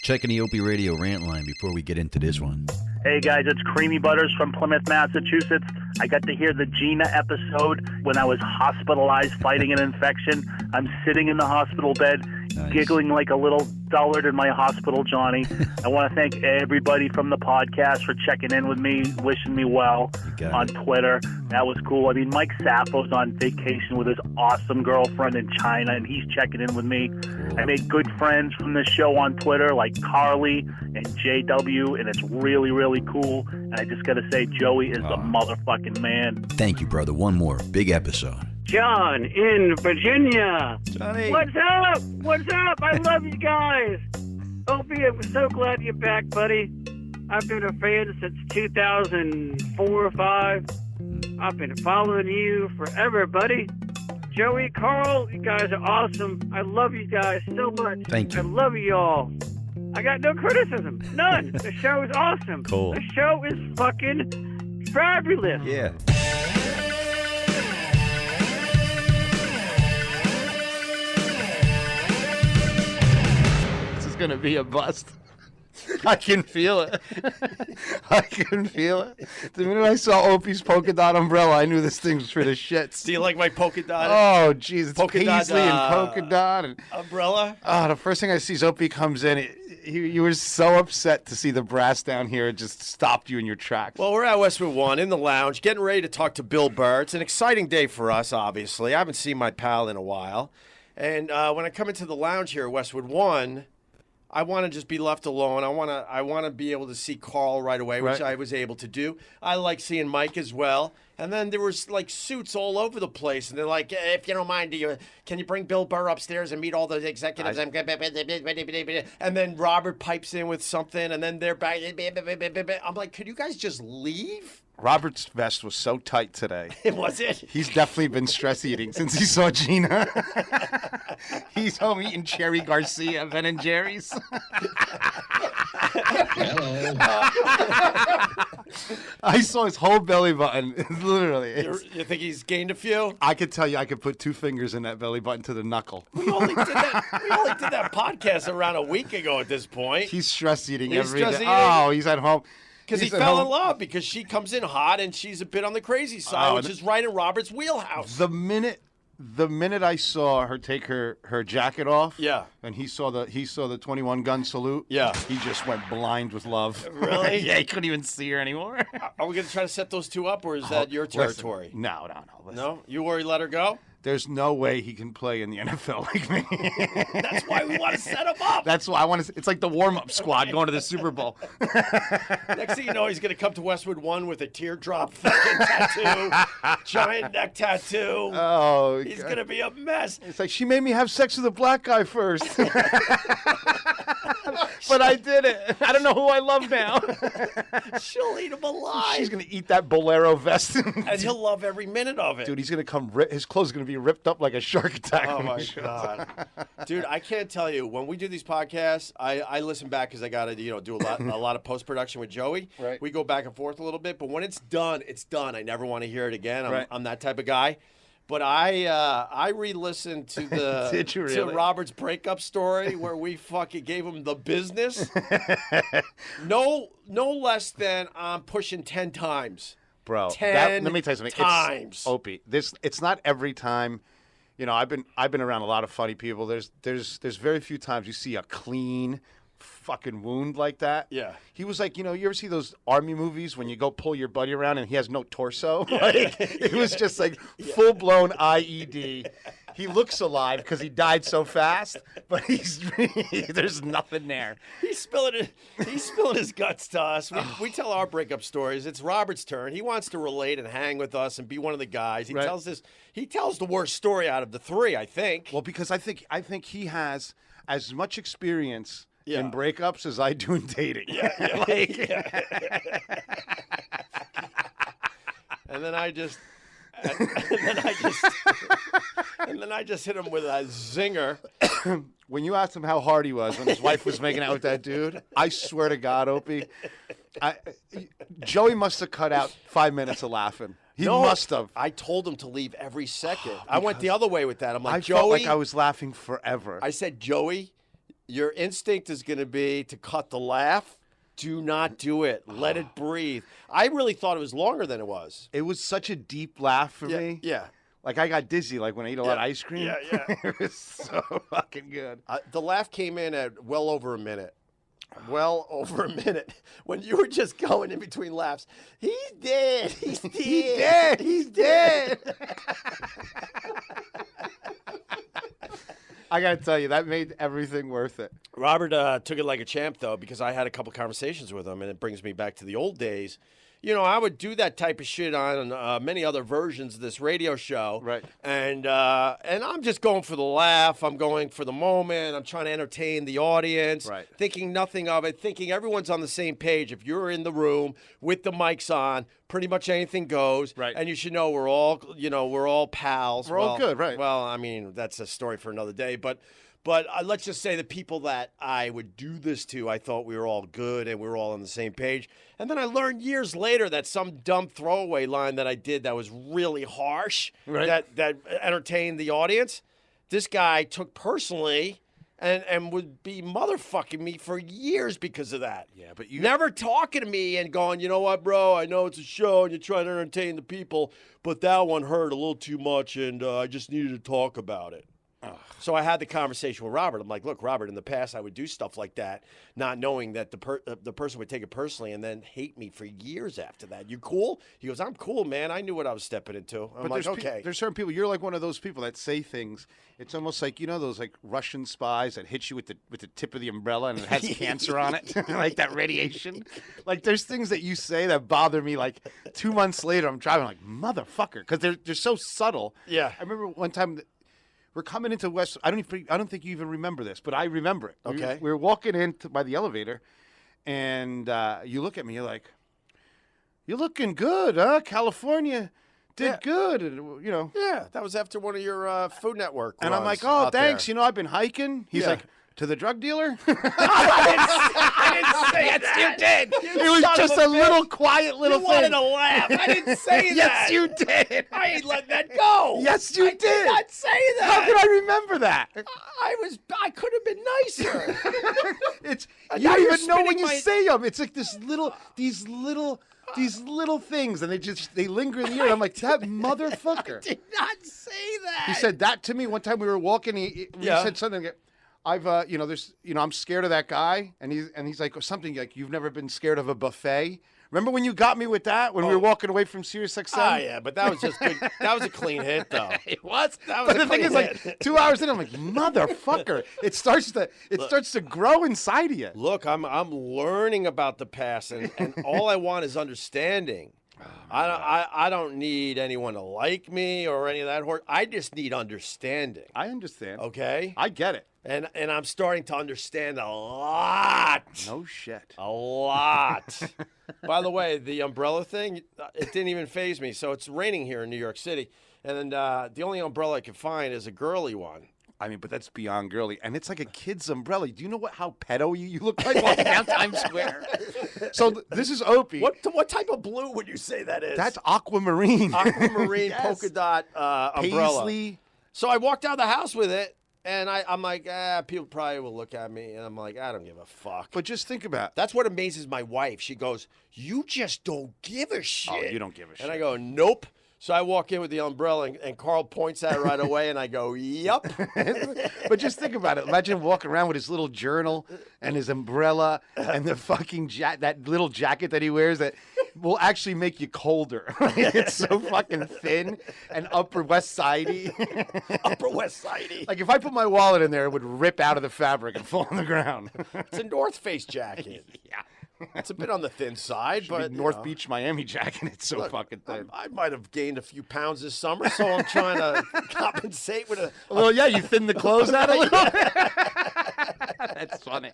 Checking the OpieRadio rant line before we get into this one. Hey guys, it's Creamy Butters from Plymouth, Massachusetts. I got to hear the Gina episode when I was hospitalized fighting an infection. I'm sitting in the hospital bed, giggling like a little dullard in my hospital Johnny. I want to thank everybody from the podcast for checking in with me, wishing me well on Twitter. That was cool. I mean, Mike Sappho's on vacation with his awesome girlfriend in China, and he's checking in with me. Cool. I made good friends from the show on Twitter, like Carly and JW, and it's really, really cool. And I just got to say, Joey is the motherfucking man. Thank you, brother. One more big episode. John in Virginia. Johnny. What's up? What's up? I love you guys. Opie, I'm so glad you're back, buddy. I've been a fan since 2004 or 5. I've been following you forever, buddy. Joey, Carl, you guys are awesome. I love you guys so much. Thank you. I love you all. I got no criticism. None. The show is awesome. Cool. The show is fucking fabulous. Yeah. Gonna be a bust. I can feel it. I can feel it. The minute I saw Opie's polka dot umbrella, I knew this thing was for the shits. Do you like my polka dot? Oh, jeez. It's polka paisley and polka dot. And, umbrella? the first thing I see is Opie comes in. You were so upset to see the brass down here. It just stopped you in your tracks. Well, we're at Westwood One in the lounge, getting ready to talk to Bill Burr. It's an exciting day for us, obviously. I haven't seen my pal in a while. And when I come into the lounge here at Westwood One, I want to just be left alone. I want to be able to see Carl right away, which I was able to do. I like seeing Mike as well. And then there was like suits all over the place, and they're like, "If you don't mind, can you bring Bill Burr upstairs and meet all the executives?" And then Robert pipes in with something, and then they're back. I'm like, "Could you guys just leave?" Robert's vest was so tight today. Was it? He's definitely been stress eating since he saw Gina. He's home eating Cherry Garcia, Ben & Jerry's. I saw his whole belly button. Literally. You think he's gained a few? I could tell you I could put 2 fingers in that belly button to the knuckle. We only did that podcast around a week ago at this point. He's stress eating He's every stress day. eating? Oh, he's at home. Because he fell in love, because she comes in hot and she's a bit on the crazy side, which is right in Robert's wheelhouse. The minute I saw her take her jacket off, and he saw the 21 gun salute, he just went blind with love. Really? Yeah, he couldn't even see her anymore. Are we going to try to set those two up, or is that your territory? Listen, no. Listen. No? You worry, let her go? There's no way he can play in the NFL like me. That's why we want to set him up. That's why I want to. It's like the warm-up squad going to the Super Bowl. Next thing you know, he's going to come to Westwood One with a teardrop fucking tattoo, giant neck tattoo. Oh, he's going to be a mess. It's like, she made me have sex with a black guy first. But I did it. I don't know who I love now. She'll eat him alive. She's going to eat that bolero vest. And he'll love every minute of it. Dude, he's going to come, his clothes are going to be ripped up like a shark attack. Oh, my God. Dude, I can't tell you, when we do these podcasts, I listen back because I got to do a lot of post-production with Joey. Right. We go back and forth a little bit. But when it's done, it's done. I never want to hear it again. I'm that type of guy. But I re-listened to the Did you really? to Robert's breakup story where we fucking gave him the business. No less than I'm pushing 10 times. Bro, 10 let me tell you something. times. Opie, it's not every time. I've been around a lot of funny people. There's very few times you see a clean fucking wound like that. Yeah. He was like, you ever see those army movies when you go pull your buddy around and he has no torso? Yeah. It was just like full-blown IED. He looks alive because he died so fast, but there's nothing there. He's spilling his guts to us. We tell our breakup stories. It's Robert's turn. He wants to relate and hang with us and be one of the guys. He tells the worst story out of the three, I think. Well, because I think he has as much experience in breakups as I do in dating. Yeah. And then I just hit him with a zinger. When you asked him how hard he was when his wife was making out with that dude, I swear to God, Opie, Joey must have cut out 5 minutes of laughing. He must have. I told him to leave every second. I went the other way with that. I'm like, I Joey, felt like I was laughing forever. I said, Joey, Your instinct is going to be to cut the laugh. Do not do it. Let it breathe. I really thought it was longer than it was. It was such a deep laugh for me. Yeah. Like I got dizzy like when I eat a lot of ice cream. Yeah. It was so fucking good. The laugh came in at well over a minute. Well over a minute. When you were just going in between laughs. He's dead. He's dead. He's dead. He's dead. I got to tell you, that made everything worth it. Robert took it like a champ, though, because I had a couple conversations with him, and it brings me back to the old days. You know, I would do that type of shit on many other versions of this radio show. Right. And I'm just going for the laugh. I'm going for the moment. I'm trying to entertain the audience. Right. Thinking nothing of it. Thinking everyone's on the same page. If you're in the room with the mics on, pretty much anything goes. Right. And you should know we're all pals. We're all good, right. Well, I mean, that's a story for another day. But let's just say the people that I would do this to, I thought we were all good and we were all on the same page. And then I learned years later that some dumb throwaway line that I did that was really harsh, right. that entertained the audience, this guy took personally and would be motherfucking me for years because of that. Yeah, but you never talking to me and going, you know what, bro, I know it's a show and you're trying to entertain the people, but that one hurt a little too much and I just needed to talk about it. So I had the conversation with Robert. I'm like, look, Robert, in the past I would do stuff like that, not knowing that the person would take it personally and then hate me for years after that. You cool? He goes, I'm cool, man. I knew what I was stepping into. I'm like, okay. There's certain people. You're like one of those people that say things. It's almost like, you know, those like Russian spies that hit you with the tip of the umbrella and it has cancer on it, like that radiation. Like there's things that you say that bother me. Like 2 months later, I'm driving like motherfucker because they're so subtle. Yeah. I remember one time. We're coming into West. I don't think you even remember this, but I remember it. Okay. We were walking in by the elevator, and you look at me. You're like, "You're looking good, huh? California did good." And, you know. Yeah, that was after one of your Food Network And I'm runs like, "Oh, out thanks. there. You know, I've been hiking." He's like, "To the drug dealer?" I didn't say Yes, that. you did. You It was son just of a a bitch. little quiet little You thing. wanted to laugh. I didn't say that. Yes, you did. I ain't letting that go. Yes, you I did not say that. How could I remember that? I could have been nicer. It's And you now don't you're even know when spinning you my- say them. It's like these little things, and they linger in the ear. And I'm like, that motherfucker. Did not say that. He said that to me one time. We were walking. He said something. I'm scared of that guy, and he's like something like, you've never been scared of a buffet. Remember when you got me with that when we were walking away from Sirius XM? Oh, yeah, but that was just good. That was a clean hit, though. It was. That was But a the thing clean is, like, hit. 2 hours in, I'm like, motherfucker. It starts to grow inside of you. Look, I'm learning about the past, and all I want is understanding. I don't need anyone to like me or any of that horse. I just need understanding. I understand. Okay? I get it. And I'm starting to understand a lot. No shit. A lot. By the way, the umbrella thing, it didn't even faze me. So it's raining here in New York City, and the only umbrella I could find is a girly one. I mean, but that's beyond girly, and it's like a kid's umbrella. Do you know how pedo you look like walking down Times Square? So this is Opie. What type of blue would you say that is? That's aquamarine. Aquamarine Yes. polka dot umbrella. Paisley. So I walked out of the house with it, and I'm like, people probably will look at me, and I'm like, I don't give a fuck. But just think about. That's what amazes my wife. She goes, you just don't give a shit. Oh, you don't give a shit. And I go, nope. So I walk in with the umbrella, and Carl points at it right away, and I go, yup. But just think about it. Imagine him walking around with his little journal and his umbrella and the fucking that little jacket that he wears that will actually make you colder. It's so fucking thin and Upper West Sidey. Upper West Sidey. Like if I put my wallet in there, it would rip out of the fabric and fall on the ground. It's a North Face jacket. Yeah. It's a bit on the thin side, but North Beach, Miami jacket. It's so fucking thin. I might have gained a few pounds this summer, so I'm trying to compensate with a Well, yeah, you thin the clothes out a little bit. That's funny.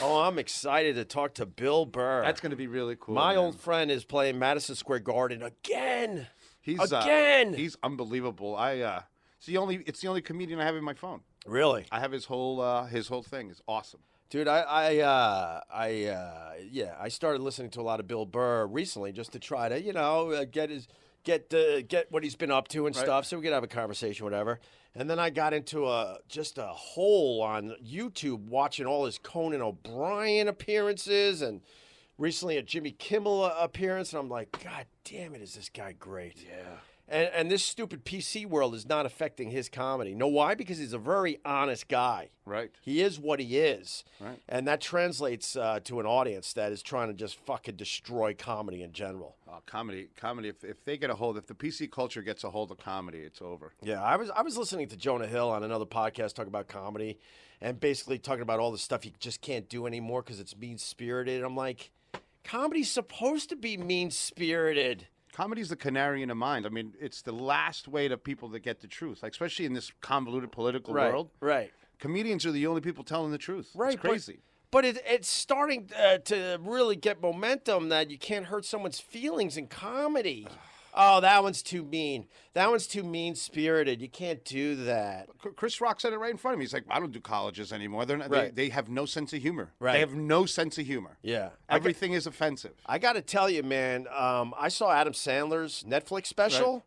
Oh, I'm excited to talk to Bill Burr. That's going to be really cool. My man. old friend is playing Madison Square Garden again. He's He's unbelievable. It's the only comedian I have in my phone. really, I have his whole thing. It's awesome. dude. I started listening to a lot of Bill Burr recently just to try to get get what he's been up to and stuff, so we could have a conversation, whatever. And then I got into just a hole on YouTube watching all his Conan O'Brien appearances and recently a Jimmy Kimmel appearance, and I'm like, God damn it, is this guy great? Yeah. And this stupid PC world is not affecting his comedy. Know why? Because he's a very honest guy. Right. He is what he is. Right. And that translates to an audience that is trying to just fucking destroy comedy in general. Comedy. If they get a hold, if the PC culture gets a hold of comedy, it's over. Yeah, I was listening to Jonah Hill on another podcast talking about comedy, and basically talking about all the stuff you just can't do anymore because it's mean spirited. I'm like, comedy's supposed to be mean spirited. Comedy's the canary in the mine. I mean, it's the last way to people to get the truth, like especially in this convoluted political world. Right. Comedians are the only people telling the truth. Right. It's crazy. But it's starting to really get momentum that you can't hurt someone's feelings in comedy. Oh, that one's too mean. That one's too mean-spirited. You can't do that. Chris Rock said it right in front of me. He's like, I don't do colleges anymore. They're not, Right. they have no sense of humor. Right. They have no sense of humor. Yeah. Everything is offensive. I got to tell you, man, I saw Adam Sandler's Netflix special. Right.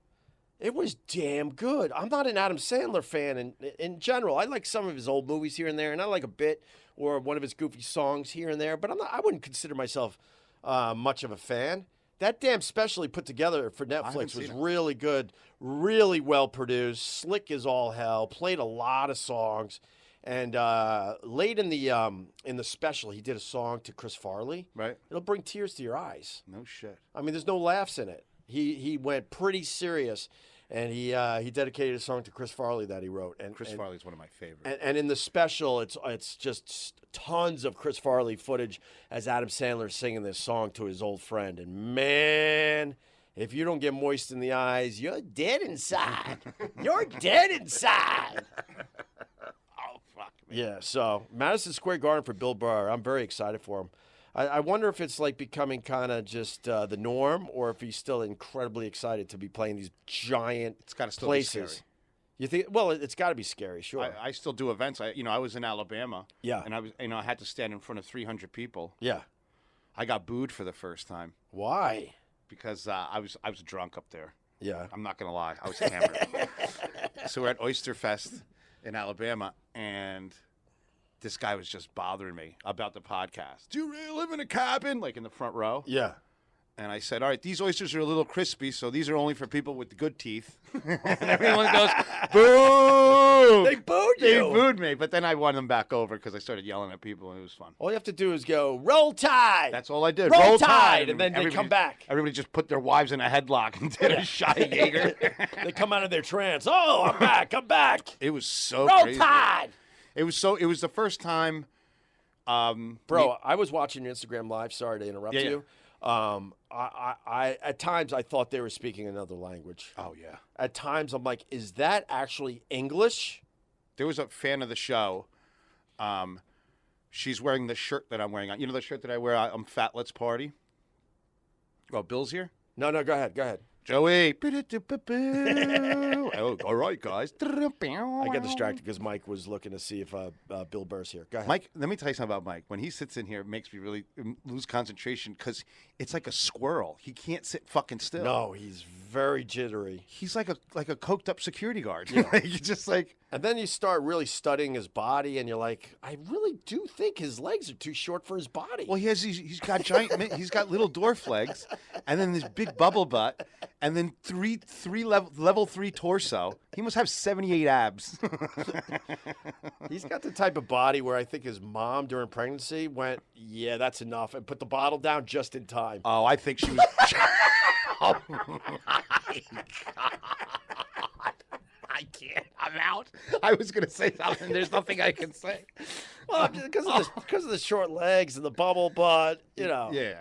It was damn good. I'm not an Adam Sandler fan in general. I like some of his old movies here and there, and I like a bit or one of his goofy songs here and there, but I wouldn't consider myself much of a fan. That damn special he put together for Netflix was really good, really well produced, slick as all hell, played a lot of songs. And late in the special, he did a song to Chris Farley. Right. It'll bring tears to your eyes. No shit. I mean, there's no laughs in it. He went pretty serious, and he dedicated a song to Chris Farley that he wrote. And Chris Farley's one of my favorites. And in the special, it's just tons of Chris Farley footage as Adam Sandler singing this song to his old friend. And man, if you don't get moist in the eyes, you're dead inside. You're dead inside. Oh, fuck me. Yeah, so Madison Square Garden for Bill Burr. I'm very excited for him. I wonder if it's like becoming kind of just the norm, or if he's still incredibly excited to be playing these giant It's got to still places. be scary. You think? Well, it's got to be scary, sure. I still do events. I was in Alabama. Yeah. And I had to stand in front of 300 people. Yeah. I got booed for the first time Why? because I was drunk up there. Yeah. I'm not gonna lie, I was hammered. So we're at Oyster Fest in Alabama, and this guy was just bothering me about the podcast. Do you really live in a cabin? Like in the front row. Yeah. And I said, all right, these oysters are a little crispy, so these are only for people with the good teeth. And everyone goes, boo! They booed They you. booed me, but then I won them back over because I started yelling at people, and it was fun. All you have to do is go, roll tide. That's all I did. Roll Tide, and then they come back. Everybody just put their wives in a headlock and did a shot of Jaeger. They come out of their trance. Oh, I'm back. I'm back. It was so Roll crazy. Tide. It was the first time. Bro, I was watching your Instagram Live. Sorry to interrupt Yeah, you. I at times I thought they were speaking another language. Oh yeah. At times I'm like, is that actually English? There was a fan of the show. She's wearing the shirt that I'm wearing. You know the shirt that I wear? I'm fat. Let's party. Oh, Bill's here. No, go ahead. Joey. Oh, all right, guys. I get distracted because Mike was looking to see if Bill Burr's here. Go ahead. Mike, let me tell you something about Mike. When he sits in here, it makes me really lose concentration because it's like a squirrel. He can't sit fucking still. No, he's very jittery. He's like a coked up security guard. Yeah. He's just like. And then you start really studying his body, and you're like, I really do think his legs are too short for his body. Well, he's got giant. He's got little dwarf legs, and then this big bubble butt, and then three level 3 torso. He must have 78 abs. He's got the type of body where I think his mom during pregnancy went, yeah, that's enough, and put the bottle down just in time. Oh, I think she was. Oh my God. I can't. I'm out. I was going to say something. There's nothing I can say. Well, because of the short legs and the bubble butt, you know. Yeah.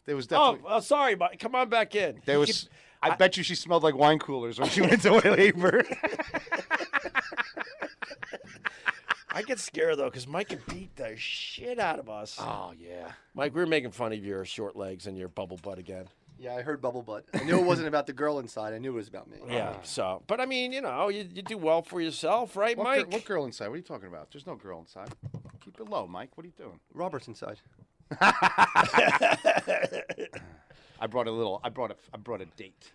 There was definitely. Oh, sorry, Mike. Come on back in. There was. I bet you she smelled like wine coolers when she went into labor. I get scared, though, because Mike can beat the shit out of us. Oh, yeah. Mike, we were making fun of your short legs and your bubble butt again. Yeah, I heard bubble butt. I knew it wasn't about the girl inside. I knew it was about me. Yeah, so. But, I mean, you know, you do well for yourself, right, Mike? What girl inside? What are you talking about? There's no girl inside. Keep it low, Mike. What are you doing? Robert's inside. I brought a date.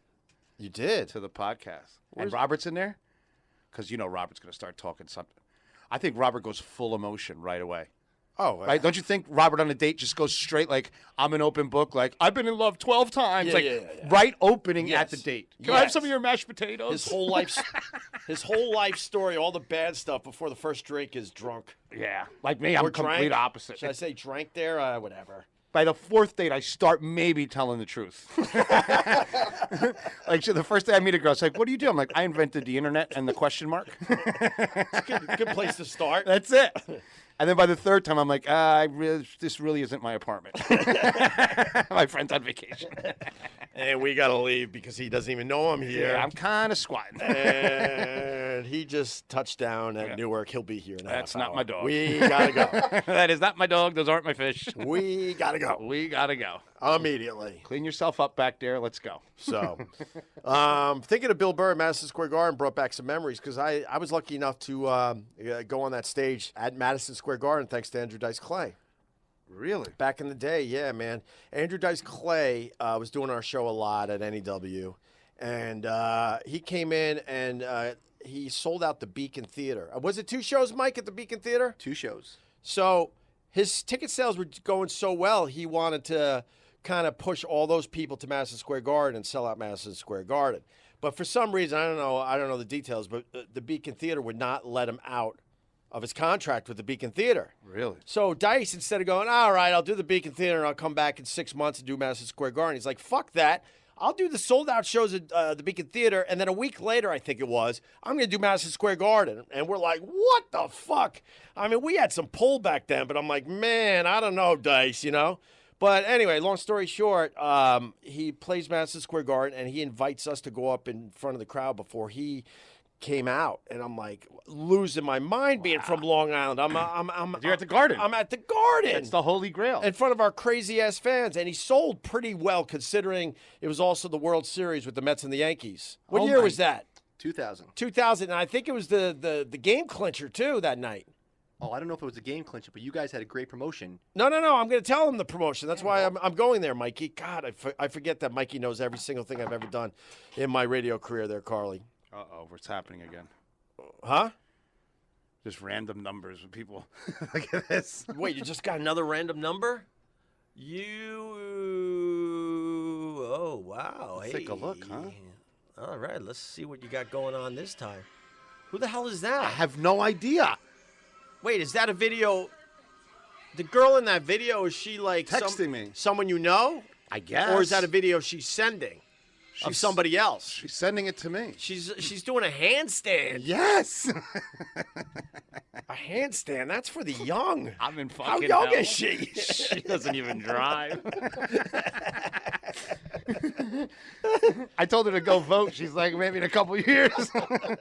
You did? to the podcast. Where's- And Robert's in there? Because Robert's going to start talking something. I think Robert goes full emotion right away. Oh, Right? Don't you think Robert on a date just goes straight like, I'm an open book, like, I've been in love 12 times. Yeah, like, yeah. right opening Yes. at the date. Can I have Yes. some of your mashed potatoes? His whole life story, all the bad stuff before the first drink is drunk. Yeah. Like me, I'm Or complete drank. opposite. Should I say drank there? Whatever. By the fourth date, I start maybe telling the truth. Like, so the first day I meet a girl, it's like, what do you do? I'm like, I invented the internet and the question mark. Good place to start. That's it. And then by the third time, I'm like, this really isn't my apartment. My friend's on vacation. And we got to leave because he doesn't even know I'm here. Yeah, I'm kind of squatting. And he just touched down at Yeah. Newark. He'll be here in a That's half not hour. my dog. We got to go. That is not my dog. Those aren't my fish. We got to go. We got to go. Immediately. Clean yourself up back there. Let's go. So, thinking of Bill Burr at Madison Square Garden brought back some memories because I was lucky enough to go on that stage at Madison Square Garden thanks to Andrew Dice Clay. Really? Back in the day, yeah, man. Andrew Dice Clay was doing our show a lot at NEW, and he came in and he sold out the Beacon Theater. Was it 2 shows, Mike, at the Beacon Theater? 2 shows. So his ticket sales were going so well, he wanted to kind of push all those people to Madison Square Garden and sell out Madison Square Garden. But for some reason, I don't know the details, but the Beacon Theater would not let him out of his contract with the Beacon Theater. Really? So Dice, instead of going, all right, I'll do the Beacon Theater and I'll come back in 6 months and do Madison Square Garden, he's like, fuck that. I'll do the sold-out shows at the Beacon Theater, and then a week later, I think it was, I'm going to do Madison Square Garden. And we're like, what the fuck? I mean, we had some pull back then, but I'm like, man, I don't know, Dice, But anyway, long story short, he plays Madison Square Garden, and he invites us to go up in front of the crowd before he came out, and I'm like losing my mind being from Long Island. You're at the Garden. I'm at the Garden. It's the Holy Grail. In front of our crazy ass fans, and he sold pretty well considering it was also the World Series with the Mets and the Yankees. What year was that? 2000. 2000, and I think it was the game clincher too that night. Oh, I don't know if it was a game clincher, but you guys had a great promotion. No. I'm going to tell him the promotion. That's why I'm going there, Mikey. God, I forget that Mikey knows every single thing I've ever done in my radio career there, Carly. Uh-oh, what's happening again? Huh? Just random numbers with people. Look at this. Wait, you just got another random number? Oh, wow. Let's take a look, huh? All right, let's see what you got going on this time. Who the hell is that? I have no idea. Wait, is that a video? The girl in that video, is she like Texting me. Someone you know? I guess. Or is that a video she's sending of somebody else? She's sending it to me. She's doing a handstand. Yes. A handstand? That's for the young. I'm in How fucking young hell. is she? She doesn't even drive. I told her to go vote. She's like, maybe in a couple years.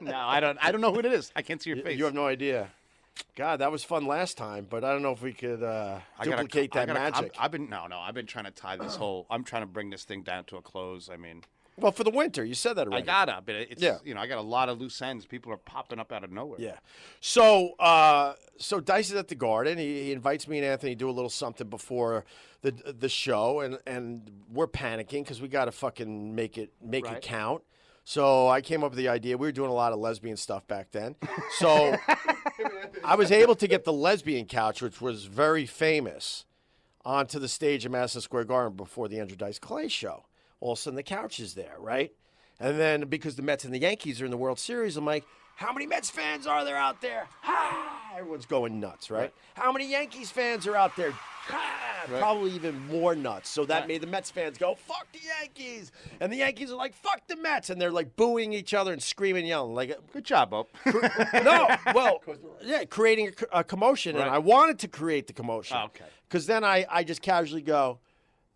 No, I don't know who it is. I can't see your face. You have no idea. God, that was fun last time, but I don't know if we could duplicate that magic. I've been trying to tie this I'm trying to bring this thing down to a close. I mean, Well, for the winter, you said that already. I gotta, but it's Yeah. I got a lot of loose ends. People are popping up out of nowhere. Yeah. So so Dice is at the Garden. He invites me and Anthony to do a little something before the show, and we're panicking because we got to fucking make it count. So I came up with the idea. We were doing a lot of lesbian stuff back then. So I was able to get the lesbian couch, which was very famous, onto the stage at Madison Square Garden before the Andrew Dice Clay show. All of a sudden, the couch is there, right? And then because the Mets and the Yankees are in the World Series, I'm like, how many Mets fans are there out there? Ha! Everyone's going nuts, right? How many Yankees fans are out there? Ha! Probably even more nuts. So that made the Mets fans go, fuck the Yankees. And the Yankees are like, fuck the Mets. And they're like booing each other and screaming and yelling. Like, Good job, Bob. Creating a commotion. And I wanted to create the commotion. Oh, okay. Because then I just casually go,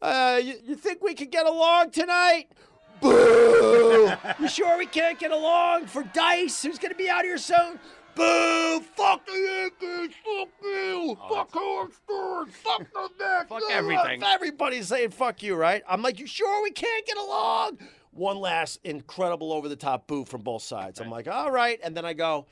you think we could get along tonight? Boo! You sure we can't get along? For Dice, who's going to be out here soon? Boo! Fuck the Yankees! Fuck you! Fuck Howard Stern! Fuck the Mets! Fuck everything. Everybody's saying fuck you, right? I'm like, you sure we can't get along? One last incredible over-the-top boo from both sides. I'm like, all right. And then I go,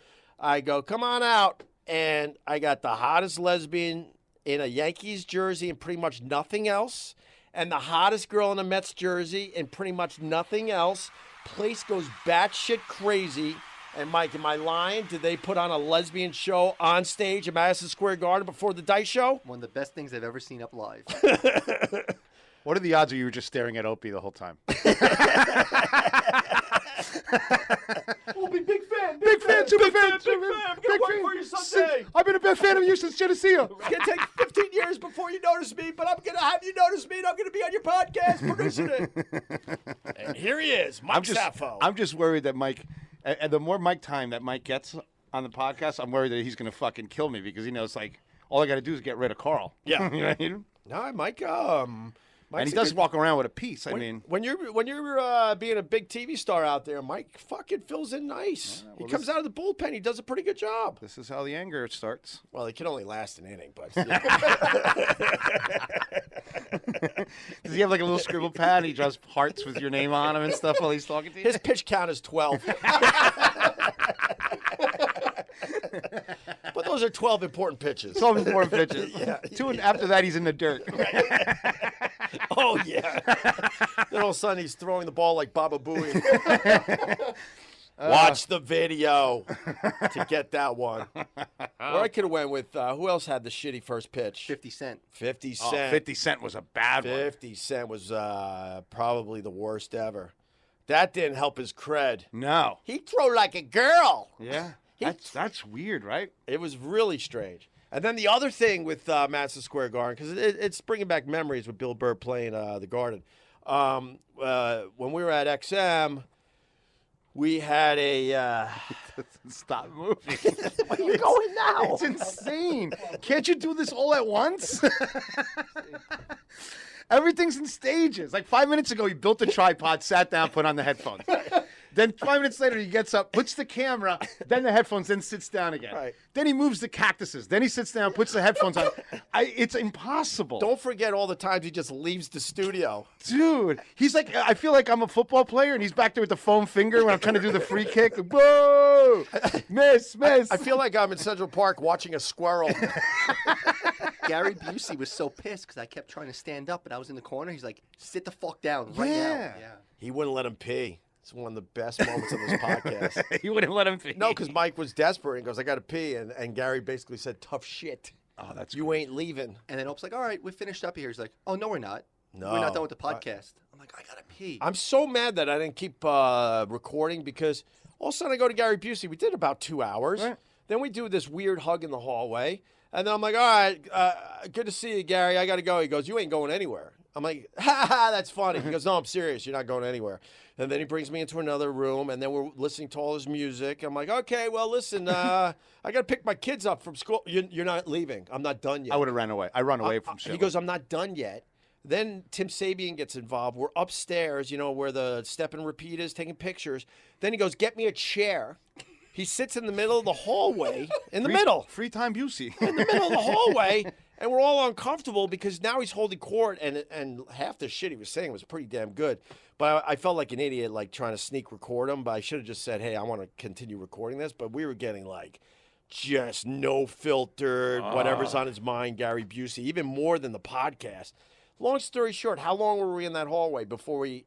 come on out. And I got the hottest lesbian in a Yankees jersey and pretty much nothing else, and the hottest girl in a Mets jersey and pretty much nothing else, Place goes batshit crazy. And Mike, am I lying? Did they put on a lesbian show on stage at Madison Square Garden before the Dice Show? One of the best things I've ever seen up live. What are the odds of you were just staring at Opie the whole time? Opie, big fan. Big fan, super fan. Big fan. I'm going to work for you someday. I've been a big fan of you since Geneseo. It's going to take 15 years before you notice me, but I'm going to have you notice me, and I'm going to be on your podcast producing it. And here he is, Mike Sappho. I'm just worried that Mike, and the more Mike time that Mike gets on the podcast, I'm worried that he's going to fucking kill me because he knows, like, all I got to do is get rid of Carl. Yeah. You know what I mean? No, Mike, and he does walk around with a piece. I mean, when you're being a big TV star out there, Mike fucking fills in nice. Yeah, He comes out of the bullpen. He does a pretty good job. this is how the anger starts. Well, it can only last an inning, but Does he have like a little scribble pad? He draws hearts with your name on them and stuff while he's talking to you? his pitch count is 12. But those are 12 important pitches. 12 important pitches. Yeah. Two, and after that, he's in the dirt. Oh yeah. Then all of a sudden he's throwing the ball like Baba Booey. Watch the video to get that one. Or I could have went with who else had the shitty first pitch? 50 Cent. 50 Oh, Cent. 50 Cent was a bad one. 50 Cent was probably the worst ever. That didn't help his cred. No. He'd throw like a girl. Yeah. That's weird, right? It was really strange. And then the other thing with Madison Square Garden, because it's bringing back memories with Bill Burr playing the Garden. When we were at XM, we had a... Stop moving. Where are you going now? It's insane. Can't you do this all at once? Everything's in stages. Like 5 minutes ago, he built a tripod, sat down, put on the headphones. Then 5 minutes later, he gets up, puts the camera, then the headphones, then sits down again. Right. Then he moves the cactuses. Then he sits down, puts the headphones on. It's impossible. Don't forget all the times he just leaves the studio. Dude, he's like, I feel like I'm a football player, and he's back there with the foam finger when I'm trying to do the free kick. Whoa! Miss. I feel like I'm in Central Park watching a squirrel. Gary Busey was so pissed because I kept trying to stand up, but I was in the corner. He's like, sit the fuck down right now. Yeah. Yeah. He wouldn't let him pee. It's one of the best moments of this podcast. You wouldn't let him pee. No, because Mike was desperate and goes, I got to pee. And Gary basically said, tough shit. Oh, that's You ain't leaving. And then Ope's like, all right, we finished up here. He's like, oh, no, we're not. No. We're not done with the podcast. I'm like, I got to pee. I'm so mad that I didn't keep recording because all of a sudden I go to Gary Busey. We did about 2 hours. Right. Then we do this weird hug in the hallway. And then I'm like, all right, good to see you, Gary. I got to go. He goes, you ain't going anywhere. I'm like, ha ha, that's funny. He goes, no, I'm serious. You're not going anywhere. And then he brings me into another room, and then we're listening to all his music. I'm like, okay, well, listen, I got to pick my kids up from school. You're not leaving. I'm not done yet. I would have ran away. I run away from shit. He goes, I'm not done yet. Then Tim Sabian gets involved. We're upstairs, where the step and repeat is, taking pictures. Then he goes, get me a chair. He sits in the middle of the hallway, in the middle. Free time Busey. In the middle of the hallway, and we're all uncomfortable because now he's holding court, and half the shit he was saying was pretty damn good. But I felt like an idiot, like trying to sneak record him. But I should have just said, hey, I want to continue recording this. But we were getting like just no filtered, whatever's on his mind, Gary Busey, even more than the podcast. Long story short, how long were we in that hallway before we...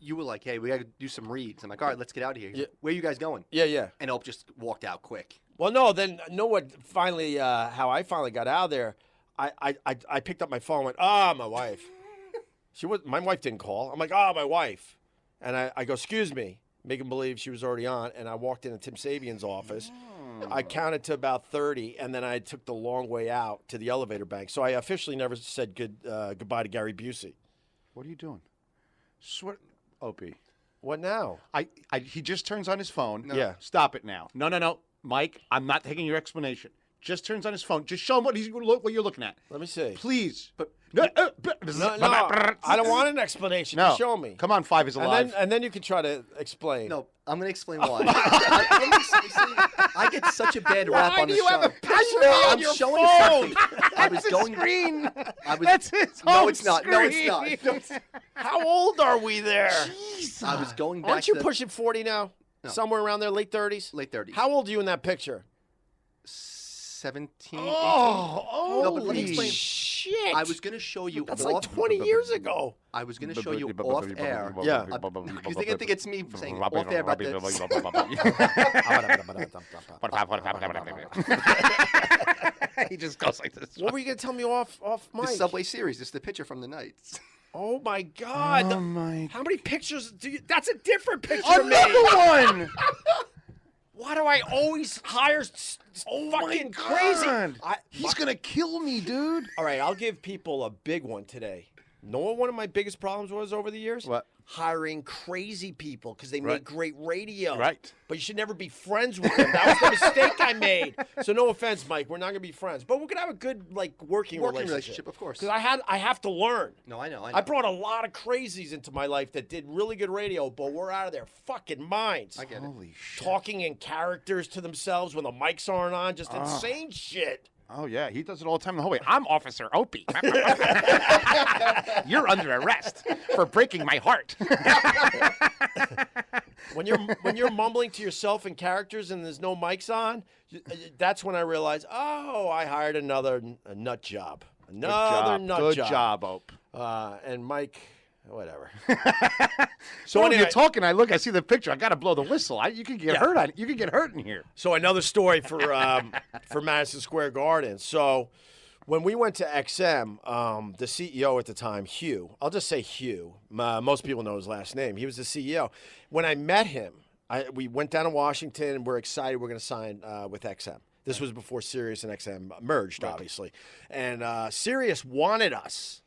You were like, hey, we got to do some reads. I'm like, all right, let's get out of here. He's like, where are you guys going? Yeah. And Ope just walked out quick. Well, no, then know what finally, how I finally got out of there, I picked up my phone and went, my wife. My wife didn't call. I'm like, my wife. And I go, excuse me, making believe she was already on. And I walked into Tim Sabian's office. I counted to about 30, and then I took the long way out to the elevator bank. So I officially never said goodbye to Gary Busey. What are you doing? Opie. What now? He just turns on his phone. No. Yeah. Stop it now. No. Mike, I'm not taking your explanation. Just turns on his phone. Just show him what you're looking at. Let me see. Please. No, I don't want an explanation. No. Just show me. Come on, 5 is alive. And then you can try to explain. No, I'm going to explain why. I get such a bad rap on the show. Why do you have a picture on your showing phone? That's his screen. That's his No, home it's not. screen. No, it's not. How old are we there? Jesus. I was going back Aren't you to pushing 40 now? No. Somewhere around there, late 30s? late 30s. How old are you in that picture? 17, 18. Oh, No, but let me holy explain. shit. I was going to show you That's off. like 20 years ago. I was going to show you off air. Yeah. Because they're going to think it's me saying off air about this. He just goes like this. What were you going to tell me off mic? The Subway series. This is the picture from the nights. Oh, my God. Oh, my. How many pictures do you... That's a different picture of me. Another one! Why do I always hire fucking crazy? He's going to kill me, dude. All right, I'll give people a big one today. Know what one of my biggest problems was over the years? What? Hiring crazy people because they Right. make great radio. Right. But you should never be friends with them. That was the mistake I made. So no offense, Mike. We're not going to be friends. But we're going to have a good working relationship. Of course. Because I have to learn. No, I know. I brought a lot of crazies into my life that did really good radio, but were out of their fucking minds. I get it. Holy shit. Talking in characters to themselves when the mics aren't on. Just insane shit. Oh, yeah. He does it all the time the whole way. I'm Officer Opie. You're under arrest for breaking my heart. When you're mumbling to yourself in characters and there's no mics on, that's when I realized, oh, I hired another nut job. Another nut Good job. job, Ope. And Mike, whatever. So when anyway- you're talking, I see the picture. I got to blow the whistle. You could get hurt. You could get hurt in here. So another story for Madison Square Garden. So when we went to XM, the CEO at the time, Hugh, I'll just say Hugh. Most people know his last name. He was the CEO. When I met him, we went down to Washington, and we're excited we're going to sign with XM. This was before Sirius and XM merged, obviously. And Sirius wanted us,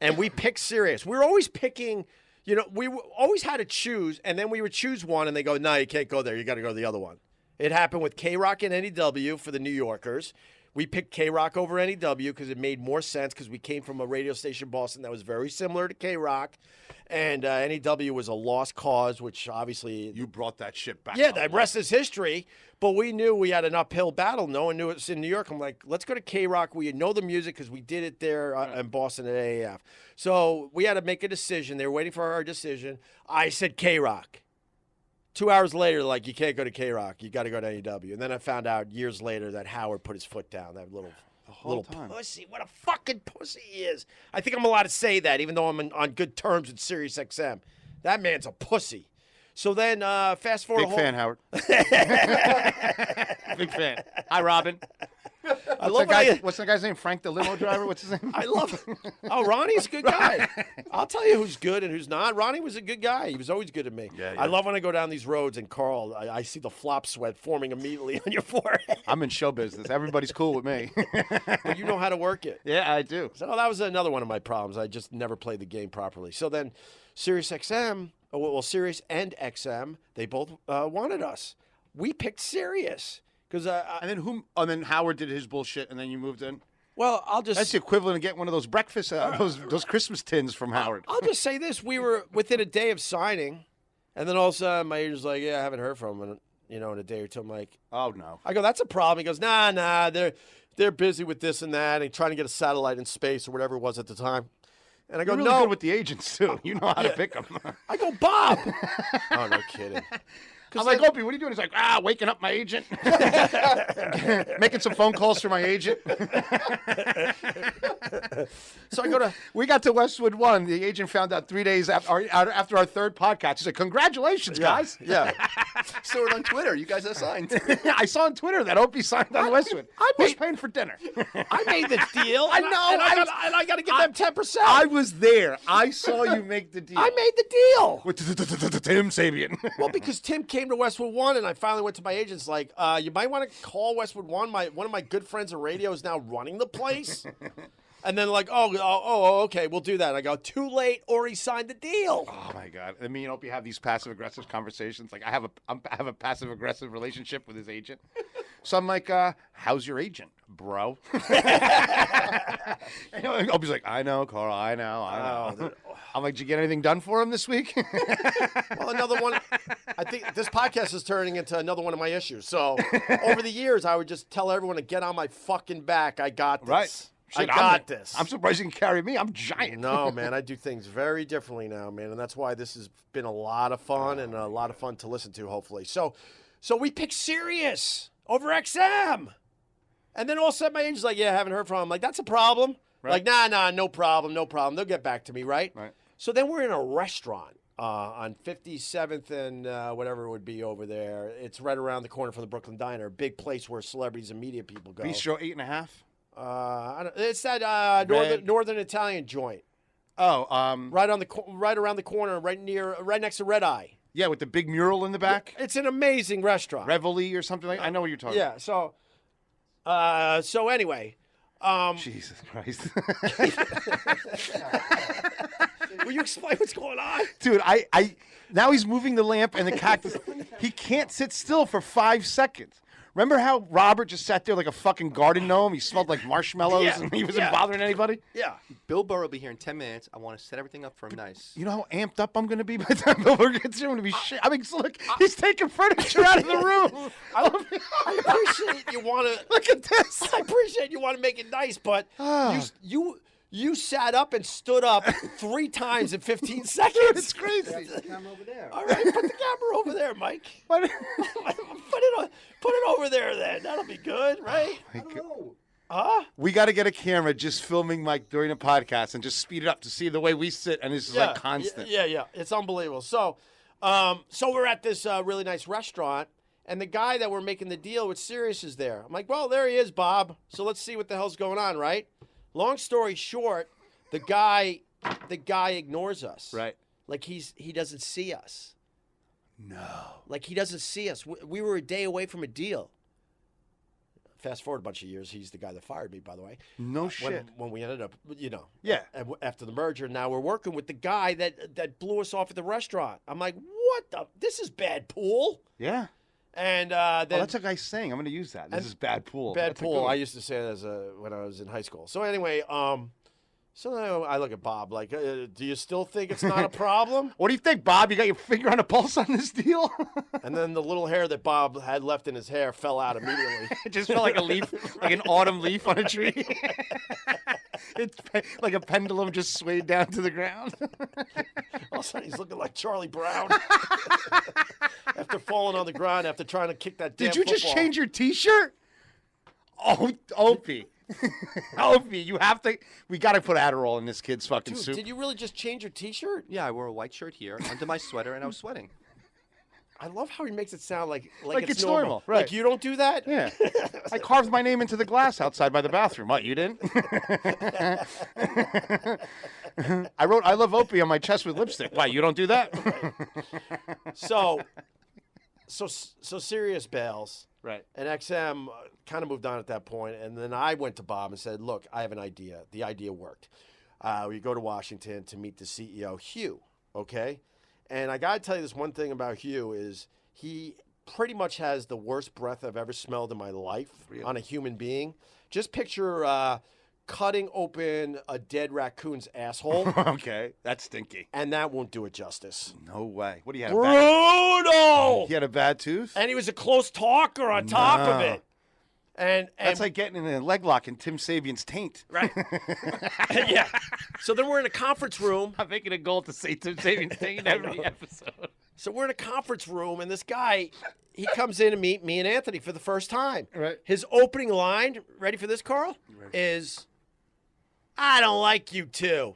and we picked Sirius. We were always picking, we always had to choose, and then we would choose one, and they go, no, you can't go there. You got to go to the other one. It happened with K-Rock and NEW for the New Yorkers. We picked K-Rock over NEW because it made more sense because we came from a radio station in Boston that was very similar to K-Rock. And NEW was a lost cause, which obviously... You brought that shit back. Yeah, the rest is history. But we knew we had an uphill battle. No one knew it was in New York. I'm like, let's go to K-Rock. We know the music because we did it there in Boston at AAF. So we had to make a decision. They were waiting for our decision. I said K-Rock. 2 hours later, like, you can't go to K-Rock. You got to go to NEW. And then I found out years later that Howard put his foot down, that little pussy. What a fucking pussy he is. I think I'm allowed to say that, even though I'm on good terms with Sirius XM. That man's a pussy. So then, fast forward. Big fan, Howard. Big fan. Hi, Robin. What's the guy's name? Frank the limo driver? What's his name? I love him. Oh, Ronnie's a good guy. I'll tell you who's good and who's not. Ronnie was a good guy. He was always good to me. Yeah. I love when I go down these roads and Carl, I see the flop sweat forming immediately on your forehead. I'm in show business. Everybody's cool with me. But you know how to work it. Yeah, I do. So that was another one of my problems. I just never played the game properly. So then Sirius XM, Sirius and XM, they both wanted us. We picked Sirius. And then Howard did his bullshit, and then you moved in. Well, I'll just... That's the equivalent of getting one of those breakfast, those Christmas tins from Howard. I'll just say this: we were within a day of signing, and then all of a sudden my agent's like, "Yeah, I haven't heard from him in a day or two." I'm like, "Oh no." I go, "That's a problem." He goes, "Nah, they're busy with this and that, and trying to get a satellite in space or whatever it was at the time." And I go, You're really "No." good with the agents too. You know how to pick them. I go, "Bob." Oh, no kidding. I'm like, Opie, what are you doing? He's like, waking up my agent. Making some phone calls for my agent. So I go to... We got to Westwood 1. The agent found out 3 days after our third podcast. He said, congratulations, guys. Yeah. Saw it on Twitter. You guys are signed. I saw on Twitter that Opie signed on Westwood. Who's paying for dinner? I made the deal. I know. And I got to give them 10%. I was there. I saw you make the deal. I made the deal. With Tim Sabian. Well, because Tim came to Westwood 1, and I finally went to my agents like, you might want to call Westwood 1. One of my good friends in radio is now running the place. And then like, okay, we'll do that. I go, too late, already signed the deal. Oh my God! And me and Opie have these passive-aggressive conversations. Like I have a passive-aggressive relationship with his agent. So I'm like, how's your agent, bro? And Opie's like, I know, Carl, I know. I'm like, did you get anything done for him this week? Well, another one. I think this podcast is turning into another one of my issues. So over the years, I would just tell everyone to get on my fucking back. I got this. Right. I got this. I'm surprised you can carry me. I'm giant. No, man, I do things very differently now, man, and that's why this has been a lot of fun and a lot of fun to listen to, hopefully. So we picked Sirius over XM. And then all of a sudden my agent's like, yeah, I haven't heard from him. I'm like, that's a problem. Right. Like, nah, no problem. They'll get back to me, right? Right. So then we're in a restaurant on 57th and whatever it would be over there. It's right around the corner from the Brooklyn Diner, a big place where celebrities and media people go. Bistro 8.5. It's that northern Italian joint. Oh, Right around the corner, right next to Red Eye. yeah, with the big mural in the back. It's an amazing restaurant. Reveille or something like. I know what you're talking. Yeah. So anyway, Jesus Christ. will you explain what's going on? Dude, I now he's moving the lamp and the cactus. He can't sit still for 5 seconds. Remember how Robert just sat there like a fucking garden gnome? He smelled like marshmallows Yeah, and he wasn't bothering anybody? Yeah. Bill Burr will be here in 10 minutes. I want to set everything up for him nice. You know how amped up I'm going to be by the time Bill Burr gets here? I'm going to be shit. I mean, look, he's taking furniture out of the room. I appreciate you want to Look at this. I appreciate you want to make it nice, but you sat up and stood up 3 times in 15 seconds. Dude, it's crazy. Camera over there. All right, put the camera over there, Mike. What? Put it over there then. That'll be good, right? I don't know. Huh? We got to get a camera just filming Mike during a podcast and just speed it up to see the way we sit, and it's just like constant. Yeah. It's unbelievable. So we're at this really nice restaurant, and the guy that we're making the deal with Sirius is there. I'm like, well, there he is, Bob. So let's see what the hell's going on, right? Long story short, the guy ignores us. Right. Like he doesn't see us. No. Like he doesn't see us. We were a day away from a deal. Fast forward a bunch of years, he's the guy that fired me, by the way. No shit. When we ended up, Yeah. after the merger, now we're working with the guy that blew us off at the restaurant. I'm like, what the? This is bad pool. Yeah. And then Oh, that's a guy saying. I'm going to use that. This is bad pool. bad That's a good pool. one. I used to say it when I was in high school. So anyway, so now I look at Bob like, do you still think it's not a problem? What do you think, Bob? You got your finger on the pulse on this deal? And then the little hair that Bob had left in his hair fell out immediately. It just felt like a leaf, like an autumn leaf on a tree. It's like a pendulum just swayed down to the ground. All of a sudden, he's looking like Charlie Brown after falling on the ground after trying to kick that damn Did you just football. change your T-shirt? Oh, Opie. Opie, you have to. We got to put Adderall in this kid's fucking Dude, soup. did you really just change your T-shirt? Yeah, I wore a white shirt here under my sweater, and I was sweating. I love how he makes it sound like it's normal, right. Like you don't do that? Yeah. I carved my name into the glass outside by the bathroom. What, you didn't? I wrote "I love Opie" on my chest with lipstick. Why, you don't do that? So Sirius bails. Right. And XM kind of moved on at that point, and then I went to Bob and said, look, I have an idea. The idea worked. We go to Washington to meet the CEO, Hugh, okay? And I got to tell you this one thing about Hugh is he pretty much has the worst breath I've ever smelled in my life on a human being. Just picture cutting open a dead raccoon's asshole, Okay, that's stinky. and that won't do it justice. No way. What do you have? Brutal! He had a bad tooth? And he was a close talker on top of No. it. And That's like getting in a leg lock in Tim Sabian's taint. right. Yeah. So then we're in a conference room. I'm making a goal to say Tim Sabian's taint every episode. So we're in a conference room, and this guy, he comes in to meet me and Anthony for the first time. Right. His opening line, ready for this, Carl? Is, I don't like you two,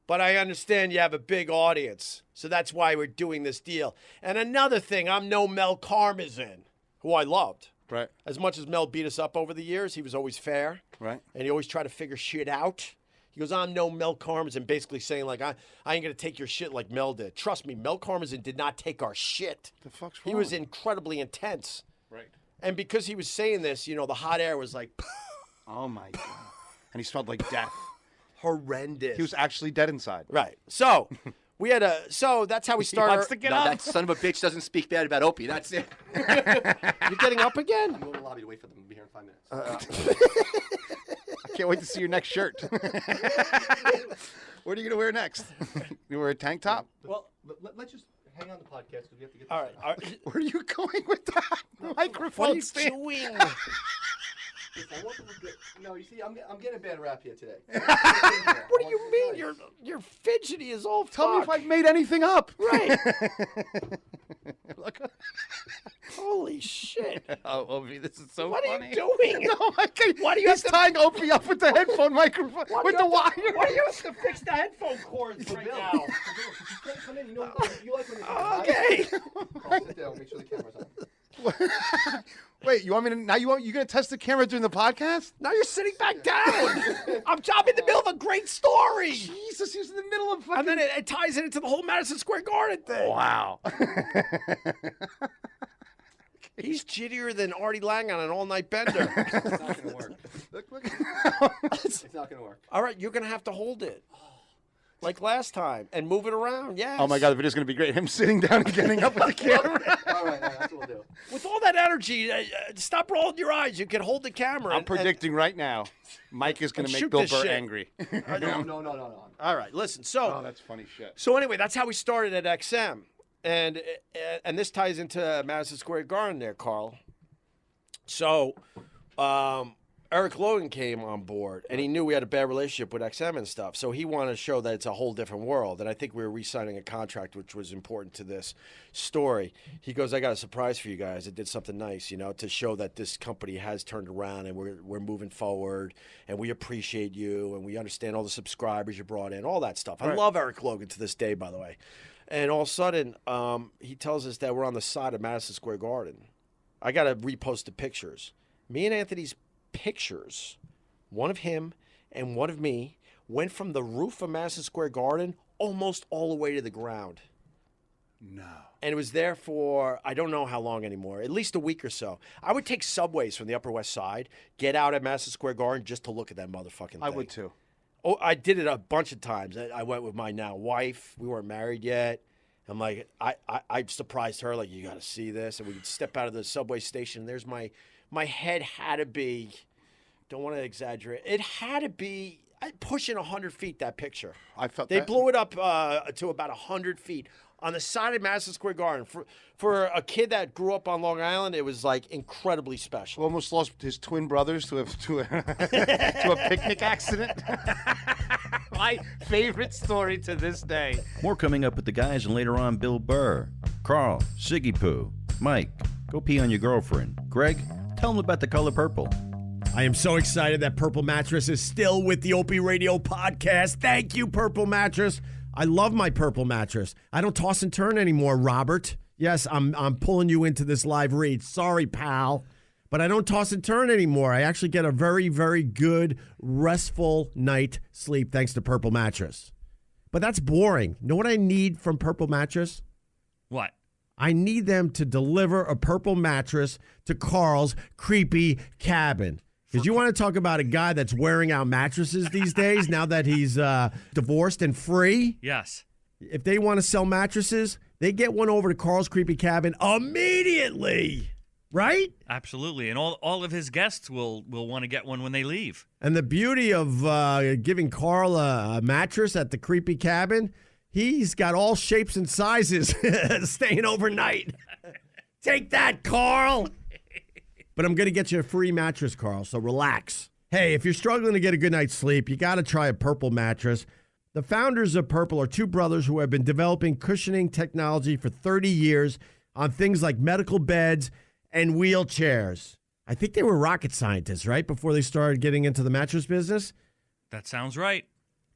but I understand you have a big audience, so that's why we're doing this deal. And another thing, I'm no Mel Karmazin, who I loved. Right. As much as Mel beat us up over the years, he was always fair. Right. And he always tried to figure shit out. He goes, I'm no Mel Karmazin, basically saying, like, I ain't going to take your shit like Mel did. Trust me, Mel Karmazin did not take our shit. The fuck's He wrong? was incredibly intense. Right. And because he was saying this, you know, the hot air was like Oh, my God. And he smelled like death. horrendous. He was actually dead inside. right. So we had so that's how we started. wants to get No, up. that son of a bitch doesn't speak bad about Opie. That's it. You're getting up again? I'm going to the lobby to wait for them to be here in 5 minutes. I can't wait to see your next shirt. What are you going to wear next? You wear a tank top? Well, let's just hang on the podcast because we have to get All right. Where are you going with that microphone What are you stand? doing? Listen, I want them to get, no, you see, I'm getting a bad rap here today. What do you mean? You're fidgety as all Tell me if fuck. I've made anything up. Right. Look, Holy shit. Oh, Opie, this is so What funny. are you doing? Oh, my God. Why do you He's have to- tying Opie up with the headphone microphone, with the wire. Why do you have to fix the headphone cords right now? Come in. You know, you like when it's Okay. Carl, sit down. Make sure the camera's on. Wait, you want me to now? You gonna test the camera during the podcast? Now you're sitting back down. I'm in the middle of a great story. Jesus, he's in the middle of fucking. And then it ties it into the whole Madison Square Garden thing. Wow. He's jittier than Artie Lang on an all-night bender. It's not going to work. Look. It's not going to work. All right, you're going to have to hold it. Like last time. And move it around, yes. Oh my God, the video's gonna be great. Him sitting down and getting up with the camera. All right, that's what we'll do. With all that energy, stop rolling your eyes. You can hold the camera. I'm predicting right now, Mike is gonna and make shoot Bill this Burr shit. angry. No. All right, listen. Oh, that's funny shit. So anyway, that's how we started at XM. And this ties into Madison Square Garden there, Carl. So Eric Logan came on board, and he knew we had a bad relationship with XM and stuff. So he wanted to show that it's a whole different world. And I think we were re-signing a contract, which was important to this story. He goes, I got a surprise for you guys. I did something nice, to show that this company has turned around and we're moving forward, and we appreciate you, and we understand all the subscribers you brought in, all that stuff. I love Eric Logan to this day, by the way. And all of a sudden, he tells us that we're on the side of Madison Square Garden. I got to repost the pictures. Me and Anthony's pictures, one of him and one of me, went from the roof of Madison Square Garden almost all the way to the ground. No. And it was there for, I don't know how long anymore, at least a week or so. I would take subways from the Upper West Side, get out at Madison Square Garden just to look at that motherfucking thing. I would too. Oh, I did it a bunch of times. I went with my now wife. We weren't married yet. I'm like, I surprised her, like, you got to see this. And we would step out of the subway station. And there's my head had to be, don't want to exaggerate, it had to be pushing 100 feet, that picture. I felt They that. blew it up to about 100 feet on the side of Madison Square Garden. For a kid that grew up on Long Island, it was like incredibly special. Almost lost his twin brothers to a to a picnic accident. My favorite story to this day. More coming up with the guys, and later on, Bill Burr, Carl, Siggy Poo, Mike, go pee on your girlfriend. Greg, tell them about the color purple. I am so excited that Purple Mattress is still with the OpieRadio podcast. Thank you, Purple Mattress. I love my Purple Mattress. I don't toss and turn anymore, Robert. Yes, I'm pulling you into this live read. Sorry, pal. But I don't toss and turn anymore. I actually get a very, very good, restful night sleep thanks to Purple Mattress. But that's boring. You know what I need from Purple Mattress? What? I need them to deliver a Purple Mattress to Carl's creepy cabin. Because you want to talk about a guy that's wearing out mattresses these days now that he's divorced and free? Yes. If they want to sell mattresses, they get one over to Carl's creepy cabin immediately. Right? Absolutely. And all of his guests will want to get one when they leave. And the beauty of giving Carl a mattress at the creepy cabin, he's got all shapes and sizes staying overnight. Take that, Carl. But I'm going to get you a free mattress, Carl, so relax. Hey, if you're struggling to get a good night's sleep, you got to try a Purple mattress. The founders of Purple are two brothers who have been developing cushioning technology for 30 years on things like medical beds and wheelchairs. I think they were rocket scientists, right, before they started getting into the mattress business? That sounds right.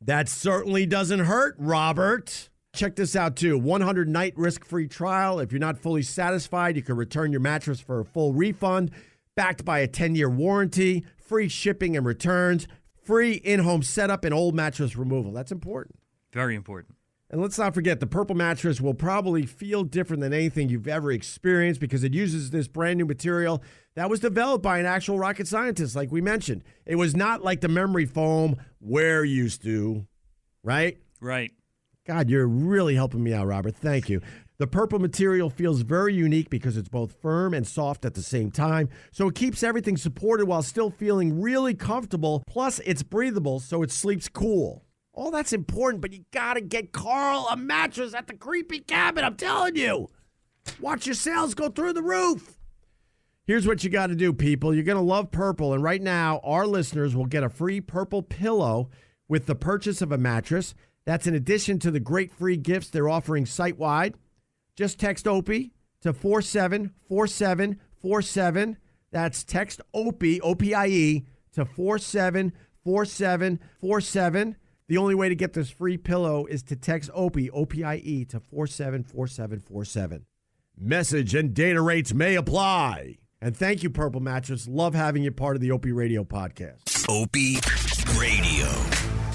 That certainly doesn't hurt, Robert. Check this out, too. 100-night risk-free trial. If you're not fully satisfied, you can return your mattress for a full refund, backed by a 10-year warranty, free shipping and returns, free in-home setup, and old mattress removal. That's important. Very important. And let's not forget, the Purple mattress will probably feel different than anything you've ever experienced because it uses this brand new material that was developed by an actual rocket scientist, like we mentioned. It was not like the memory foam we're used to, right? Right. God, you're really helping me out, Robert. Thank you. The Purple material feels very unique because it's both firm and soft at the same time, so it keeps everything supported while still feeling really comfortable. Plus, it's breathable, so it sleeps cool. All that's important, but you gotta get Carl a mattress at the creepy cabin, I'm telling you. Watch your sales go through the roof. Here's what you gotta do, people. You're gonna love Purple, and right now, our listeners will get a free Purple pillow with the purchase of a mattress. That's in addition to the great free gifts they're offering site-wide. Just text Opie to 474747. That's text Opie, O-P-I-E, to 474747. The only way to get this free pillow is to text Opie, O-P-I-E, to 474747. Message and data rates may apply. And thank you, Purple Mattress. Love having you part of the Opie Radio podcast. Opie Radio.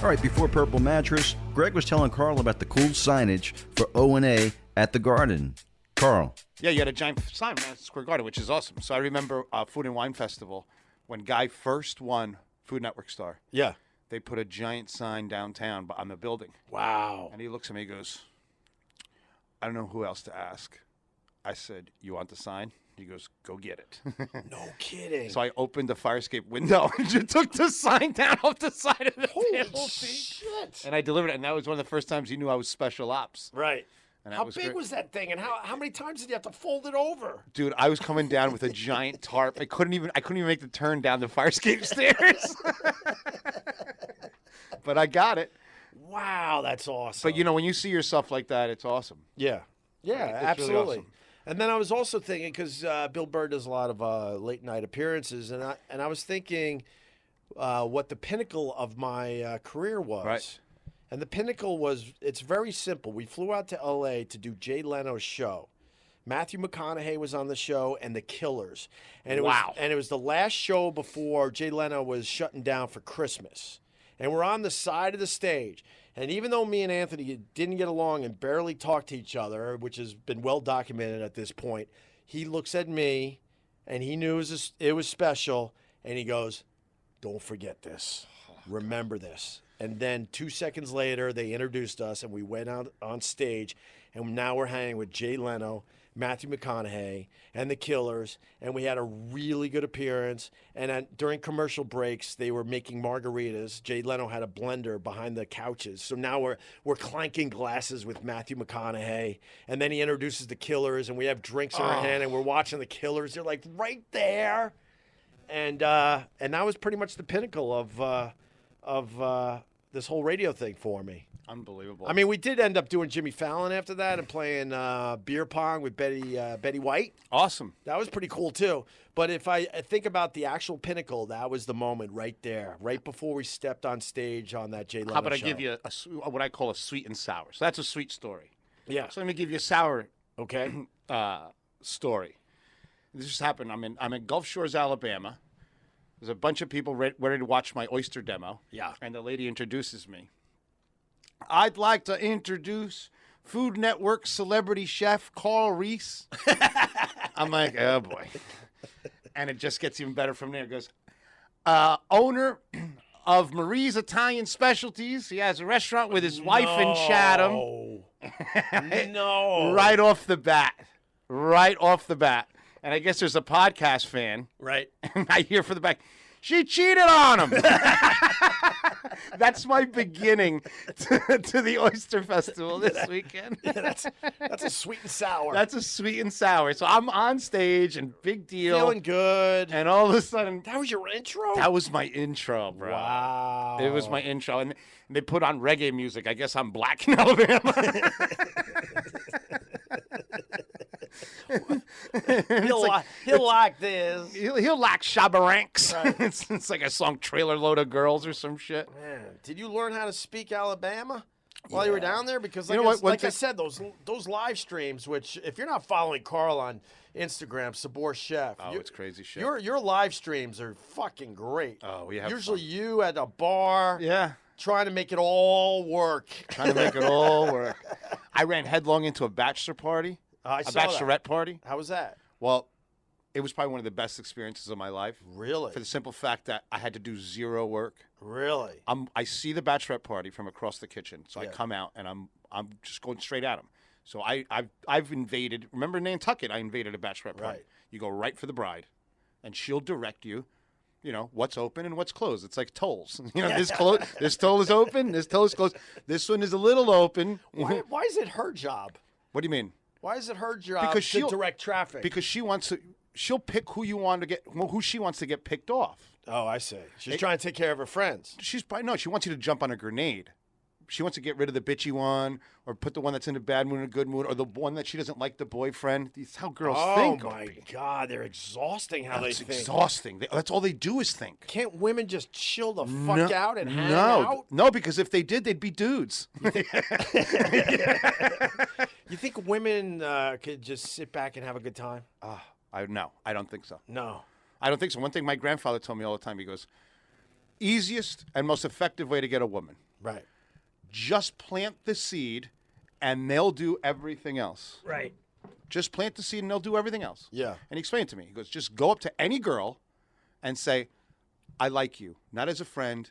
All right, before Purple Mattress, Greg was telling Carl about the cool signage for O&A at the Garden. Carl. Yeah, you had a giant sign at Madison Square Garden, which is awesome. So I remember Food and Wine Festival when Guy first won Food Network Star. Yeah. They put a giant sign downtown on the building. Wow. And he looks at me and goes, I don't know who else to ask. I said, you want the sign? He goes, go get it. No kidding. So I opened the fire escape window and just took the sign down off the side of the building. Shit. And I delivered it. And that was one of the first times he knew I was special ops. Right. And How big was that thing, and how many times did you have to fold it over? Dude, I was coming down with a giant tarp. I couldn't even make the turn down the fire escape stairs. But I got it. Wow, that's awesome. But you know, when you see yourself like that, it's awesome. Yeah, It's absolutely. really awesome. And then I was also thinking, because Bill Burr does a lot of late night appearances, and I was thinking what the pinnacle of my career was. Right. And the pinnacle was, it's very simple. We flew out to L.A. to do Jay Leno's show. Matthew McConaughey was on the show, and the Killers. And it was the last show before Jay Leno was shutting down for Christmas. And we're on the side of the stage. And even though me and Anthony didn't get along and barely talked to each other, which has been well documented at this point, he looks at me, and he knew it was special, and he goes, don't forget this. Remember this. And then 2 seconds later, they introduced us, and we went out on stage, and now we're hanging with Jay Leno, Matthew McConaughey, and the Killers, and we had a really good appearance. And during commercial breaks, they were making margaritas. Jay Leno had a blender behind the couches, so now we're clanking glasses with Matthew McConaughey, and then he introduces the Killers, and we have drinks in our hand, and we're watching the Killers. They're like right there, and that was pretty much the pinnacle of this whole radio thing for me. Unbelievable. I mean, we did end up doing Jimmy Fallon after that and playing beer pong with Betty White. Awesome. That was pretty cool, too. But if I think about the actual pinnacle, that was the moment right there, right before we stepped on stage on that Jay Leno show. How about I give you what I call a sweet and sour? So that's a sweet story. Yeah. So let me give you a sour Okay. story. This just happened. I'm in Gulf Shores, Alabama. There's a bunch of people ready to watch my oyster demo. Yeah. And the lady introduces me. I'd like to introduce Food Network celebrity chef Carl Reese. I'm like, oh, boy. And it just gets even better from there. It goes, owner of Marie's Italian Specialties. He has a restaurant with his wife in Chatham. No. Right off the bat. Right off the bat. And I guess there's a podcast fan. Right. And I hear from the back, she cheated on him. That's my beginning to the Oyster Festival this weekend. Yeah, that's a sweet and sour. That's a sweet and sour. So I'm on stage and big deal. Feeling good. And all of a sudden. That was your intro? That was my intro, bro. Wow. It was my intro. And they put on reggae music. I guess I'm black in Alabama. He'll like this. He'll like Shabba Ranks. Right. It's like a song, Trailer Load of Girls or some shit. Man, did you learn how to speak Alabama while you were down there? Because like, You know what, I said, those live streams, which if you're not following Carl on Instagram, Sabor Chef. Oh, it's crazy shit. Your live streams are fucking great. Oh, we have usually fun. you at a bar. Yeah. Trying to make it all work. Trying to make it all work. I ran headlong into a bachelor party. I A saw that. bachelorette party. How was that? Well, it was probably one of the best experiences of my life. Really? For the simple fact that I had to do zero work. Really? I see the bachelorette party from across the kitchen, so I Yeah. come out and I'm just going straight at them. So I've invaded. Remember in Nantucket, I invaded a bachelorette party. Right. You go right for the bride, and she'll direct you. You know what's open and what's closed. It's like tolls. You know this toll is open. This toll is closed. This one is a little open. Why is it her job? What do you mean? Why is it her job Because to direct traffic? Because she wants to. She'll pick who she wants to get picked off. Oh, I see. She's trying to take care of her friends. She wants you to jump on a grenade. she wants to get rid of the bitchy one, or put the one that's in a bad mood in a good mood, or the one that she doesn't like the boyfriend. That's how girls think. Oh my God, they're exhausting how That's they think. exhausting. That's all they do is think. Can't women just chill the fuck out and hang no, out? No, because if they did, they'd be dudes. You think women could just sit back and have a good time? No, I don't think so. No. I don't think so. One thing my grandfather told me all the time, he goes, easiest and most effective way to get a woman. Right. Just plant the seed and they'll do everything else. Right. Just plant the seed and they'll do everything else. Yeah. And he explained to me. He goes, just go up to any girl and say, I like you. Not as a friend.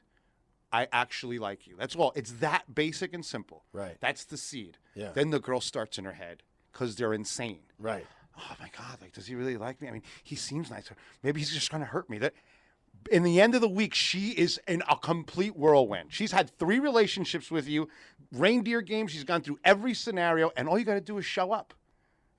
I actually like you. That's all. It's that basic and simple. Right. That's the seed. Yeah. Then the girl starts in her head because they're insane. Right. Oh, my God. Like, does he really like me? I mean, he seems nice. Maybe he's just trying to hurt me. That. In the end of the week, she is in a complete whirlwind. She's had 3 relationships with you, reindeer games. She's gone through every scenario, and all you got to do is show up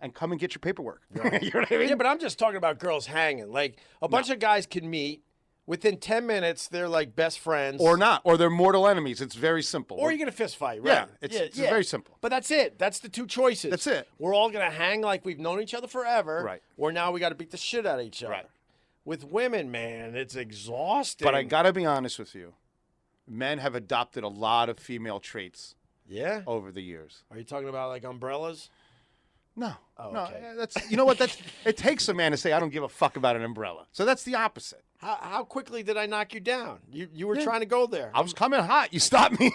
and come and get your paperwork. Right. You know what I mean? Yeah, but I'm just talking about girls hanging. Like, a bunch of guys can meet. Within 10 minutes, they're like best friends. Or not. Or they're mortal enemies. It's very simple. Or you're going to fist fight, right? Yeah, it's very simple. But that's it. That's the 2 choices. That's it. We're all going to hang like we've known each other forever. Right. Or now we got to beat the shit out of each other. Right. With women, man, it's exhausting. But I got to be honest with you. Men have adopted a lot of female traits over the years. Are you talking about like umbrellas? No. Oh, no. okay. You know what? It takes a man to say, I don't give a fuck about an umbrella. So that's the opposite. How quickly did I knock you down? You were trying to go there. I was coming hot. You stopped me.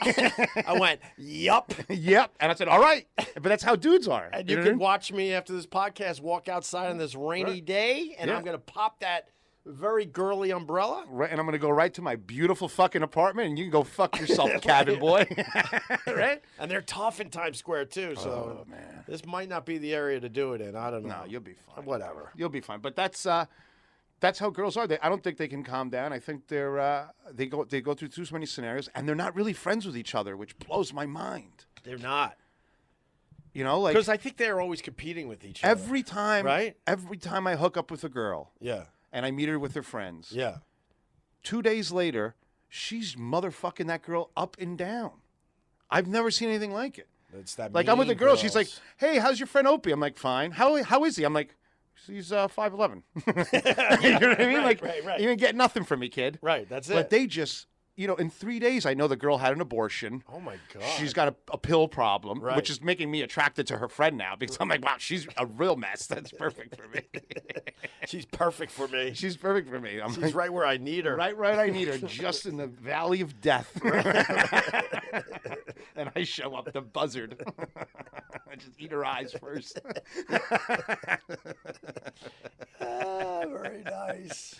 I went, yup. Yep. And I said, all right. But that's how dudes are. And you can watch me after this podcast walk outside on this rainy day, and I'm going to pop that very girly umbrella. Right, and I'm going to go right to my beautiful fucking apartment, and you can go fuck yourself, cabin boy. Right? And they're tough in Times Square, too, so this might not be the area to do it in. I don't know. No, you'll be fine. Whatever. You'll be fine. But that's how girls are. I don't think they can calm down. I think they go through too many scenarios, and they're not really friends with each other, which blows my mind. They're not. You know, like because I think they're always competing with each other. Every time I hook up with a girl, and I meet her with her friends, 2 days later, she's motherfucking that girl up and down. I've never seen anything like it. It's that like I'm with a girl, girls. she's like, "Hey, how's your friend Opie?" I'm like, "Fine." How is he? I'm like, "He's 5'11". You know what I mean? Right. You ain't get nothing from me, kid. Right, that's it. But they just, in 3 days, I know the girl had an abortion. Oh my God. She's got a pill problem, Right. which is making me attracted to her friend now because I'm like, wow, she's a real mess. That's perfect for me. She's perfect for me. She's perfect for me. She's right where I need her. Right, I need her, just in the valley of death. And I show up the buzzard. I just eat her eyes first. Very nice.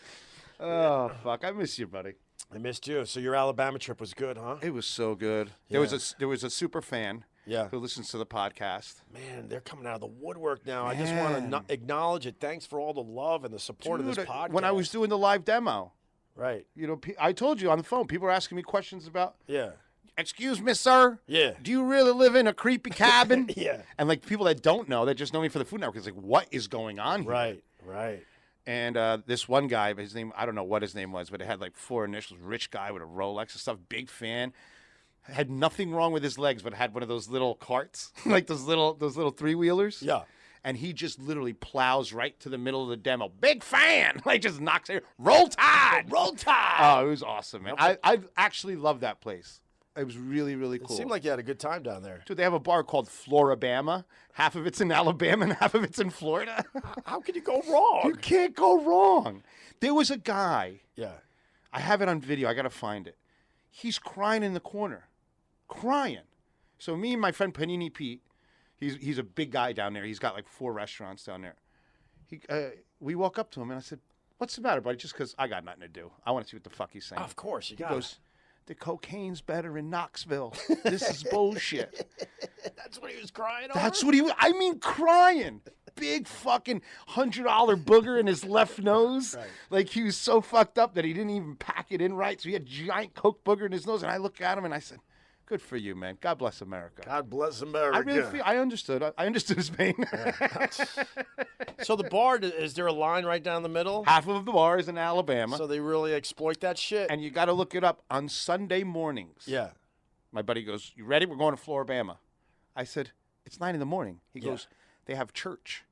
Oh, fuck. I miss you, buddy. I missed you. So your Alabama trip was good, huh? It was so good. Yeah. There was a super fan who listens to the podcast. Man, they're coming out of the woodwork now. I just want to acknowledge it. Thanks for all the love and the support of this podcast. When I was doing the live demo, right? I told you on the phone, people were asking me questions about. Yeah. Excuse me, sir. Yeah. Do you really live in a creepy cabin? Yeah. And like people that don't know, that just know me for the Food Network, is like, what is going on here? Right. And this one guy, his name, I don't know what his name was, but it had like 4 initials, rich guy with a Rolex and stuff, big fan. Had nothing wrong with his legs, but had one of those little carts, like those little 3-wheelers. Yeah. And he just literally plows right to the middle of the demo. Big fan! Like just knocks it. Roll Tide! Roll Tide! Oh, it was awesome, man. I actually love that place. It was really, really cool. It seemed like you had a good time down there. Dude, they have a bar called Florabama. Half of it's in Alabama and half of it's in Florida. How could you go wrong? You can't go wrong. There was a guy. Yeah. I have it on video. I got to find it. He's crying in the corner. Crying. So me and my friend Panini Pete, he's a big guy down there. He's got like 4 restaurants down there. We walk up to him and I said, "What's the matter, buddy?" Just because I got nothing to do. I want to see what the fuck he's saying. Of course, you He got goes, "The cocaine's better in Knoxville. This is bullshit." That's what he was crying over? That's what I mean, crying. Big fucking $100 booger in his left nose. Right. Like he was so fucked up that he didn't even pack it in right. So he had a giant Coke booger in his nose. And I look at him and I said, "Good for you, man. God bless America." God bless America. I really I understood. I understood his pain. So the bar, is there a line right down the middle? Half of the bar is in Alabama. So they really exploit that shit. And you got to look it up on Sunday mornings. Yeah. My buddy goes, "You ready? We're going to Floribama." I said, "It's 9 a.m. He goes, "They have church."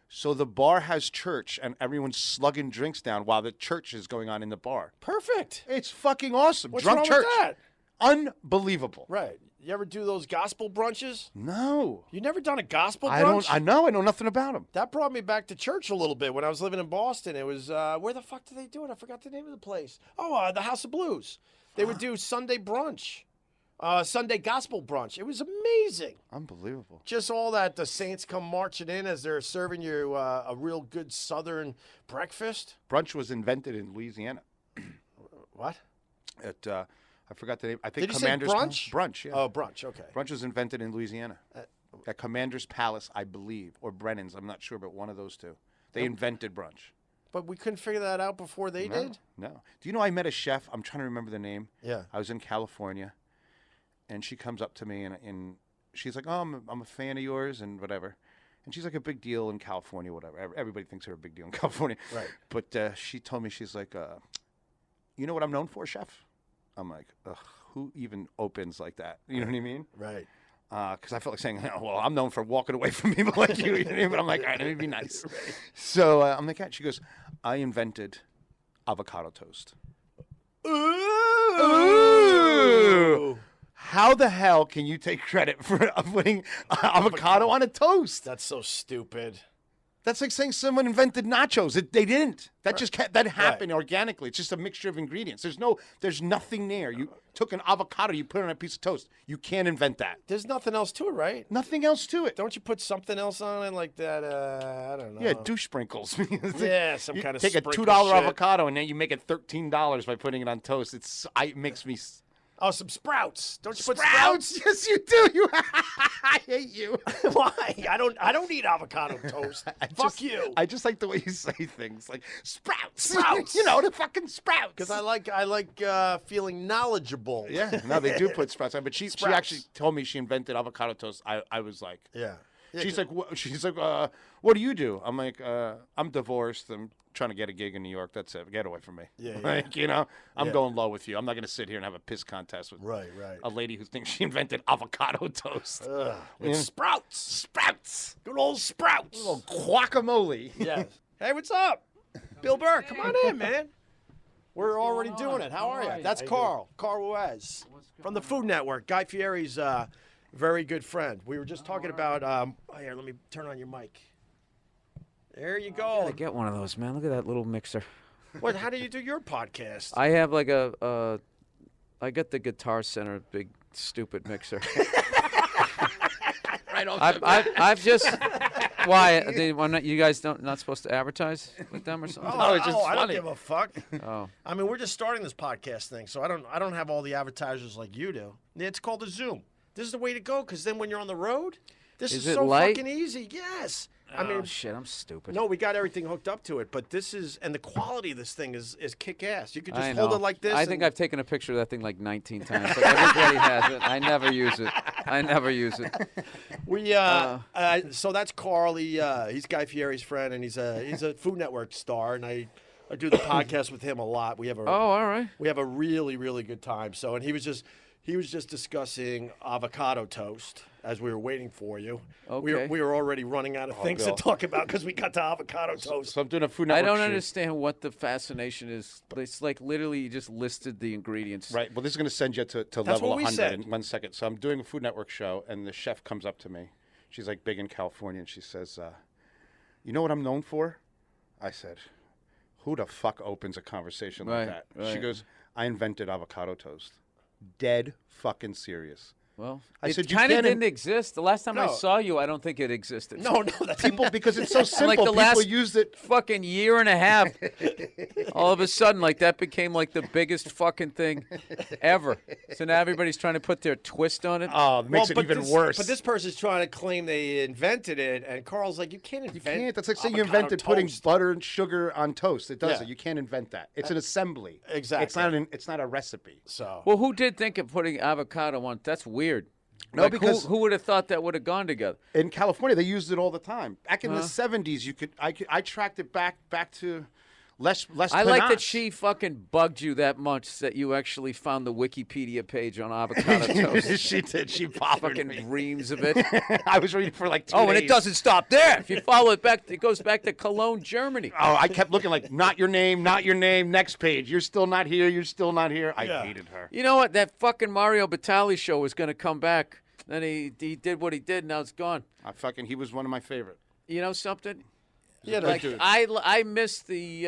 So the bar has church, and everyone's slugging drinks down while the church is going on in the bar. Perfect. It's fucking awesome. What's Drunk wrong church. with that? Unbelievable. Right. You ever do those gospel brunches? No. You never done a gospel brunch? I know nothing about them. That brought me back to church a little bit when I was living in Boston. It was, where the fuck did they do it? I forgot the name of the place. Oh, the House of Blues. They would do Sunday brunch. Sunday gospel brunch. It was amazing. Unbelievable. Just all that, the saints come marching in as they're serving you a real good Southern breakfast. Brunch was invented in Louisiana. What? I forgot the name. I think Did you Commander's say brunch? Brunch, yeah. Oh, brunch, okay. Brunch was invented in Louisiana. At Commander's Palace, I believe, or Brennan's. I'm not sure, but one of those two. They invented brunch. But we couldn't figure that out before they did? No. Do you know I met a chef? I'm trying to remember the name. Yeah. I was in California, and she comes up to me, and she's like, "Oh, I'm a fan of yours," and whatever. And she's like a big deal in California, whatever. Everybody thinks they're a big deal in California. Right. But she told me, she's like, "You know what I'm known for, chef?" I'm like, ugh, who even opens like that? You know what I mean? Right. Because I felt like saying, "Oh, well, I'm known for walking away from people like you." You know what I mean? But I'm like, all right, let me be nice. Right. So I'm like, she goes, "I invented avocado toast." Ooh. How the hell can you take credit for putting avocado on a toast? That's so stupid. That's like saying someone invented nachos. They didn't. That just that happened organically. It's just a mixture of ingredients. There's nothing there. You took an avocado, you put it on a piece of toast. You can't invent that. There's nothing else to it, right? Nothing else to it. Don't you put something else on it like that? I don't know. Yeah, douche sprinkles. Yeah, some kind of take a sprinkle $2 shit. avocado and then you make it $13 by putting it on toast. It makes me. Oh, some sprouts. Don't you put Sprouts? sprouts? Yes, you do. I hate you. Why? I don't eat avocado toast. Fuck you. I just like the way you say things, like sprouts. Sprouts. You know, the fucking sprouts. Because I like feeling knowledgeable. Yeah, no, they do put sprouts on. But she actually told me she invented avocado toast. I was like, Yeah. She's like, what do you do? I'm like, I'm divorced. I'm trying to get a gig in New York. That's it. Get away from me. Yeah, Like, you know, I'm going low with you. I'm not going to sit here and have a piss contest with Right. a lady who thinks she invented avocado toast. With sprouts. Sprouts. Good old sprouts. Little guacamole. Yes. Hey, what's up? Bill Burr, come on in, man. We're already doing it. How are you? That's Carl. Carl Ruiz from the Food Network. Guy Fieri's very good friend. We were just talking about. Here, let me turn on your mic. There you go. I get one of those, man. Look at that little mixer. What? How do you do your podcast? I have like I got the Guitar Center big stupid mixer. Right off I've just why you guys not supposed to advertise with them or something? Oh, it's just I don't funny. give a fuck. Oh. I mean, we're just starting this podcast thing, so I don't have all the advertisers like you do. It's called a Zoom. This is the way to go, because then when you're on the road, this is it so light? fucking easy. Yes. I Oh, mean, shit, I'm stupid. no, we got everything hooked up to it, but this is, and the quality of this thing is kick ass. You can just I hold know. it like this. I think I've taken a picture of that thing like 19 times. Like everybody has it. I never use it. We so that's Carl. He's Guy Fieri's friend, and he's a Food Network star, and I do the podcast with him a lot. We have Oh, all right. we have a really, really good time. So, and he was just discussing avocado toast as we were waiting for you. Okay. We were already running out of things to Bill. talk about because we got to avocado toast. So I'm doing a Food I Network don't shoot. understand what the fascination is. It's like literally you just listed the ingredients. Right. Well, this is going to send you to That's level what we 100 said. in 1 second. So I'm doing a Food Network show, and the chef comes up to me. She's like big in California, and she says, "You know what I'm known for?" I said, "Who the fuck opens a conversation like Right, that?" She right. goes, "I invented avocado toast." Dead fucking serious. Well, I it said, you kind of can't didn't exist. The last time I No. saw you, I don't think it existed. No, that's People, because it's so simple, Like the people last used it. fucking year and a half, all of a sudden, like that became like the biggest fucking thing ever. So now everybody's trying to put their twist on it. Oh, it makes it even worse. But this person's trying to claim they invented it, and Carl's like, you can't You invent. can't. That's like saying you avocado invented putting toast. butter and sugar on toast. It doesn't. Yeah. You can't invent that. It's an assembly. Exactly. It's not a recipe. So Well, who did think of putting avocado on? That's weird. No, Like, because- who would have thought that would have gone together? In California, they used it all the time. Back in the 70s, I tracked it back to less. I like that panache. she fucking bugged you that much that you actually found the Wikipedia page on Avocado Toast. She did. She bothered Fucking me. reams of it. I was reading for like 2 Oh, days. and it doesn't stop there. If you follow it back, it goes back to Cologne, Germany. Oh, I kept looking like, not your name, next page. You're still not here, I hated her. You know what? That fucking Mario Batali show was going to come back. Then he did what he did, now it's gone. He was one of my favorite. You know something? Yeah, Like dude. I missed the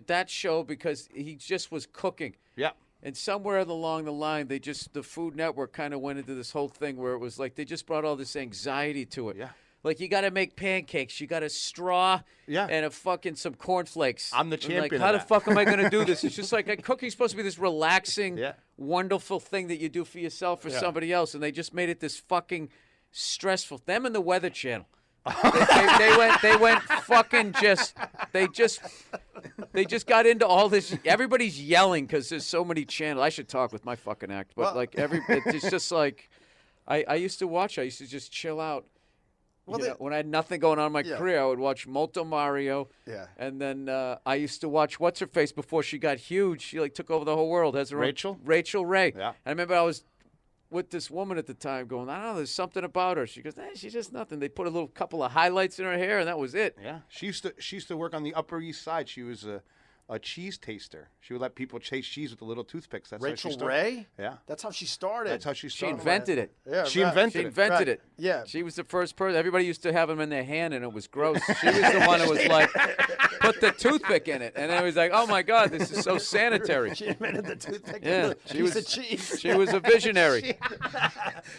that show because he just was cooking. Yeah. And somewhere along the line, the Food Network kind of went into this whole thing where it was like they just brought all this anxiety to it. Yeah. Like you got to make pancakes, you got a straw, Yeah. and some cornflakes. I'm the And champion like, of how the that. fuck am I going to do this? It's just like cooking's supposed to be this relaxing, Yeah. wonderful thing that you do for yourself or somebody else, and they just made it this fucking stressful. Them and the Weather Channel. They went fucking they just got into all this. Everybody's yelling because there's so many channels. I should talk with my fucking act, but it's just like I used to watch. I used to just chill out. Well, When I had nothing going on in my career, I would watch Molto Mario. Yeah. And then I used to watch What's Her Face before she got huge. She like took over the whole world. Has her own- Rachel? Rachel Ray. Yeah. I remember I was with this woman at the time going, I don't know, there's something about her. She goes, she's just nothing. They put a little couple of highlights in her hair, and that was it. Yeah. She used to work on the Upper East Side. She was a cheese taster. She would let people chase cheese with the little toothpicks. That's how Rachel she started. Ray? Yeah. That's how she started. That's how she She started. invented it. Yeah, She right. invented She it. invented it. Yeah. She was the first person. Everybody used to have them in their hand, and it was gross. She was the one who was like, put the toothpick in it. And it was like, oh, my God, this is so sanitary. She invented the toothpick. Yeah, She was a cheese. She was a visionary.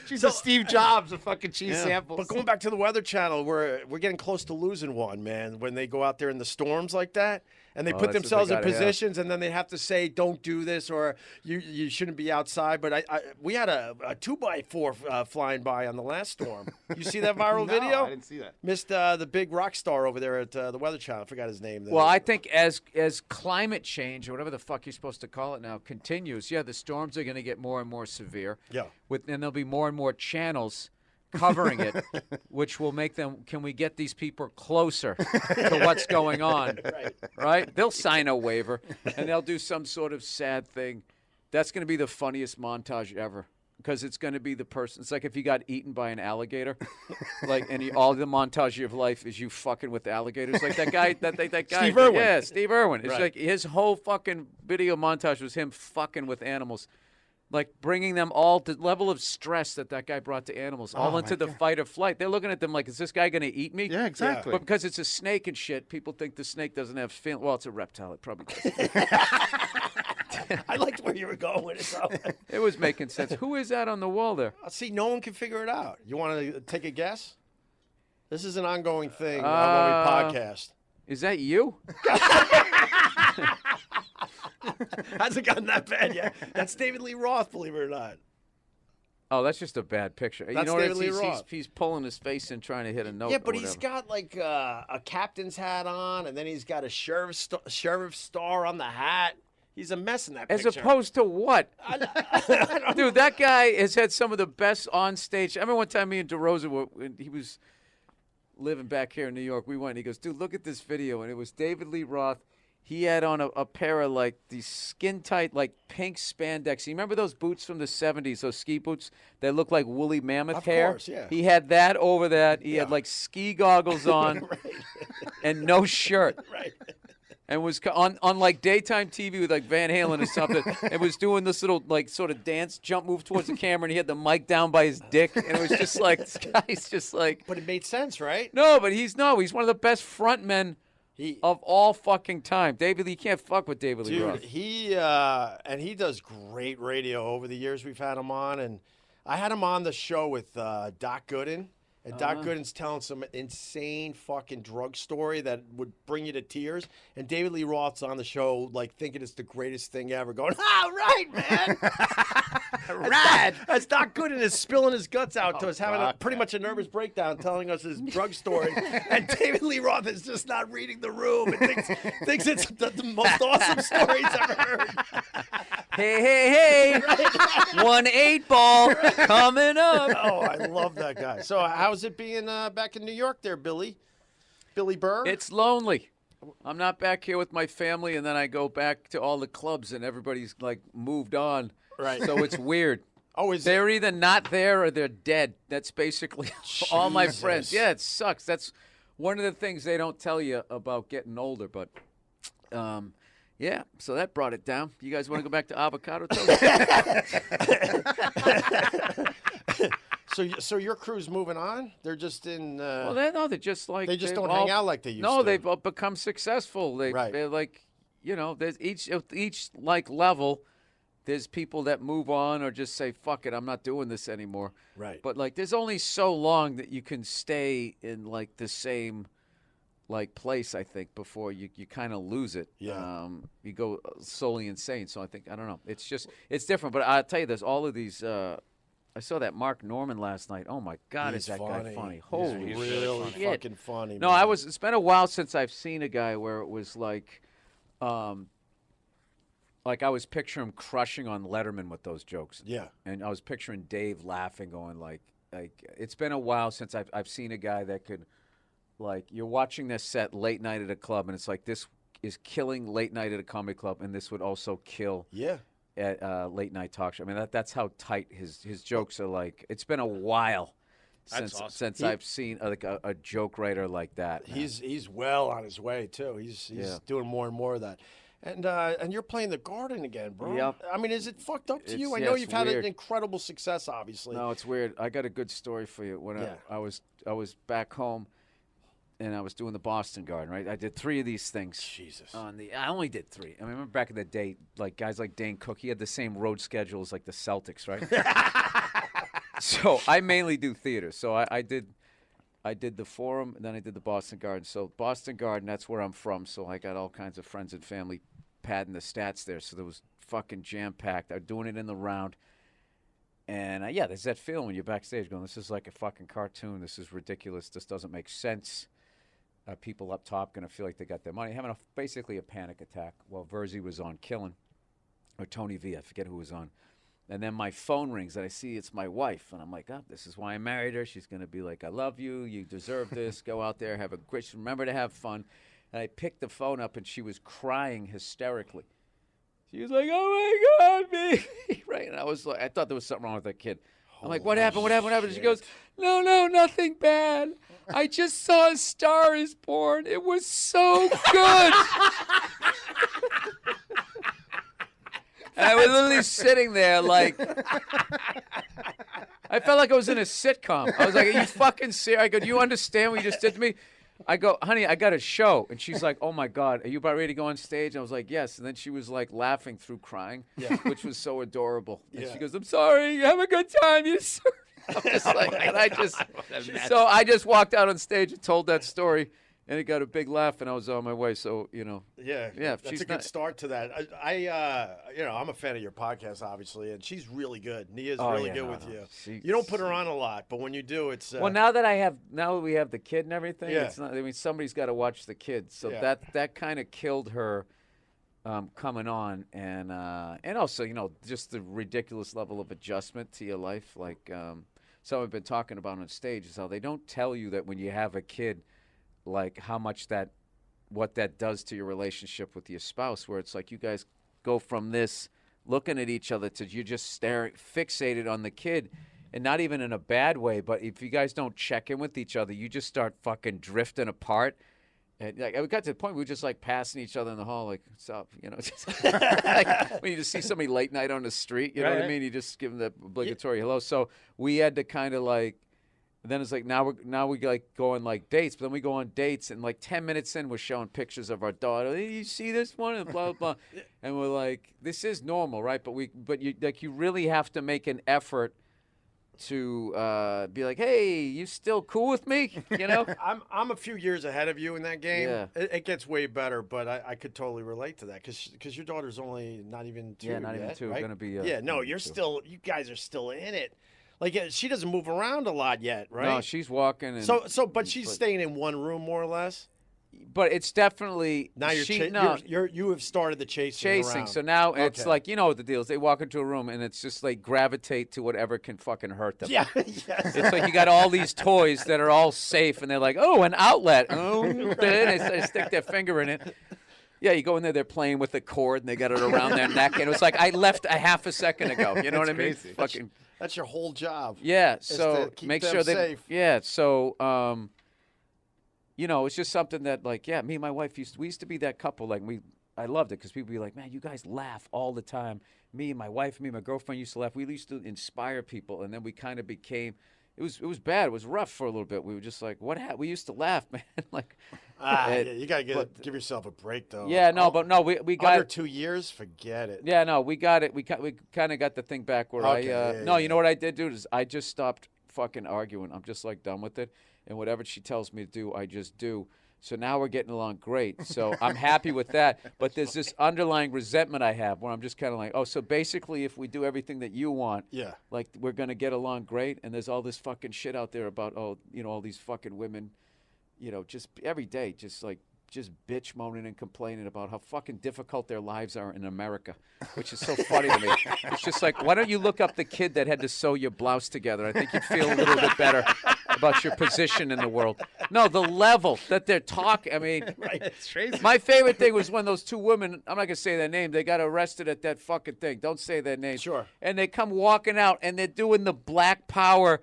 She's a Steve Jobs of fucking cheese samples. But going back to the Weather Channel, we're getting close to losing one, man. When they go out there in the storms like that, and they put that's what they themselves in gotta have. positions, and then they have to say, "Don't do this," or "You shouldn't be outside." But we had a 2x4 flying by on the last storm. You see that viral No, video? I didn't see that. Missed the big rock star over there at the Weather Channel. I forgot his name. Well, I think as climate change, or whatever the fuck you're supposed to call it now, continues, the storms are going to get more and more severe. Yeah. And there'll be more and more channels covering it, which will make them, can we get these people closer to what's going on? Right? They'll sign a waiver, and they'll do some sort of sad thing. That's going to be the funniest montage ever. Because it's going to be the person. It's like if you got eaten by an alligator, all the montage of your life is you fucking with alligators. Like that guy, that guy, Steve Irwin. Yeah, Steve Irwin. It's Right. like his whole fucking video montage was him fucking with animals, like bringing them all to the level of stress that guy brought to animals, all into the fight or flight. They're looking at them like, is this guy going to eat me? Yeah, exactly. But because it's a snake and shit, people think the snake doesn't have feelings. Well, it's a reptile. It probably does. I liked where you were going with it. So. It was making sense. Who is that on the wall there? See, no one can figure it out. You want to take a guess? This is an ongoing thing on when we podcast. Is that you? Hasn't gotten that bad yet. That's David Lee Roth, believe it or not. Oh, that's just a bad picture. You That's know what David Lee he's, Roth. he's pulling his face and trying to hit a note. Yeah, or but he's whatever. got like a captain's hat on, and then he's got a sheriff star on the hat. He's a mess in that As picture. opposed to what? Dude, that guy has had some of the best on stage. I remember one time me and DeRosa he was living back here in New York. We went, and he goes, dude, look at this video. And it was David Lee Roth. He had on a pair of like these skin tight, like pink spandex. You remember those boots from the 70s, those ski boots that look like woolly mammoth Of hair? course, yeah. He had that over that. He had like ski goggles on and no shirt. Right. And was on like daytime TV with like Van Halen or something, and was doing this little like sort of dance jump move towards the camera, and he had the mic down by his dick, and it was just like this guy's just like. But it made sense, right? No, but he's one of the best frontmen of all fucking time. David Lee, you can't fuck with David Lee Roth. Dude, he does great radio over the years we've had him on, and I had him on the show with Doc Gooden. And Doc Gooden's telling some insane fucking drug story that would bring you to tears. And David Lee Roth's on the show, like, thinking it's the greatest thing ever, going, right, man. Rad. As Doc Gooden is spilling his guts out to us, having pretty much a nervous breakdown, telling us his drug story. And David Lee Roth is just not reading the room and thinks it's the most awesome story he's ever heard. Hey. 1-8 ball coming up. Oh, I love that guy. So how's it being back in New York there, Billy? Billy Burr? It's lonely. I'm not back here with my family, and then I go back to all the clubs, and everybody's like moved on. Right. So it's weird. Oh, they're either not there or they're dead. That's basically all my friends. Yeah, it sucks. That's one of the things they don't tell you about getting older. But, yeah, so that brought it down. You guys want to go back to Avocado Toast? So your crew's moving on? They're just in. Well, they're just like they just don't hang out like they used to. No, they've all become successful. They're like, there's each like level. There's people that move on or just say, fuck it, I'm not doing this anymore. Right. But, like, there's only so long that you can stay in, like, the same, like, place, I think, before you kind of lose it. Yeah. You go solely insane. So I don't know. It's just, it's different. But I'll tell you, there's all of these, I saw that Mark Norman last night. Oh, my God, is that guy funny. Holy He's really shit. fucking funny. No, man. it's been a while since I've seen a guy where it was like I was picturing him crushing on Letterman with those jokes. Yeah. And I was picturing Dave laughing, going like it's been a while since I've seen a guy that could, like, you're watching this set late night at a club, and it's like, this is killing late night at a comedy club, and this would also kill at late night talk show. I mean, that's how tight his jokes are. Like, it's been a while since I've seen a joke writer like that. He's well on his way too. He's doing more and more of that. And you're playing the Garden again, bro. Yep. I mean, is it fucked up to you? I know you've had an incredible success, obviously. No, it's weird. I got a good story for you. When I was back home, and I was doing the Boston Garden, right? I did 3 of these things. Jesus. I only did 3. I remember back in the day, like guys like Dane Cook, he had the same road schedule as like the Celtics, right? So I mainly do theater. So I did the Forum, and then I did the Boston Garden. So Boston Garden, that's where I'm from. So I got all kinds of friends and family padding the stats there. So there was fucking jam-packed. I'm doing it in the round. And, there's that feeling when you're backstage going, this is like a fucking cartoon. This is ridiculous. This doesn't make sense. People up top going to feel like they got their money. Having basically a panic attack while Verzi was on killing, or Tony V, I forget who was on. And then my phone rings, and I see it's my wife. And I'm like, this is why I married her. She's going to be like, I love you. You deserve this. Go out there, have a great, remember to have fun. And I picked the phone up, and she was crying hysterically. She was like, oh, my God, baby. Right? And I was like, I thought there was something wrong with that kid. I'm like, what happened? What happened? What happened? She goes, no, nothing bad. I just saw A Star Is Born. It was so good. And I was literally sitting there like, I felt like I was in a sitcom. I was like, are you fucking serious? I go, do you understand what you just did to me? I go, honey, I got a show. And she's like, oh, my God, are you about ready to go on stage? And I was like, yes. And then she was like laughing through crying, which was so adorable. And she goes, I'm sorry. Have a good time. I'm just like, and I just walked out on stage and told that story. And it got a big laugh, and I was on my way. So, Yeah, that's a good start to that. I'm a fan of your podcast, obviously, and she's really good. Nia's really good with you. You don't put her on a lot, but when you do, it's. Well, now that we have the kid and everything, it's not. I mean, somebody's got to watch the kid, so that kind of killed her coming on, and also, just the ridiculous level of adjustment to your life, like some have been talking about on stage, is how they don't tell you that when you have a kid, like how much what that does to your relationship with your spouse, where it's like you guys go from this looking at each other to you're just staring, fixated on the kid, and not even in a bad way, but if you guys don't check in with each other, you just start fucking drifting apart. And like, we got to the point where we were just like passing each other in the hall, like, what's up? Just, like, when you just see somebody late night on the street, you know what I mean? You just give them the obligatory hello. So we had to kind of like, then it's like now we like go on like dates, but then we go on dates, and like 10 minutes in, we're showing pictures of our daughter. Hey, you see this one, and blah blah blah, and we're like, this is normal, right? But you really have to make an effort to be like, hey, you still cool with me? I'm a few years ahead of you in that game. Yeah. It gets way better, but I could totally relate to that because your daughter's only not even 2. Yeah, not even 2. Right? Gonna be. You're still. You guys are still in it. Like, she doesn't move around a lot yet, right? No, she's walking. But she's staying in one room more or less. But it's definitely Now you have started the chasing. Around. So now it's like, you know what the deal is. They walk into a room and it's just like gravitate to whatever can fucking hurt them. Yeah. Yes. It's like you got all these toys that are all safe and they're like, oh, an outlet. Oh, they stick their finger in it. Yeah, you go in there, they're playing with the cord and they got it around their neck. And it was like, I left a half a second ago. You know what I mean? Fucking. That's your whole job. Yeah. So keep make them sure safe. Yeah. So, you know, it's just something that, like, yeah, me and my wife we used to be that couple. Like, I loved it because people be like, man, you guys laugh all the time. Me and my wife, me and my girlfriend used to laugh. We used to inspire people, and then we kind of became. It was bad. It was rough for a little bit. We were just like, what? We used to laugh, man. Like, yeah, you gotta give yourself a break, though. Yeah, no, but no, we got under 2 years. Forget it. Yeah, no, we got it. We kind of got the thing back where you know what I did, dude? Is I just stopped fucking arguing. I'm just like done with it. And whatever she tells me to do, I just do. So now we're getting along great. So I'm happy with that. But there's this underlying resentment I have where I'm just kind of like, oh, so basically if we do everything that you want, like we're going to get along great. And there's all this fucking shit out there about, oh, you know, all these fucking women, you know, just every day, just bitch moaning and complaining about how fucking difficult their lives are in America, which is so funny to me. It's just like, why don't you look up the kid that had to sew your blouse together? I think you'd feel a little bit better about your position in the world. No, the level that they're talking. I mean, It's crazy. my favorite thing was when those two women, I'm not going to say their name, they got arrested at that fucking thing. Don't say their name. Sure. And they come walking out and they're doing the black power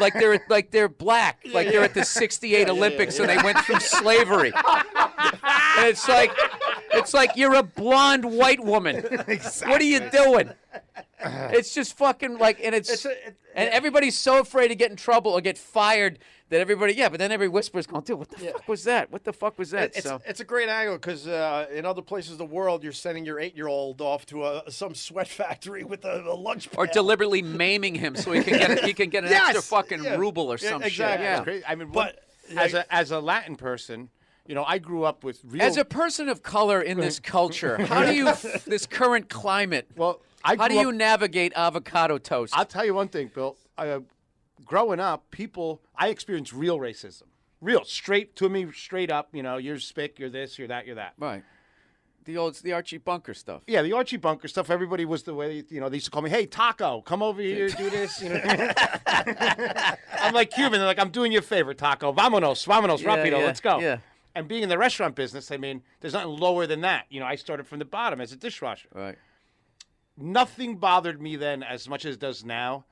like they're black, like they're at the '68 Olympics and they went through slavery. And it's like you're a blonde white woman. Exactly. What are you doing? It's just fucking like, and and everybody's so afraid to get in trouble or get fired that everybody, but then every whisper's going, dude, what the fuck was that? What the fuck was that? It's a great angle because in other places of the world, you're sending your 8-year-old off to some sweat factory with a lunch pail. Or deliberately maiming him so he can get an extra fucking ruble or some shit. That's crazy. I mean, but as a Latin person, you know, I grew up with real. As a person of color in this culture, how do you this current climate? Well, how do you navigate avocado toast? I'll tell you one thing, Bill. Growing up, I experienced real racism. Real, straight up, you know, you're spick, you're this, you're that, you're that. Right. The Archie Bunker stuff. Yeah, the Archie Bunker stuff. Everybody was the way, you know, they used to call me, hey, Taco, come over here, do this. You know? I'm like Cuban. They're like, I'm doing you a favor, Taco. Vámonos, rápido, let's go. Yeah. And being in the restaurant business, I mean, there's nothing lower than that. You know, I started from the bottom as a dishwasher. Right. Nothing bothered me then as much as it does now,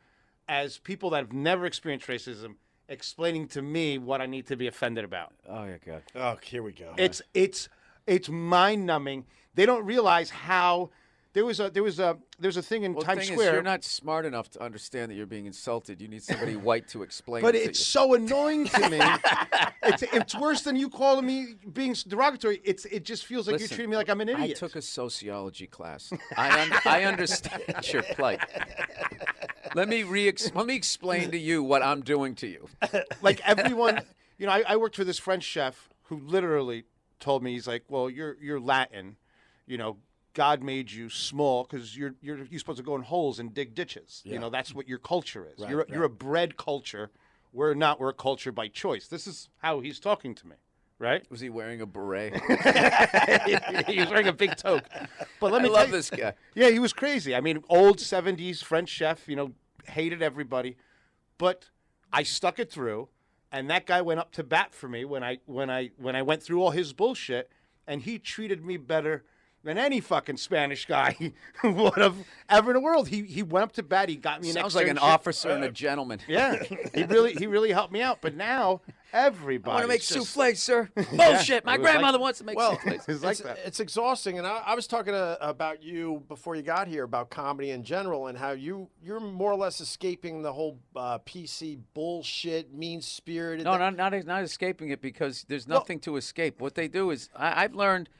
as people that have never experienced racism explaining to me what I need to be offended about. Oh, yeah, God. Oh, here we go. It's mind-numbing. They don't realize how there's a thing in Times Square. You're not smart enough to understand that you're being insulted. You need somebody white to explain. But it to it's you. so annoying to me. It's worse than you calling me being derogatory. It just feels like you're treating me like I'm an idiot. I took a sociology class. I understand your plight. Let me explain to you what I'm doing to you. Like everyone, you know, I worked for this French chef who literally told me, he's like, well, you're Latin, you know, God made you small because you're supposed to go in holes and dig ditches. Yeah. You know, that's what your culture is. Right, you're a bred culture. We're not. We're a culture by choice. This is how he's talking to me, right? Was he wearing a beret? He was wearing a big toque. But let me love this guy. Yeah, he was crazy. I mean, old 70s French chef, you know, hated everybody. But I stuck it through, and that guy went up to bat for me when I went through all his bullshit, and he treated me better than any fucking Spanish guy would have ever in the world. He went up to bat. He got me an Sounds like an officer and a gentleman. Yeah, he really helped me out. But now everybody. I want to make souffle, sir. Bullshit. My grandmother wants to make souffle. It's like that. It's exhausting. And I was talking about you before you got here about comedy in general and how you're more or less escaping the whole PC bullshit, mean-spirited. No, not escaping it because there's nothing to escape. What they do is I've learned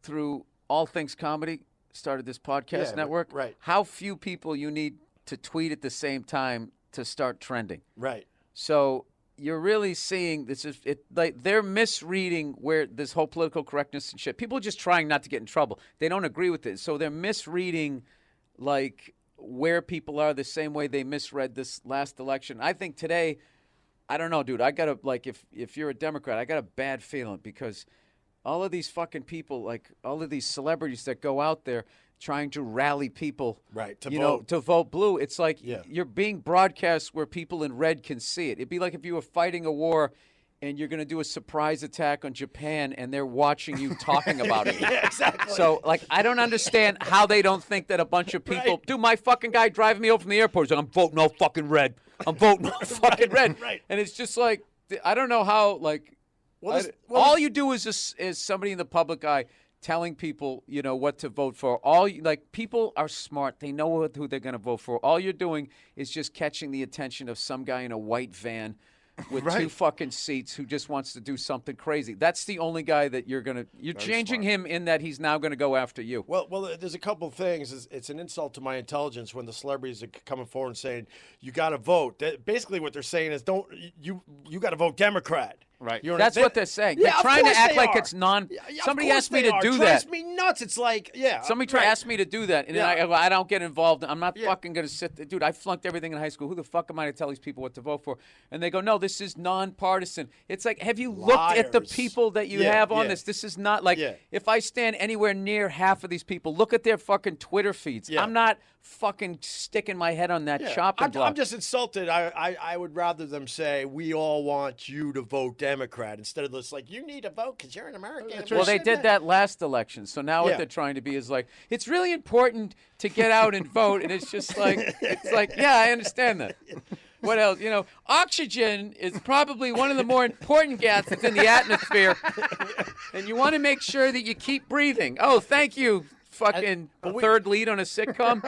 through All Things Comedy, started this podcast network, right? How few people you need to tweet at the same time to start trending. Right. So you're really seeing this is like they're misreading where this whole political correctness and shit. People are just trying not to get in trouble. They don't agree with it. So they're misreading where people are the same way they misread this last election. I think today I don't know, dude. I got to, like, if you're a Democrat, I got a bad feeling because all of these fucking people, like all of these celebrities that go out there trying to rally people, to vote blue. It's like you're being broadcast where people in red can see it. It'd be like if you were fighting a war and you're going to do a surprise attack on Japan and they're watching you talking about it. Yeah, exactly. So, like, I don't understand how they don't think that a bunch of people, dude, my fucking guy driving me over from the airport is like, I'm voting no fucking red. I'm voting no fucking red. Right. And it's just like, I don't know how, like, all you do is somebody in the public eye telling people, what to vote for. People are smart. They know who they're going to vote for. All you're doing is just catching the attention of some guy in a white van with two fucking seats who just wants to do something crazy. That's the only guy that you're changing him in that he's now going to go after you. Well, there's a couple of things. It's an insult to my intelligence when the celebrities are coming forward and saying, you got to vote. Basically what they're saying is, you got to vote Democrat. Right. That's what they're saying. Yeah, they're trying to act like are. it's non. Somebody of course asked me they to are. do It that. drives me nuts. It's like, Somebody asked me to do that, and then I don't get involved. I'm not fucking going to sit there. Dude, I flunked everything in high school. Who the fuck am I to tell these people what to vote for? And they go, no, this is nonpartisan. It's like, have you looked at the people that you have on this? This is not like, if I stand anywhere near half of these people, look at their fucking Twitter feeds. I'm not fucking sticking my head on that chopping block. I'm just insulted. I would rather them say, we all want you to vote Democrat, instead of this, like, you need to vote because you're an American. Well, they did that last election. So now what they're trying to be is like, it's really important to get out and vote. And it's just like, yeah, I understand that. What else? Oxygen is probably one of the more important gases in the atmosphere. And you want to make sure that you keep breathing. Oh, thank you. Fucking third lead on a sitcom.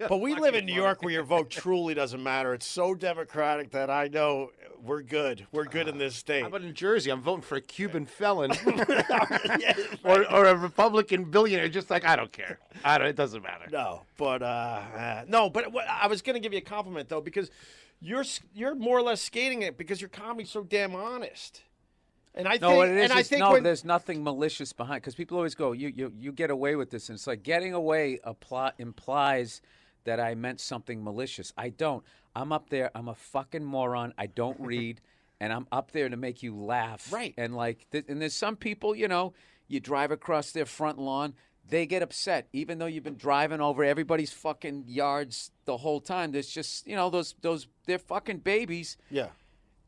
But we live in New York where your vote truly doesn't matter. It's so democratic that I know we're good. We're good in this state. How about in Jersey? I'm voting for a Cuban felon or a Republican billionaire. Just like, I don't care. It doesn't matter. No, but I was going to give you a compliment, though, because you're more or less skating it because your comedy's so damn honest. And I think there's nothing malicious behind, because people always go, you get away with this, and it's like getting away implies that I meant something malicious. I don't. I'm up there. I'm a fucking moron. I don't read, and I'm up there to make you laugh. Right. And and there's some people, you drive across their front lawn, they get upset, even though you've been driving over everybody's fucking yards the whole time. There's just, they're fucking babies. Yeah.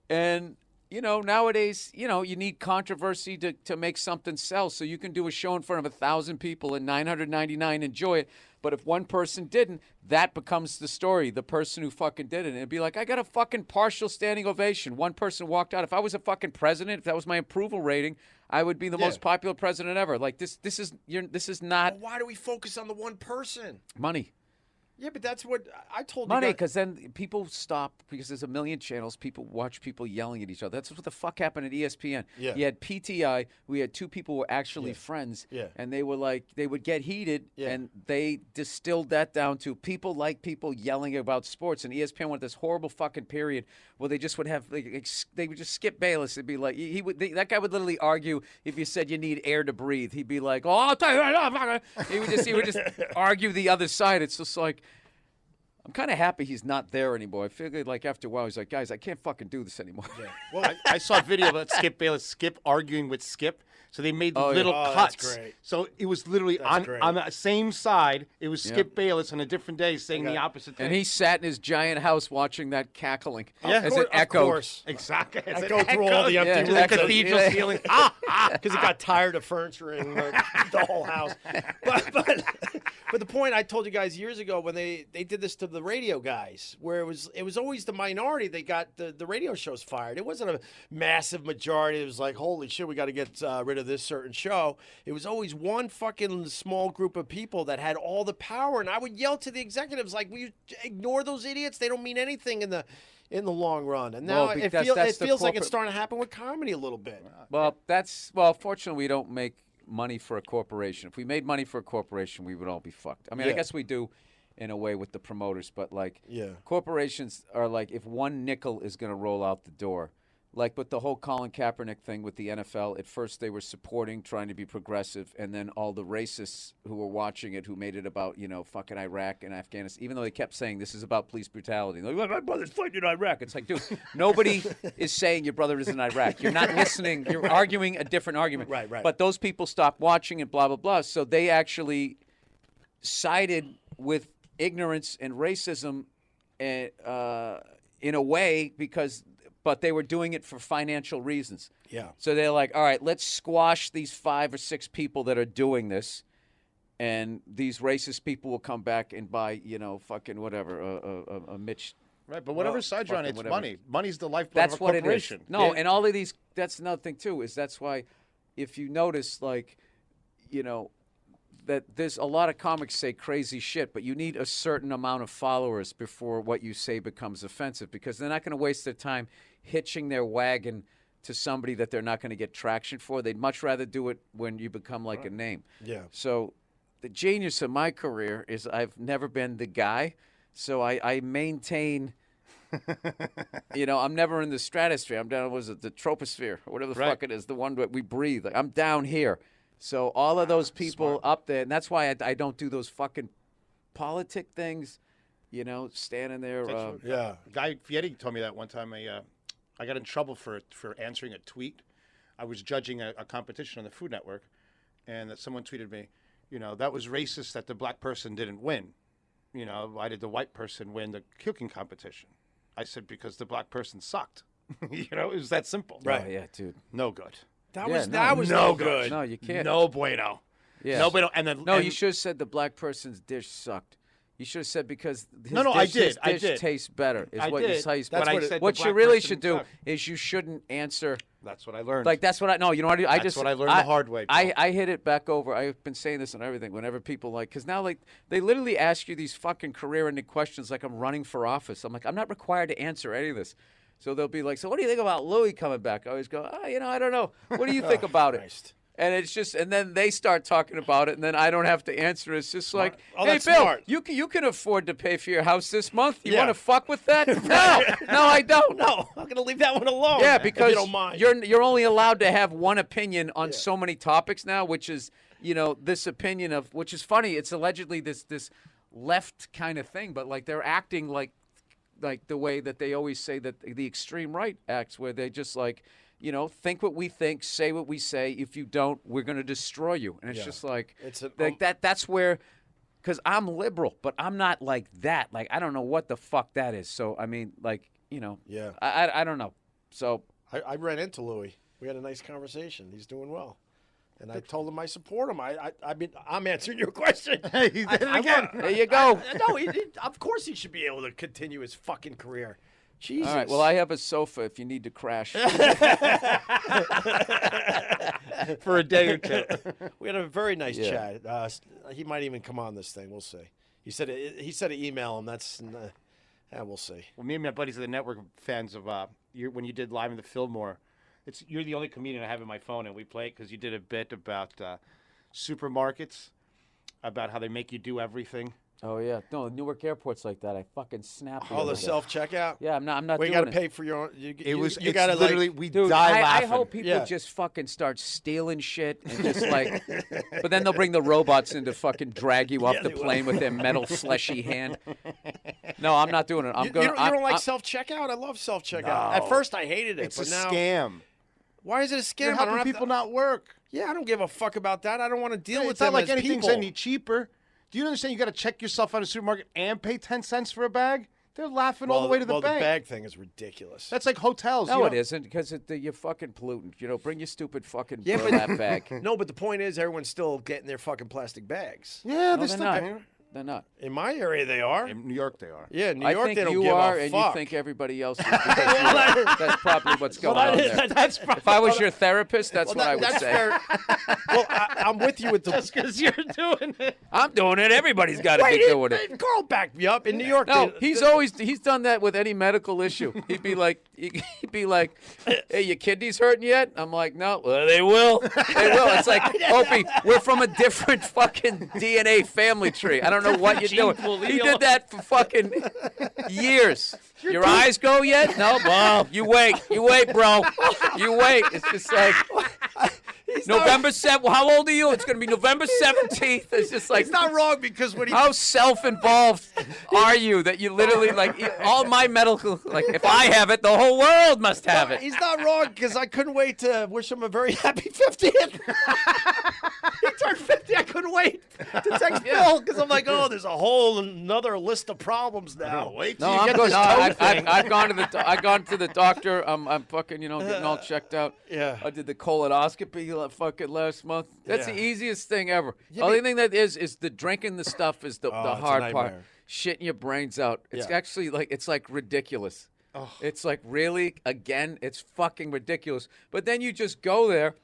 And nowadays, you need controversy to make something sell. So you can do a show in front of 1,000 people and 999 enjoy it. But if one person didn't, that becomes the story. The person who fucking did it. And it'd be like, I got a fucking partial standing ovation. One person walked out. If I was a fucking president, if that was my approval rating, I would be the most popular president ever. Like this is not. Well, why do we focus on the one person? Money. Yeah, but that's what I told Money, you. because then people stop, because there's a million channels. People watch people yelling at each other. That's what the fuck happened at ESPN. Yeah. You had PTI. We had two people who were actually friends. Yeah. And they were like, they would get heated, and they distilled that down to people like people yelling about sports. And ESPN went this horrible fucking period where they just would have, they would just skip Bayless. It'd be like, that guy would literally argue if you said you need air to breathe. He'd be like, oh, I'll tell you. He would just argue the other side. It's just like, I'm kind of happy he's not there anymore. I figured, like, after a while, he's like, guys, I can't fucking do this anymore. Yeah. Well, I saw a video about Skip Bayless, Skip arguing with Skip. So they made little cuts. That's great. So it was literally on the same side. It was Skip Bayless on a different day saying the opposite thing. And he sat in his giant house watching that cackling as it echoed. Of course. Exactly. Go through all the empty the cathedral ceiling. Because he got tired of furniture in the whole house. But the point I told you guys years ago when they did this to the radio guys, where it was always the minority that got the radio shows fired. It wasn't a massive majority. It was like, holy shit, we got to get rid of this certain show. It was always one fucking small group of people that had all the power, and I would yell to the executives like, "Will you ignore those idiots? They don't mean anything in the long run." And now it feels like it's starting to happen with comedy a little bit. Well, fortunately, we don't make money for a corporation. If we made money for a corporation, we would all be fucked. I mean, I guess we do in a way with the promoters, but corporations are like, if one nickel is going to roll out the door, Like with the whole Colin Kaepernick thing with the NFL, at first they were supporting, trying to be progressive, and then all the racists who were watching it, who made it about, fucking Iraq and Afghanistan, even though they kept saying this is about police brutality. Like, my brother's fighting in Iraq. It's like, dude, nobody is saying your brother is in Iraq. You're not listening. You're arguing a different argument. Right. But those people stopped watching and blah, blah, blah. So they actually sided with ignorance and racism in a way but they were doing it for financial reasons. Yeah. So they're like, all right, let's squash these 5 or 6 people that are doing this, and these racist people will come back and buy, fucking whatever, a Mitch. Right, but whatever side you're on, it's whatever. money. Money's the lifeblood of a corporation. It is. No, and all of these, that's another thing, too, is that's why if you notice, like, that there's a lot of comics say crazy shit, but you need a certain amount of followers before what you say becomes offensive, because they're not going to waste their time hitching their wagon to somebody that they're not going to get traction for. They'd much rather do it when you become like a name. Yeah. So the genius of my career is I've never been the guy, so I maintain... I'm never in the stratosphere. I'm down, the troposphere, or whatever the fuck it is, the one that we breathe. Like, I'm down here. So all of those people up there, and that's why I don't do those fucking politic things, standing there. Guy Fieri told me that one time. I got in trouble for answering a tweet. I was judging a competition on the Food Network, and that someone tweeted me, that was racist that the black person didn't win. Why did the white person win the cooking competition? I said, because the black person sucked. It was that simple. Right. Oh, yeah, dude. No good. That was no good. No, you can't. No bueno. Yeah. No bueno. And then you should have said the black person's dish sucked. You should have said because his I dish did. tastes better. Is I what did. You say. That's what I said. What you really should do is you shouldn't answer. That's what I learned. Like that's what I know. You know what That's what I learned the hard way. I hit it back over. I've been saying this and everything. Whenever people because now they literally ask you these fucking career-ending questions like I'm running for office. I'm like, I'm not required to answer any of this. So they'll be like, so what do you think about Louis coming back? I always go, I don't know. What do you think about it? And it's just, and then they start talking about it, and then I don't have to answer. It's just like, hey, Bill, you can afford to pay for your house this month. You want to fuck with that? No, I don't. No, I'm gonna leave that one alone. Yeah, because if you don't mind. You're only allowed to have one opinion on so many topics now, which is this opinion of, which is funny. It's allegedly this left kind of thing, but like they're acting like the way that they always say that the extreme right acts, where they just think what we think, say what we say. If you don't, we're going to destroy you. And it's just like that's where, because I'm liberal, but I'm not like that. Like, I don't know what the fuck that is. So, I mean, I don't know. So I ran into Louis. We had a nice conversation. He's doing well. And I told him I support him. I mean, I'm answering your question. He did it again. There you go. No, of course he should be able to continue his fucking career. Jesus. All right. Well, I have a sofa if you need to crash. For a day or two. We had a very nice chat. He might even come on this thing. We'll see. He said to email him. That's we'll see. Well, me and my buddies at the network are fans of when you did Live in the Fillmore. You're the only comedian I have in my phone, and we play it because you did a bit about supermarkets, about how they make you do everything. Oh yeah, no, Newark Airport's like that. I fucking snapped. Oh, the self-checkout. Yeah, I'm not. We got to pay for your own. You It's got to literally like, we dude, die laughing. I hope people just fucking start stealing shit and just like, but then they'll bring the robots in to fucking drag you off the plane with their metal fleshy hand. No, I'm not doing it. You don't like self-checkout? I love self-checkout. No. At first, I hated it. It's but a now, scam. Why is it a scam? You're helping people not work. Yeah, I don't give a fuck about that. I don't want to deal with it's not them like as anything's people. any cheaper. Do you understand? You got to check yourself out of a supermarket and pay 10 cents for a bag. They're laughing all the way to the bank. The bag thing is ridiculous. That's like hotels. No, it isn't, because you're fucking pollutant. Bring your stupid fucking burlap bag. No, but the point is, everyone's still getting their fucking plastic bags. Yeah, they're not. They're not. In my area, they are. In New York, they are. Yeah, in New York, think they don't you give are, a and fuck. you think everybody else is. That's probably what's going on there. That's probably, if I was your therapist, that's what I would say. Fair. Well, I'm with you with the. Just because you're doing it. I'm doing it. Everybody's got to be doing it. Carl backed me up in New York. No, he's done that with any medical issue. He'd be like, hey, your kidneys hurting yet? I'm like, no. Well, they will. They will. It's like, Opie, we're from a different fucking DNA family tree. I don't know what you're doing. He did that for fucking years. Your eyes go yet? No. Well, you wait, bro. You wait. It's just like November 7th. How old are you? It's going to be November 17th. It's just like He's not wrong because when he how self-involved are you that you literally like all my medical like if I have it, the whole world must have it. He's not wrong because I couldn't wait to wish him a very happy 50th. He turned 50. I couldn't wait to text Bill because I'm like, oh, there's a whole another list of problems now. Wait No, till you I'm get good. this No, toe thing. I've gone to the doctor. I'm fucking getting all checked out. Yeah. I did the colonoscopy fucking last month. That's the Yeah. easiest thing ever. Yeah, The only thing that is the drinking the stuff is the it's a hard part. nightmare. Shitting your brains out. It's Yeah. actually it's like ridiculous. It's like really again, it's fucking ridiculous. But then you just go there,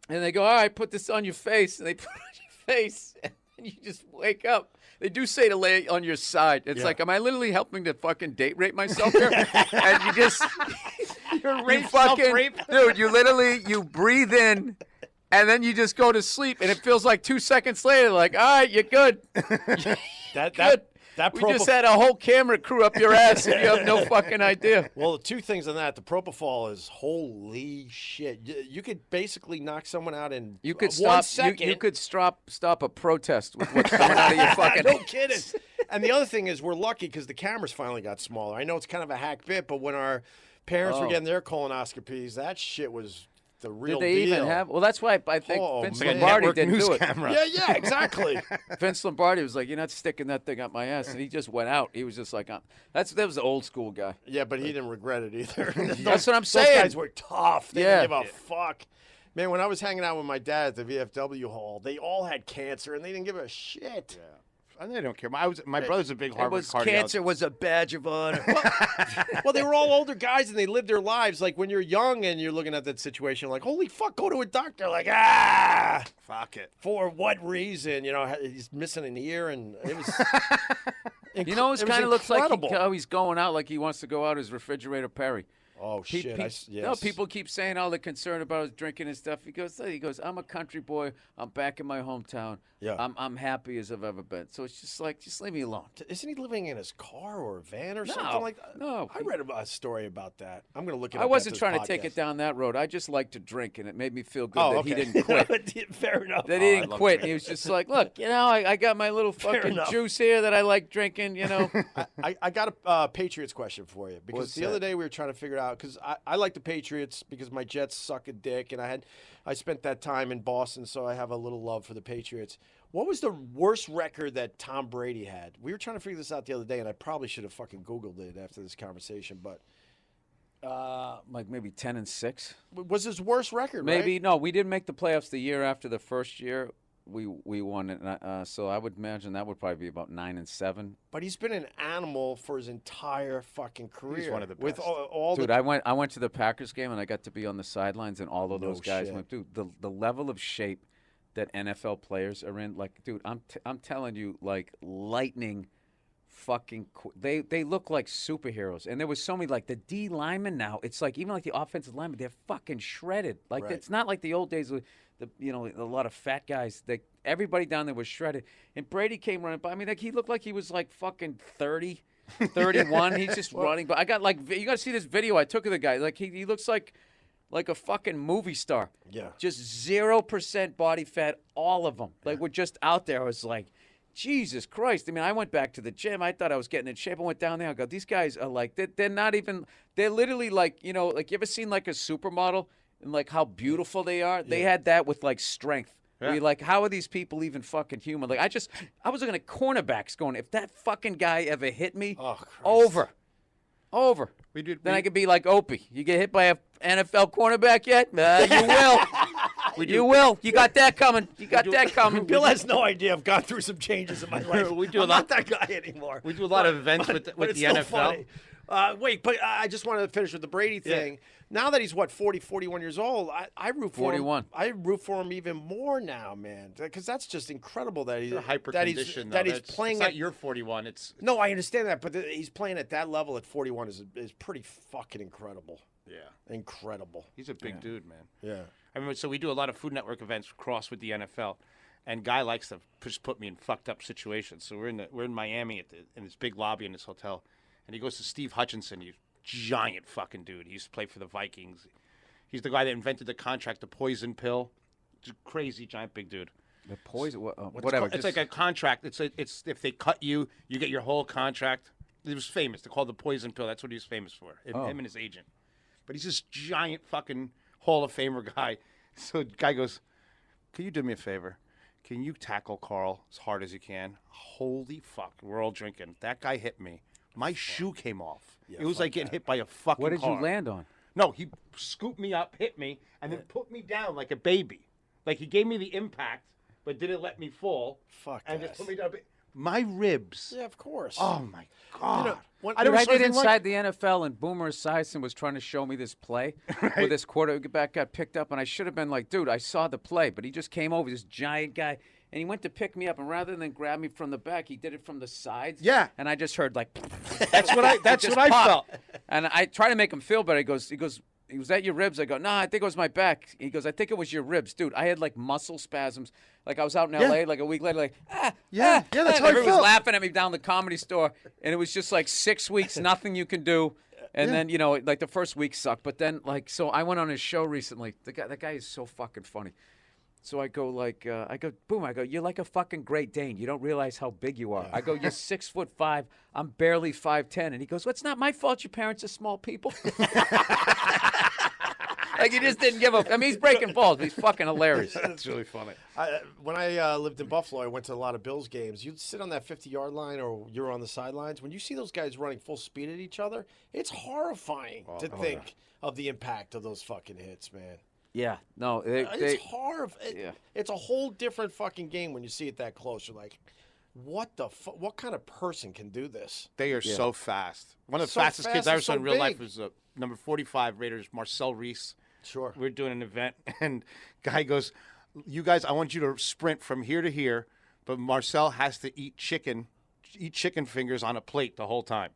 and they go, all right, put this on your face, and they put it on your face, and you just wake up. They do say to lay on your side. It's like, am I literally helping to fucking date rape myself here? And you just, self-rape. dude, you breathe in, and then you just go to sleep, and it feels like 2 seconds later, like, all right, you're good. That We just had a whole camera crew up your ass, and you have no fucking idea. Well, two things on that. The propofol is holy shit. You could basically knock someone out in You could 1 stop. second. You could stop a protest with what's coming out of your fucking. No kidding. And the other thing is we're lucky because the cameras finally got smaller. I know it's kind of a hack bit, but when our parents were getting their colonoscopies, that shit was the real Did they deal. even have? Well, that's why I think Vince man. Lombardi Network didn't news do it. camera. Yeah, exactly. Vince Lombardi was like, "You're not sticking that thing up my ass," and he just went out. He was just like, that was the old school guy. Yeah, but he didn't regret it either. That's what I'm Those saying. guys were tough. They Yeah. didn't give a fuck. Man, when I was hanging out with my dad at the VFW hall, they all had cancer and they didn't give a shit. Yeah. I don't care. My brother's a big It Harvard was cardiologist. cancer was a badge of honor. Well, they were all older guys and they lived their lives. Like when you're young and you're looking at that situation, like, holy fuck, go to a doctor. Like, Fuck it. for what reason? You know, he's missing an ear and it was. You know, it was kind of looks like incredible. how he's going out, like he wants to go out as refrigerator Perry. Oh shit! No, people keep saying all they're concerned about is drinking and stuff. He goes, I'm a country boy. I'm back in my hometown. Yeah. I'm happy as I've ever been. So it's just like, just leave me alone. Isn't he living in his car or a van or something like that? No. I read a story about that. I'm going to look it up. I wasn't after trying this to take podcast. it down that road. I just like to drink, and it made me feel good Oh, that okay. he didn't quit. Fair enough. That he didn't quit. And he was just like, look, I got my little fucking enough. juice here that I like drinking, I got a Patriots question for you because What's the other that? day we were trying to figure out because I like the Patriots because my Jets suck a dick and I spent that time in Boston, so I have a little love for the Patriots. What was the worst record that Tom Brady had? We were trying to figure this out the other day, and I probably should have fucking Googled it after this conversation, but like maybe 10-6. was his worst record? Maybe right? no, we didn't make the playoffs the year after the first year. We won it, so I would imagine that would probably be about 9-7. But he's been an animal for his entire fucking career. He's one of the with best. all Dude, the I went to the Packers game and I got to be on the sidelines and all of No those guys shit. went. Dude, the level of shape that NFL players are in, like, dude, I'm telling you, like lightning. Fucking, they look like superheroes, and there was so many like the D linemen now. It's like even like the offensive linemen, they're fucking shredded. Like Right. it's not like the old days with a lot of fat guys. Everybody down there was shredded. And Brady came running by. I mean, like he looked like he was like fucking 30, 31. He's just running. But I got like you got to see this video I took of the guy. Like he looks like a fucking movie star. Yeah. Just 0% body fat, all of them. Like we're just out there. I was like, Jesus Christ. I mean, I went back to the gym. I thought I was getting in shape. I went down there. I go, these guys are like, they're not even, they're literally like, like you ever seen like a supermodel and like how beautiful they are? They had that with like strength. Yeah. Where you're like, how are these people even fucking human? Like I was looking at cornerbacks going, if that fucking guy ever hit me, over. Then I could be like Opie. You get hit by a NFL cornerback yet? You will. You will. You got that coming. You got that coming. Bill has no idea. I've gone through some changes in my life. We do a I'm lot- not that guy anymore. We do a lot of events with But the it's still NFL. funny. Wait, but I just wanted to finish with the Brady thing. Now that he's 41 years old, I root for 41. him. I root for him even more now, man, because that's just incredible that he's They're hyper that conditioned. he's playing It's not at. your 41. It's No, I understand that, but he's playing at that level at 41 is pretty fucking incredible. Incredible. He's a big dude, man. Yeah. I mean, so we do a lot of Food Network events cross with the NFL, and Guy likes to just put me in fucked up situations. So we're in Miami in this big lobby in this hotel, and he goes to Steve Hutchinson. He's giant fucking dude. He used to play for the Vikings. He's the guy that invented the contract, the poison pill. It's a crazy giant big dude. The poison, It's whatever. it's like a contract. It's if they cut you, you get your whole contract. He was famous. They called the poison pill. That's what he was famous for. Him and his agent. But he's this giant fucking Hall of Famer guy. So the guy goes, "Can you do me a favor? Can you tackle Carl as hard as you can?" Holy fuck! We're all drinking. That guy hit me. My shoe came off. It was like getting hit by a fucking What did car. you land on? No, he scooped me up, hit me, and then put me down like a baby. Like he gave me the impact, but didn't let me fall. Fuck And that. just put me down. My ribs. Yeah, of course. Oh my god. When- I Dude, never I saw did anything Inside like the NFL, and Boomer Esiason was trying to show me this play where this quarterback got picked up, and I should have been like, dude, I saw the play, but he just came over, this giant guy, and he went to pick me up, and rather than grab me from the back, he did it from the sides. Yeah. And I just heard like, That's what I. That's just what I popped. felt. And I try to make him feel better. He goes, was that your ribs? I go, no, I think it was my back. He goes, I think it was your ribs. Dude, I had like muscle spasms. Like I was out in L.A. like a week later, like, Yeah, that's and how I everyone was felt. laughing at me down the Comedy Store. And it was just like 6 weeks, nothing you can do. And then, you know, like the first week sucked. But then, like, so I went on his show recently. That guy is so fucking funny. So I go like, boom, I go, you're like a fucking Great Dane. You don't realize how big you are. I go, you're 6'5". I'm barely 5'10". And he goes, well, it's not my fault your parents are small people. Like he just didn't give a. I mean, he's breaking balls, but he's fucking hilarious. That's really funny. When I lived in Buffalo, I went to a lot of Bills games. You'd sit on that 50-yard line or you're on the sidelines. When you see those guys running full speed at each other, it's horrifying to think of the impact of those fucking hits, man. Yeah, no, It's horrifying. Yeah. It's a whole different fucking game when you see it that close. You're like, what the fuck? What kind of person can do this? They are so fast. One of the So fastest kids fast I ever and saw in so real life big. was number 45 Raiders, Marcel Reese. Sure. We're doing an event, and guy goes, "You guys, I want you to sprint from here to here, but Marcel has to eat chicken fingers on a plate the whole time."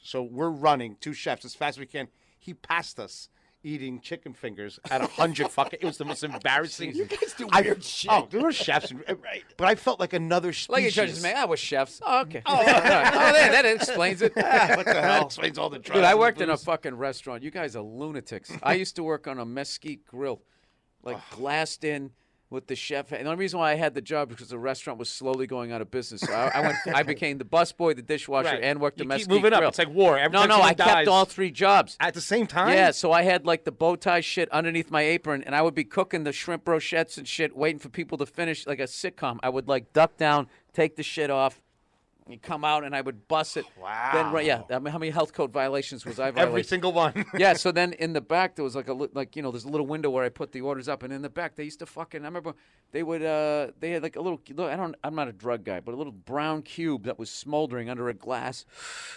So we're running, two chefs, as fast as we can. He passed us eating chicken fingers at 100 fucking. It was the most embarrassing. You guys do I- weird shit. Oh, there were chefs, right? But I felt like another species. like he judges me. I was chefs. Oh, okay. Oh, that explains it. What the hell? Explains all the drugs. Dude, I and worked in a booze. fucking restaurant. You guys are lunatics. I used to work on a mesquite grill, like glassed in with the chef. And the only reason why I had the job is because the restaurant was slowly going out of business. So I became the busboy, the dishwasher, Right. and worked the You mesquite keep moving grill. up. It's like war. Every No, time I someone kept dies- all three jobs. at the same time. Yeah, so I had like the bow tie shit underneath my apron, and I would be cooking the shrimp brochettes and shit, waiting for people to finish like a sitcom. I would like duck down, take the shit off, and come out, and I would bust it. Wow. Then I mean, how many health code violations was I violating? Every single one. Yeah, so then in the back there was like there's a little window where I put the orders up, and in the back they used to fucking. I remember they would they had like a little. I'm not a drug guy, but a little brown cube that was smoldering under a glass.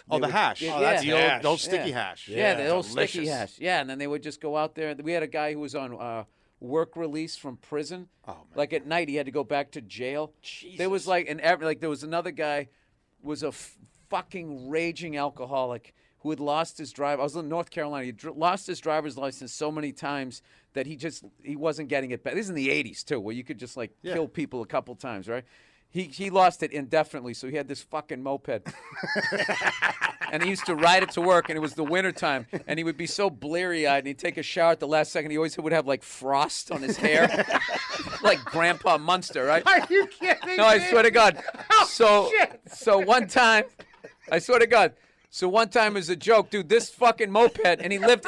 Oh, They the would- hash. Yeah, Oh, that's yeah. the old sticky hash. Yeah, the old sticky Delicious. hash. Yeah, and then they would just go out there. We had a guy who was on work release from prison. Oh, man. Like at night, he had to go back to jail. There was like there was another guy was a fucking raging alcoholic who had lost his driver. I was in North Carolina. He lost his driver's license so many times that he wasn't getting it back. This is in the 80s too, where you could just like kill people a couple times, right? He lost it indefinitely, so he had this fucking moped. And he used to ride it to work, and it was the wintertime, and he would be so bleary-eyed, and he'd take a shower at the last second. He always would have, like, frost on his hair, like Grandpa Munster, right? Are you kidding? No, I me? swear to God. Oh, shit. So one time, I swear to God. So one time as a joke, dude, this fucking moped, and he lived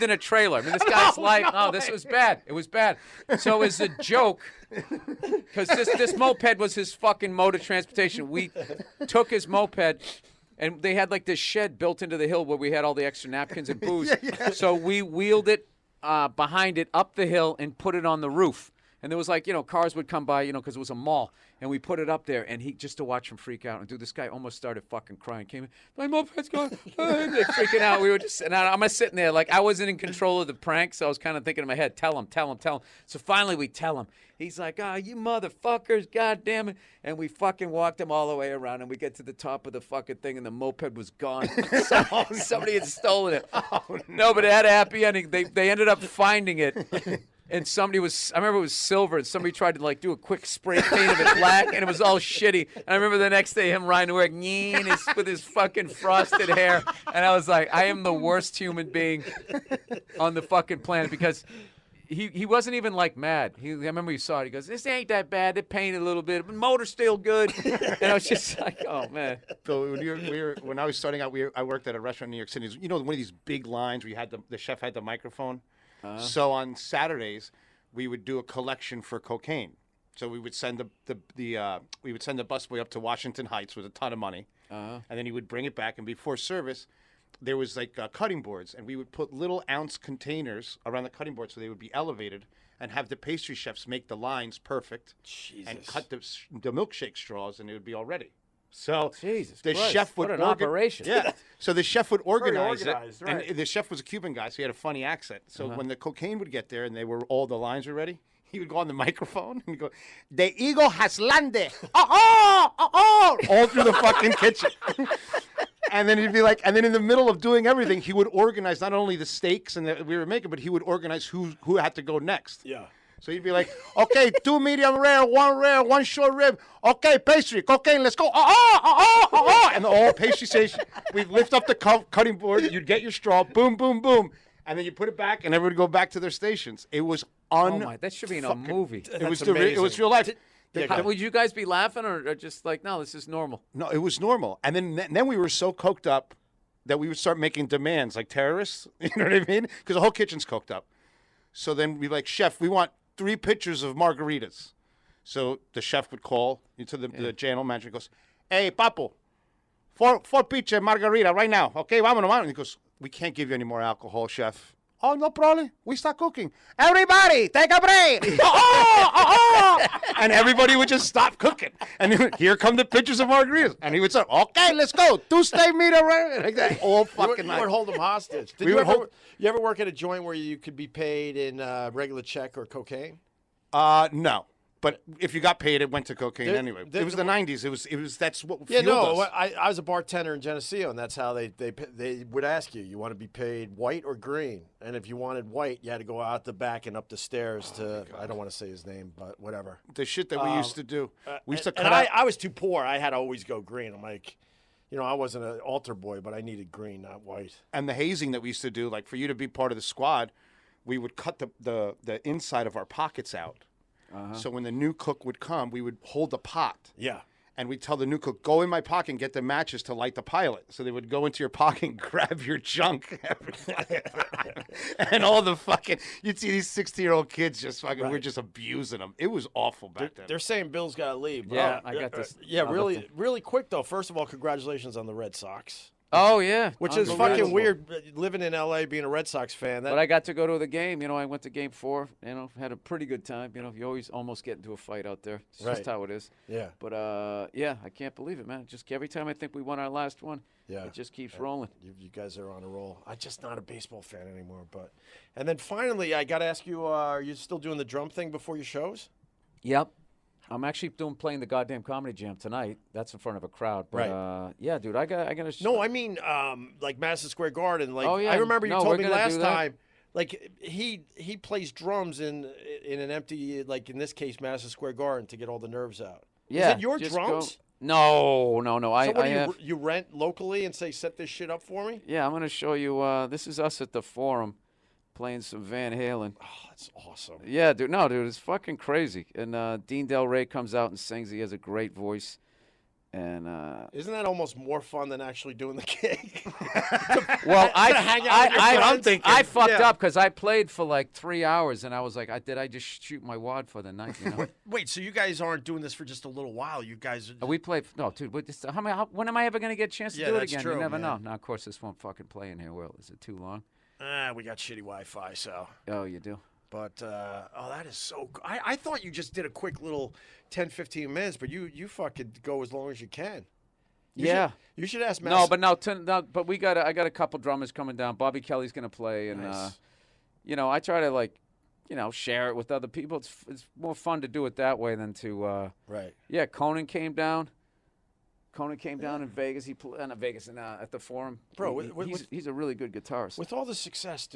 in a trailer. I mean, this guy's life, this was bad. It was bad. So as a joke, because this moped was his fucking mode of transportation, we took his moped, and they had like this shed built into the hill where we had all the extra napkins and booze. So we wheeled it behind it up the hill and put it on the roof. And there was like, cars would come by, because it was a mall. And we put it up there, and he just to watch him freak out. And dude, this guy almost started fucking crying. Came in, my moped's going, like, freaking out. We were just, and I'm sitting there like I wasn't in control of the prank, so I was kind of thinking in my head, tell him. So finally we tell him. He's like, you motherfuckers, goddamn it. And we fucking walked him all the way around, and we get to the top of the fucking thing, and the moped was gone. Somebody had stolen it. No, but it had a happy ending. They ended up finding it. and somebody was, I remember it was silver, and somebody tried to like do a quick spray paint of it black, and it was all shitty. And I remember the next day him riding to work with his fucking frosted hair, and I was like, I am the worst human being on the fucking planet, because he wasn't even like mad. I remember he saw it. He goes, "This ain't that bad. They painted a little bit, but motor's still good." And I was just like, "Oh man." Bill, when I was starting out, I worked at a restaurant in New York City. You know, one of these big lines where you had the chef had the microphone. So on Saturdays, we would do a collection for cocaine. So we would send the busboy up to Washington Heights with a ton of money, and then he would bring it back. And before service, there was like cutting boards, and we would put little ounce containers around the cutting board so they would be elevated, and have the pastry chefs make the lines perfect, and cut the milkshake straws, and it would be all ready. So Jesus the Christ, chef would what an operation. Yeah. So the chef would organize it, organized, right. and the chef was a Cuban guy, so he had a funny accent. So when the cocaine would get there and all the lines were ready, he would go on the microphone and go, "The eagle has landed, all through the fucking kitchen." And then he'd be like, and then in the middle of doing everything, he would organize not only the steaks and that we were making, but he would organize who had to go next. Yeah. So he'd be like, "Okay, 2 medium rare, 1 short rib. Okay, pastry, cocaine, let's go. And the whole pastry station, we'd lift up the cutting board, you'd get your straw, boom, boom, boom. And then you put it back, and everyone would go back to their stations. It was Oh my, that should be in a movie. It was real life. Would you guys be laughing or just like, no, this is normal? No, it was normal. And then we were so coked up that we would start making demands like terrorists. You know what I mean? Because the whole kitchen's coked up. So then we'd be like, "Chef, we want 3 pitchers of margaritas." So the chef would call into the channel manager and goes, "Hey, Papo, 4 pitcher margarita right now. Okay, vámonos. And he goes, "We can't give you any more alcohol, chef." "Oh, no problem. We start cooking. Everybody, take a break." And everybody would just stop cooking. And here come the pitchers of margaritas. And he would say, "Okay, let's go. Tuesday, meter." Like that all fucking You night. would hold them hostage. Did you ever work at a joint where you could be paid in regular check or cocaine? No. But if you got paid, it went to cocaine anyway. It was the 90s. It was that's what fueled us. I was a bartender in Geneseo, and that's how they would ask you. You want to be paid white or green? And if you wanted white, you had to go out the back and up the stairs to, I don't want to say his name, but whatever. The shit that we used to do. We used to cut and out. I was too poor. I had to always go green. I'm like, I wasn't an altar boy, but I needed green, not white. And the hazing that we used to do, like for you to be part of the squad, we would cut the inside of our pockets out. So when the new cook would come, we would hold the pot. Yeah. And we'd tell the new cook, "Go in my pocket and get the matches to light the pilot." So they would go into your pocket and grab your junk. And all the fucking, you'd see these 16-year-old kids just fucking, we're just abusing them. It was awful back then. They're saying Bill's got to leave. Yeah, I got this. Yeah, really quick, though. First of all, congratulations on the Red Sox. Oh, yeah. Which is fucking weird, living in L.A., being a Red Sox fan. But I got to go to the game. I went to game 4. Had a pretty good time. You always almost get into a fight out there. It's just how it is. Yeah. But, I can't believe it, man. Just every time I think we won our last one, it just keeps rolling. You guys are on a roll. I'm just not a baseball fan anymore. And then finally, I got to ask you, are you still doing the drum thing before your shows? Yep. I'm actually playing the goddamn comedy jam tonight. That's in front of a crowd. But, Right. Yeah, dude, I got to. No, I mean, like Madison Square Garden. Like, Oh, yeah. I remember you No, told we're me gonna last do that. time. Like he plays drums in an empty, like in this case, Madison Square Garden to get all the nerves out. Yeah. Is it your just drums? No. So I what have. you rent locally and say set this shit up for me? Yeah, I'm gonna show you. This is us at the Forum, playing some Van Halen. Oh, that's awesome. Yeah, dude. No, dude, it's fucking crazy. And Dean Del Rey comes out and sings. He has a great voice. And Isn't that almost more fun than actually doing the gig? well, I fucked Yeah. up because I played for like 3 hours, and I was like, did I just shoot my wad for the night? Wait, so you guys aren't doing this for just a little while? You guys are... We played. No, dude. When am I ever gonna get a chance to Yeah, do it that's again? true, You never man. know. Now, of course, this won't fucking play in here. Well, is it too long? We got shitty Wi-Fi, so... Oh, you do. But, that is so... I thought you just did a quick little 10, 15 minutes, but you fucking go as long as you can. You should ask Mass. But I got a couple drummers coming down. Bobby Kelly's gonna play, and Nice. I try to share it with other people. It's more fun to do it that way than to. Right. Yeah, Conan came down. In Vegas. He played at the Forum. Bro, he's a really good guitarist. With all the success,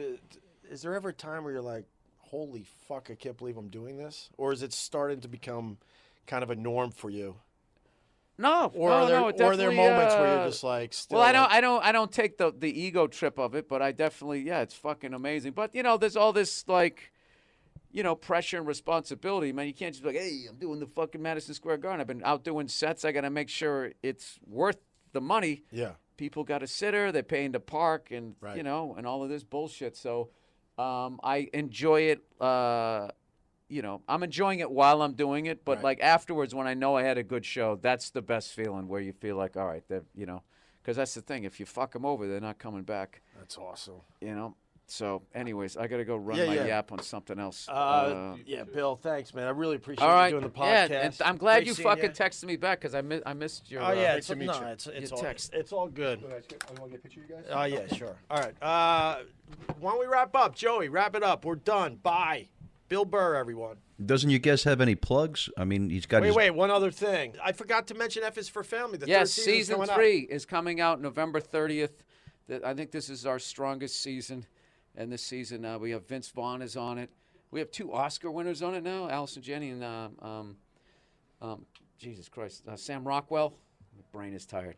is there ever a time where you're like, holy fuck, I can't believe I'm doing this? Or is it starting to become kind of a norm for you? No, Or no, are there, no, it or are there definitely, moments where you're just like, still well, like, I don't take the ego trip of it, but I definitely, yeah, it's fucking amazing. But there's all this like, pressure and responsibility, man. You can't just be like, hey, I'm doing the fucking Madison Square Garden. I've been out doing sets. I got to make sure it's worth the money. Yeah. People got a sitter. They're paying to park, and Right. and all of this bullshit. So, I enjoy it. I'm enjoying it while I'm doing it, but Right. like afterwards, when I know I had a good show, that's the best feeling where you feel like, all right, because that's the thing. If you fuck them over, they're not coming back. That's awesome. So, anyways, I got to go run Yeah, my yeah. yap on something else. Yeah, Bill, thanks, man. I really appreciate all right. you doing the podcast. Yeah, and I'm glad Great you seeing fucking you. texted me back because I missed your. Oh yeah, your text. It's all good. You want to get a picture, you guys? Oh yeah, sure. All right. Why don't we wrap up, Joey? Wrap it up. We're done. Bye. Bill Burr, everyone. Doesn't your guest have any plugs? I mean, he's got his... Wait, one other thing. I forgot to mention F is for Family. The Yes, third season's season coming up. 3 is coming out November 30th. I think this is our strongest season. And this season, we have Vince Vaughn is on it. We have 2 Oscar winners on it now, Allison Janney and, Jesus Christ, Sam Rockwell. My brain is tired.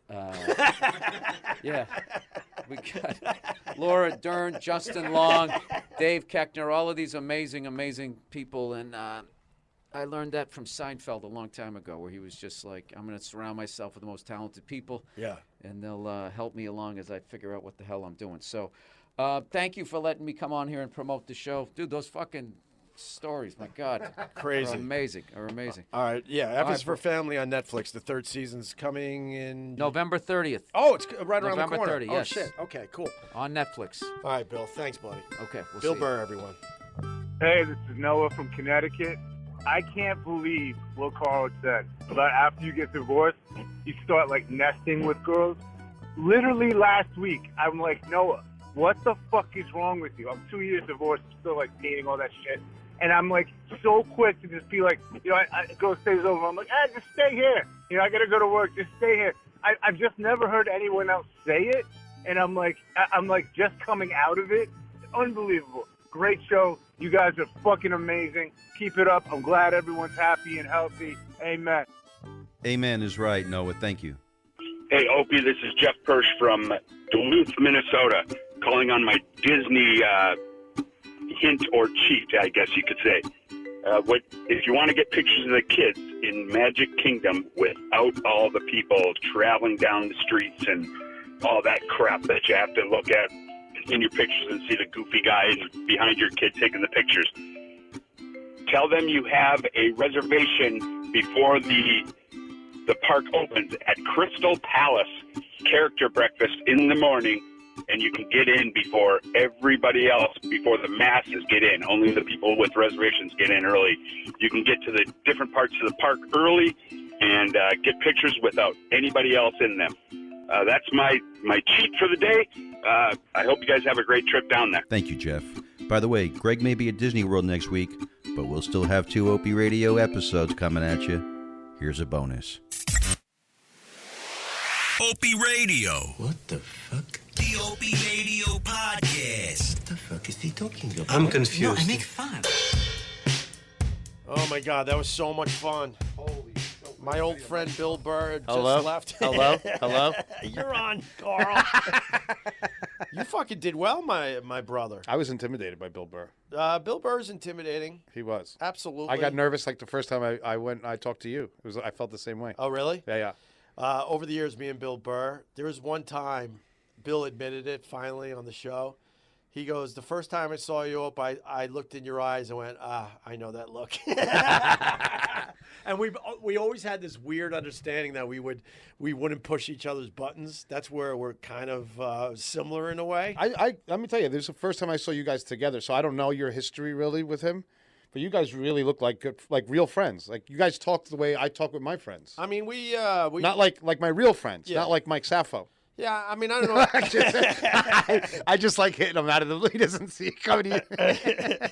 Yeah. We got Laura Dern, Justin Long, Dave Koechner, all of these amazing, amazing people. And I learned that from Seinfeld a long time ago, where he was just like, I'm going to surround myself with the most talented people. Yeah. And they'll help me along as I figure out what the hell I'm doing. So thank you for letting me come on here and promote the show. Dude, those fucking stories, my God. Crazy. Are amazing. All right, yeah. F All is right, for Family on Netflix. The third season's coming in November 30th. Oh, it's right around November the corner. 30, Oh yes. shit. Okay, cool. On Netflix. All right, Bill. Thanks, buddy. Okay, we'll Bill see Burr, everyone. Hey, this is Noah from Connecticut. I can't believe what Carl said about after you get divorced, you start like nesting with girls. Literally last week, I'm like, Noah, what the fuck is wrong with you? I'm 2 years divorced, I'm still like dating all that shit. And I'm like so quick to just be like, I go stays over. I'm like, just stay here. I got to go to work. Just stay here. I've just never heard anyone else say it. And I'm like just coming out of it. Unbelievable. Great show. You guys are fucking amazing. Keep it up. I'm glad everyone's happy and healthy. Amen. Amen is right, Noah. Thank you. Hey, Opie, this is Jeff Persh from Duluth, Minnesota, calling on my Disney hint or cheat, I guess you could say. If you want to get pictures of the kids in Magic Kingdom without all the people traveling down the streets and all that crap that you have to look at in your pictures and see the goofy guys behind your kid taking the pictures, tell them you have a reservation before the park opens at Crystal Palace character breakfast in the morning, and you can get in before everybody else, before the masses get in. Only the people with reservations get in early. You can get to the different parts of the park early and get pictures without anybody else in them. That's my cheat for the day. I hope you guys have a great trip down there. Thank you, Jeff. By the way, Greg may be at Disney World next week, but we'll still have 2 Opie Radio episodes coming at you. Here's a bonus. OpieRadio. What the fuck? The Opie Radio podcast. What the fuck is he talking about? I'm confused. No, I make fun. Oh my God, that was so much fun. Holy. My old friend Bill Burr just left. Hello? You're on, Carl. You fucking did well, my brother. I was intimidated by Bill Burr. Bill Burr's intimidating. He was. Absolutely. I got nervous like the first time I went and I talked to you. I felt the same way. Oh, really? Yeah. Over the years, me and Bill Burr, there was one time Bill admitted it finally on the show. He goes, the first time I saw you up, I looked in your eyes and went, I know that look. And we always had this weird understanding that we wouldn't push each other's buttons. That's where we're kind of similar in a way. Let me tell you, this is the first time I saw you guys together, so I don't know your history really with him. But you guys really look like good, like real friends. Like you guys talk the way I talk with my friends. I mean, we not like my real friends, not like Mike Sappho. Yeah, I mean, I don't know. I just like hitting him out of the blue. He doesn't see it coming to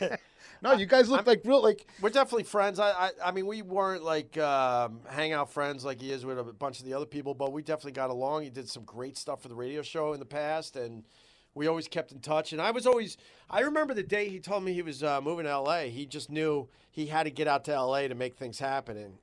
you. No, you guys look like real, like... We're definitely friends. I mean, we weren't like hangout friends like he is with a bunch of the other people, but we definitely got along. He did some great stuff for the radio show in the past, and We always kept in touch, and I remember the day he told me he was moving to L.A. He just knew he had to get out to L.A. to make things happen.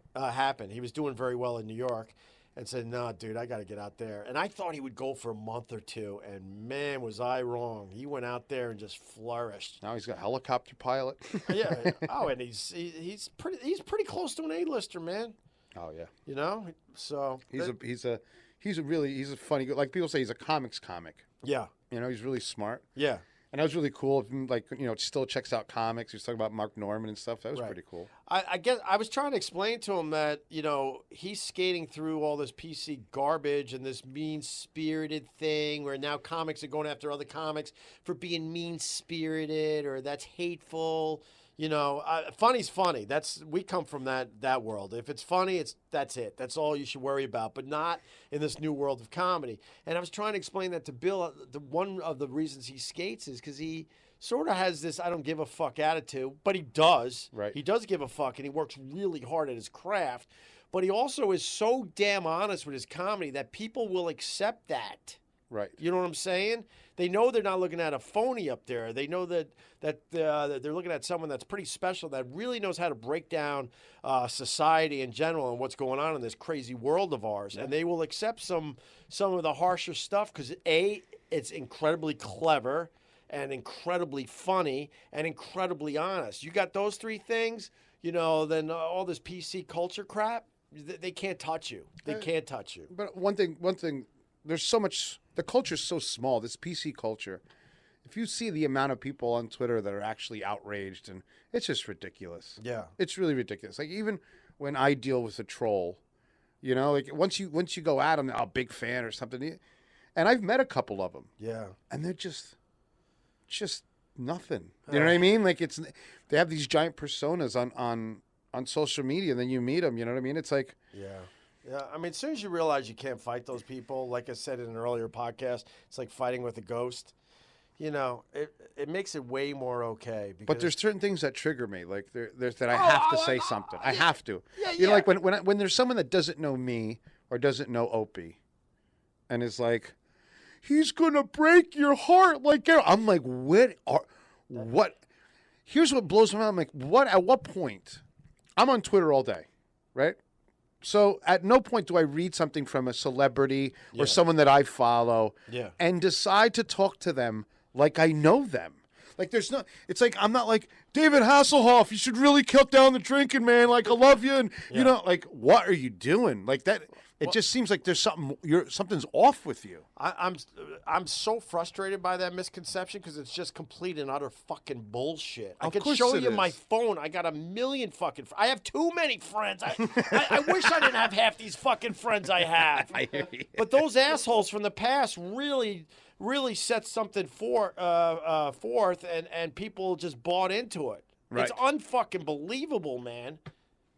He was doing very well in New York, and said, "No, dude, I got to get out there." And I thought he would go for a month or two, and man, was I wrong. He went out there and just flourished. Now he's got helicopter pilot. Yeah. Oh, and he's pretty close to an A-lister, man. Oh yeah. You know, so he's a funny guy. Like people say, he's a comics comic. Yeah. You know, he's really smart. Yeah. And that was really cool. Like, you know, still checks out comics. He was talking about Mark Norman and stuff. That was pretty cool. I guess I was trying to explain to him that, you know, he's skating through all this PC garbage and this mean-spirited thing where now comics are going after other comics for being mean-spirited or that's hateful. You know, funny's funny. We come from that world. If it's funny, that's it. That's all you should worry about, but not in this new world of comedy. And I was trying to explain that to Bill. One of the reasons he skates is because he sort of has this I don't give a fuck attitude, but he does. Right. He does give a fuck, and he works really hard at his craft. But he also is so damn honest with his comedy that people will accept that. Right. You know what I'm saying? They know they're not looking at a phony up there. They know that they're looking at someone that's pretty special, that really knows how to break down society in general and what's going on in this crazy world of ours. Yeah. And they will accept some of the harsher stuff because, A, it's incredibly clever and incredibly funny and incredibly honest. You got those three things, you know, then all this PC culture crap, they can't touch you. They can't touch you. But one thing, there's so much. The culture's so small, this PC culture. If you see the amount of people on Twitter that are actually outraged, and it's just ridiculous. Yeah. It's really ridiculous. Like even when I deal with a troll, you know, like once you go at them, a big fan or something, and I've met a couple of them. Yeah. And they're just nothing. You know what I mean? Like they have these giant personas on social media, and then you meet them, you know what I mean? It's like Yeah, I mean, as soon as you realize you can't fight those people, like I said in an earlier podcast, it's like fighting with a ghost. You know, it makes it way more okay. But there's certain things that trigger me, like there's that I have to say something. I have to. Yeah, you know, like when there's someone that doesn't know me or doesn't know Opie, and is like, he's gonna break your heart, like I'm like, what? Here's what blows my mind. I'm like, what? At what point? I'm on Twitter all day, right? So at no point do I read something from a celebrity or someone that I follow and decide to talk to them like I know them. Like it's like I'm not like, David Hasselhoff, you should really cut down the drinking, man. Like I love you. And you know, like, what are you doing? Like that. It just seems like there's something's off with you. I'm so frustrated by that misconception because it's just complete and utter fucking bullshit. I could course show it you is. my phone. I got a million fucking. I have too many friends. I wish I didn't have half these fucking friends I have. I hear you. But those assholes from the past really set something forth, and people just bought into it. Right. It's unfucking believable, man.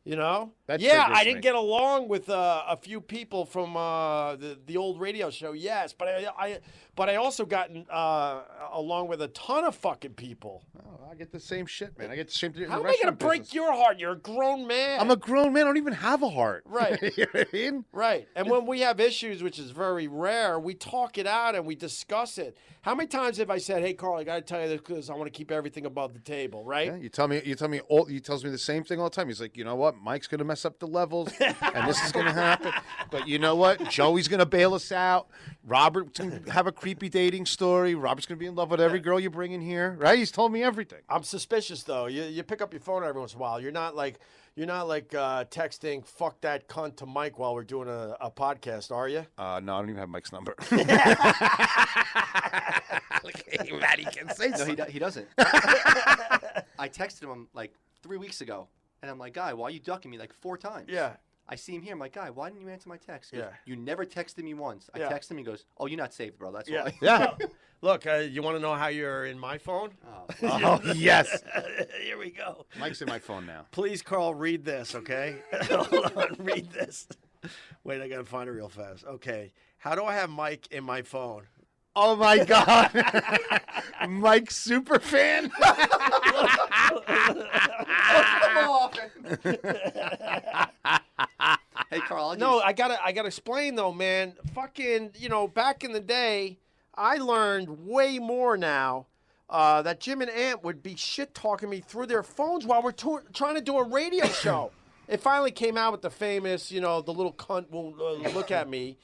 You know? That yeah, triggers I didn't me. get along with a few people from the old radio show, yes, but I also gotten along with a ton of fucking people. Oh, I get the same shit, man. I get the same thing. in How the am I gonna restaurant break business. your heart? You're a grown man. I'm a grown man. I don't even have a heart. Right. You know what I mean? Right. And when we have issues, which is very rare, we talk it out and we discuss it. How many times have I said, "Hey, Carl, I got to tell you this because I want to keep everything above the table," right? Yeah, he tells me he tells me the same thing all the time. He's like, you know what, Mike's gonna mess up the levels, and this is gonna happen. But you know what, Joey's gonna bail us out. Robert's gonna have a creepy dating story. Robert's gonna be in love with every girl you bring in here, right? He's told me everything. I'm suspicious though. You pick up your phone every once in a while. You're not like texting "fuck that cunt" to Mike while we're doing a podcast, are you? No, I don't even have Mike's number. Hey, Maddie can say No, something. he doesn't. I texted him like 3 weeks ago, and I'm like, "Guy, why are you ducking me like 4 times?" Yeah. I see him here. I'm like, "Guy, why didn't you answer my text?" He goes, Yeah. "You never texted me once." I Yeah. text him. He goes, "Oh, you're not saved, bro. That's Yeah. why." Yeah. Look, you want to know how you're in my phone? Oh yes. Here we go. Mike's in my phone now. Please, Carl, read this, okay? Hold on, read this. Wait, I gotta find it real fast. Okay, how do I have Mike in my phone? Oh my God, Mike's super fan. Hey, Carl. No, I gotta explain though, man. Fucking, back in the day, I learned way more now that Jim and Ant would be shit-talking me through their phones while we're trying to do a radio show. It finally came out with the famous, the little cunt won't look at me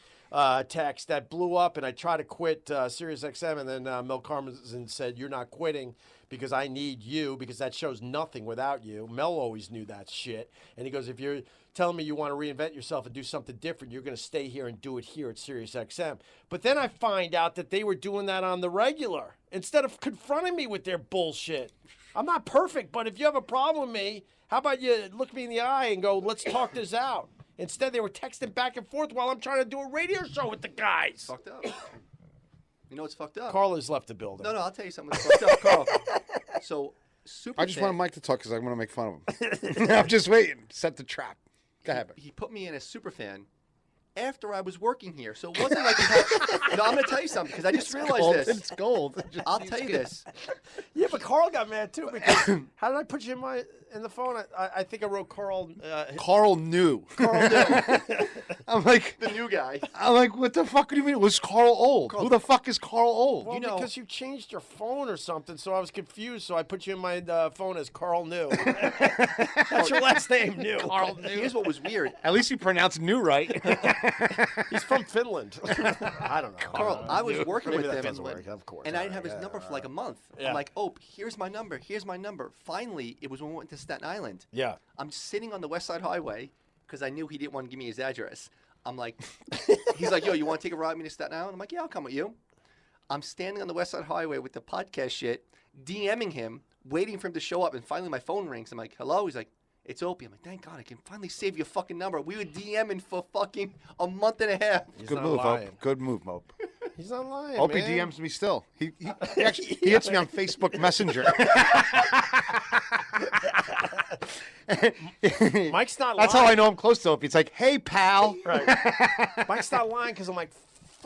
text that blew up, and I tried to quit Sirius XM, and then Mel Karmazin said, "You're not quitting because I need you, because that show's nothing without you." Mel always knew that shit. And he goes, "If you're telling me you want to reinvent yourself and do something different, you're going to stay here and do it here at Sirius XM." But then I find out that they were doing that on the regular instead of confronting me with their bullshit. I'm not perfect, but if you have a problem with me, how about you look me in the eye and go, "Let's talk this out." Instead, they were texting back and forth while I'm trying to do a radio show with the guys. Fucked up. You know what's fucked up? Carl has left the building. No, I'll tell you something that's fucked up, Carl. So, I just want Mike to talk because I want to make fun of him. I'm just waiting. Set the trap. Go ahead. He put me in as superfan after I was working here. So it wasn't like no, I'm going to tell you something because I just realized this. It's gold. I'll tell you this. Yeah, but Carl got mad too because how did I put you in the phone? I think I wrote Carl. Carl knew. Carl knew. I'm like the new guy. I'm like, what the fuck do you mean? Was Carl old? Who the fuck is Carl old? Well, because you changed your phone or something, so I was confused. So I put you in my phone as Carl New. That's your last name, New. Carl New. Here's what was weird. At least you pronounced new right. He's from Finland. I don't know. Carl, I was working Maybe with that him, doesn't work, of course. and I didn't have his number for like a month. Yeah. I'm like, here's my number. Here's my number. Finally, it was when we went to Staten Island. Yeah. I'm sitting on the West Side Highway because I knew he didn't want to give me his address. I'm like, he's like, "Yo, you want to take a ride with me to Staten Island?" I'm like, "Yeah, I'll come with you." I'm standing on the West Side Highway with the podcast shit, DMing him, waiting for him to show up, and finally my phone rings. I'm like, "Hello?" He's like, "It's Opie." I'm like, "Thank God, I can finally save your fucking number." We were DMing for fucking a month and a half. Good move, Hope. Good move, Mope. He's not lying, Opie man. DMs me still. He actually hits me on Facebook Messenger. Mike's not lying. That's how I know I'm close to Opie. It's like, "Hey, pal." Right. Mike's not lying because I'm like,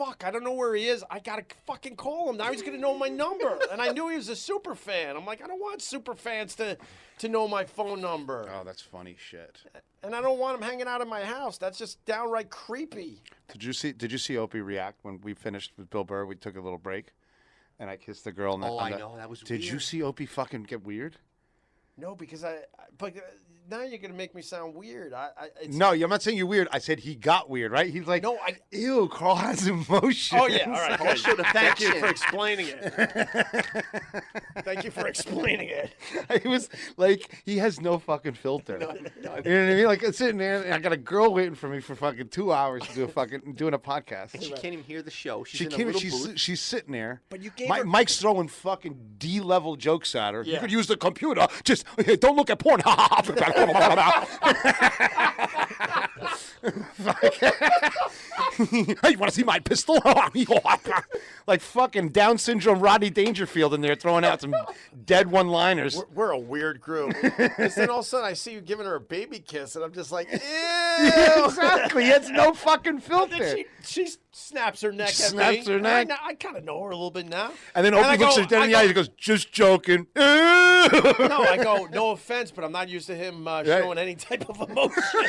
fuck, I don't know where he is. I got to fucking call him. Now he's going to know my number. And I knew he was a super fan. I'm like, I don't want super fans to know my phone number. Oh, that's funny shit. And I don't want him hanging out in my house. That's just downright creepy. Did you see Opie react when we finished with Bill Burr? We took a little break, and I kissed the girl. I know. That was weird. Did you see Opie fucking get weird? No, because but now you're going to make me sound weird. No, I'm not saying you're weird. I said he got weird, right? He's like, no, ew, Carl has emotions. Oh, yeah, all right. Carl showed Thank you affection. for explaining it. Thank you for explaining it. He was like, he has no fucking filter. No. You know what I mean? Like, I'm sitting there, and I got a girl waiting for me for fucking 2 hours to do doing a podcast. And she can't even hear the show. She's booth. she's sitting there. But you gave her... Mike's throwing fucking D-level jokes at her. Yeah. You could use the computer. Just don't look at porn. Hey, you want to see my pistol? Like fucking Down syndrome Rodney Dangerfield in there throwing out some dead one-liners. We're a weird group. Because then all of a sudden I see you giving her a baby kiss, and I'm just like, ew. Yeah, exactly. It's no fucking filter. She snaps her neck at me. Snaps her neck. I kind of know her a little bit now. And then Opie looks her dead in the eye and goes, "Just joking." No, I go, no offense, but I'm not used to him showing any type of emotion.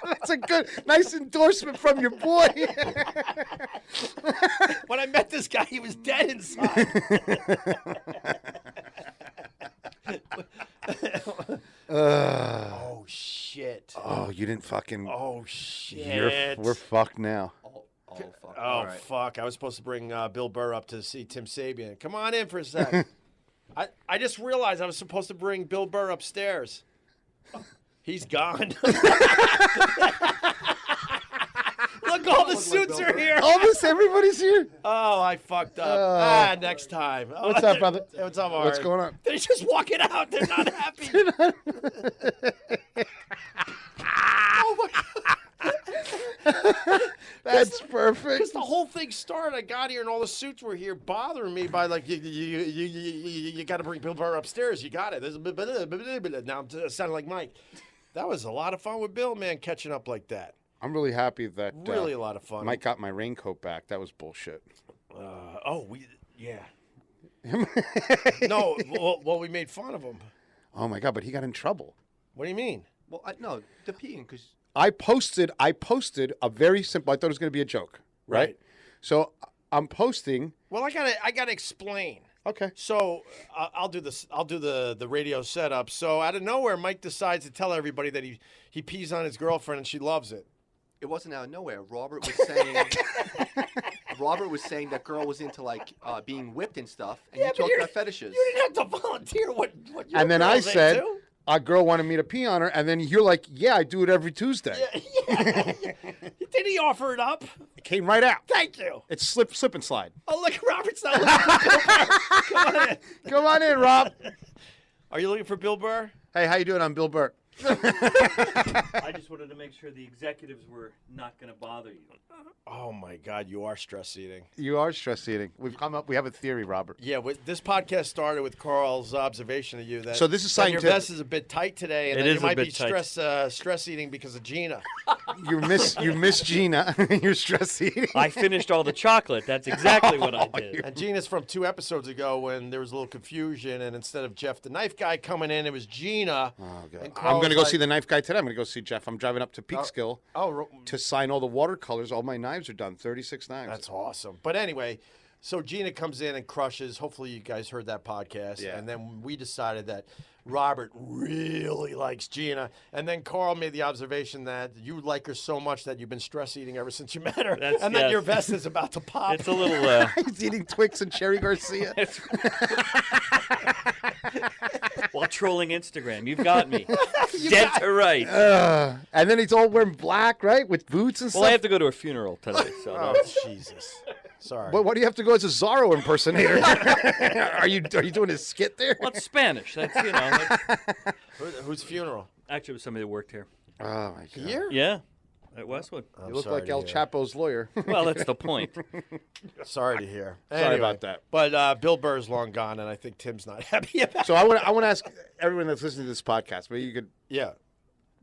That's a nice endorsement from your boy. When I met this guy, he was dead inside. Oh, shit. Oh, you didn't fucking... Oh, shit. We're fucked now. Fuck. Oh, fuck. I was supposed to bring Bill Burr up to see Tim Sabian. Come on in for a sec. I just realized I was supposed to bring Bill Burr upstairs. He's gone. Look, all the suits are here. Almost everybody's here. Oh, I fucked up. Next time. What's up, brother? What's up, Art? What's going on? They're just walking out. They're not happy. Oh, my God. That's perfect. Because the whole thing started, I got here and all the suits were here bothering me by like, you got to bring Bill Burr upstairs. You got it. Now I'm sounding like Mike. That was a lot of fun with Bill, man, catching up like that. I'm really happy that really a lot of fun. Mike got my raincoat back. That was bullshit. Yeah. No, well, we made fun of him. Oh my God, but he got in trouble. What do you mean? Well, no, the peeing, because... I posted a very simple, I thought it was going to be a joke, right? So I'm posting. Well, I gotta explain. Okay. So I'll do this. I'll do the radio setup. So out of nowhere, Mike decides to tell everybody that he pees on his girlfriend and she loves it. It wasn't out of nowhere. Robert was saying that girl was into like being whipped and stuff, and you talked about fetishes. You didn't have to volunteer what your And then I girl's said, into. a girl wanted me to pee on her, and then you're like, yeah, I do it every Tuesday. Yeah. Did he offer it up? It came right out. Thank you. It's slip and slide. Oh, look, Robert's not looking for Bill Burr. Come on in. Come on in, Rob. Are you looking for Bill Burr? Hey, how you doing? I'm Bill Burr. I just wanted to make sure the executives were not going to bother you. Oh my God, you are stress eating. You are stress eating. We have a theory, Robert. Yeah, this podcast started with Carl's observation of you that. So this is that scientific. Your vest is a bit tight today, and It that is you a might bit be tight. stress eating because of Gina. You miss Gina. You're stress eating. I finished all the chocolate. That's exactly what I did. And Gina's from 2 episodes ago when there was a little confusion, and instead of Jeff the knife guy coming in, it was Gina. Oh, God. And I'm going to go Carl's see like- the knife guy today. I'm going to go see Jeff. I'm driving up to Peekskill to sign all the watercolors. All my knives are done. 36 knives. That's awesome. But anyway, so Gina comes in and crushes. Hopefully you guys heard that podcast. Yeah. And then we decided that Robert really likes Gina. And then Carl made the observation that you like her so much that you've been stress eating ever since you met her. And that your vest is about to pop. It's a little... He's eating Twix and Cherry Garcia. While trolling Instagram. You've got me. Dead to rights. And then he's all wearing black, right? With boots and stuff. Well, I have to go to a funeral today. So Oh, that's- Jesus. Sorry. But why do you have to go as a Zorro impersonator? Are you doing a skit there? well, it's Spanish. That's, you know. That's, Whose funeral? actually, it was somebody that worked here. Oh, my God. Here? Yeah. At Westwood. You look like El Chapo's lawyer. Well, that's the point. Sorry to hear. Sorry Anyway, about that. But Bill Burr's long gone, and I think Tim's not happy about it. So I want to ask everyone that's listening to this podcast, maybe Yeah.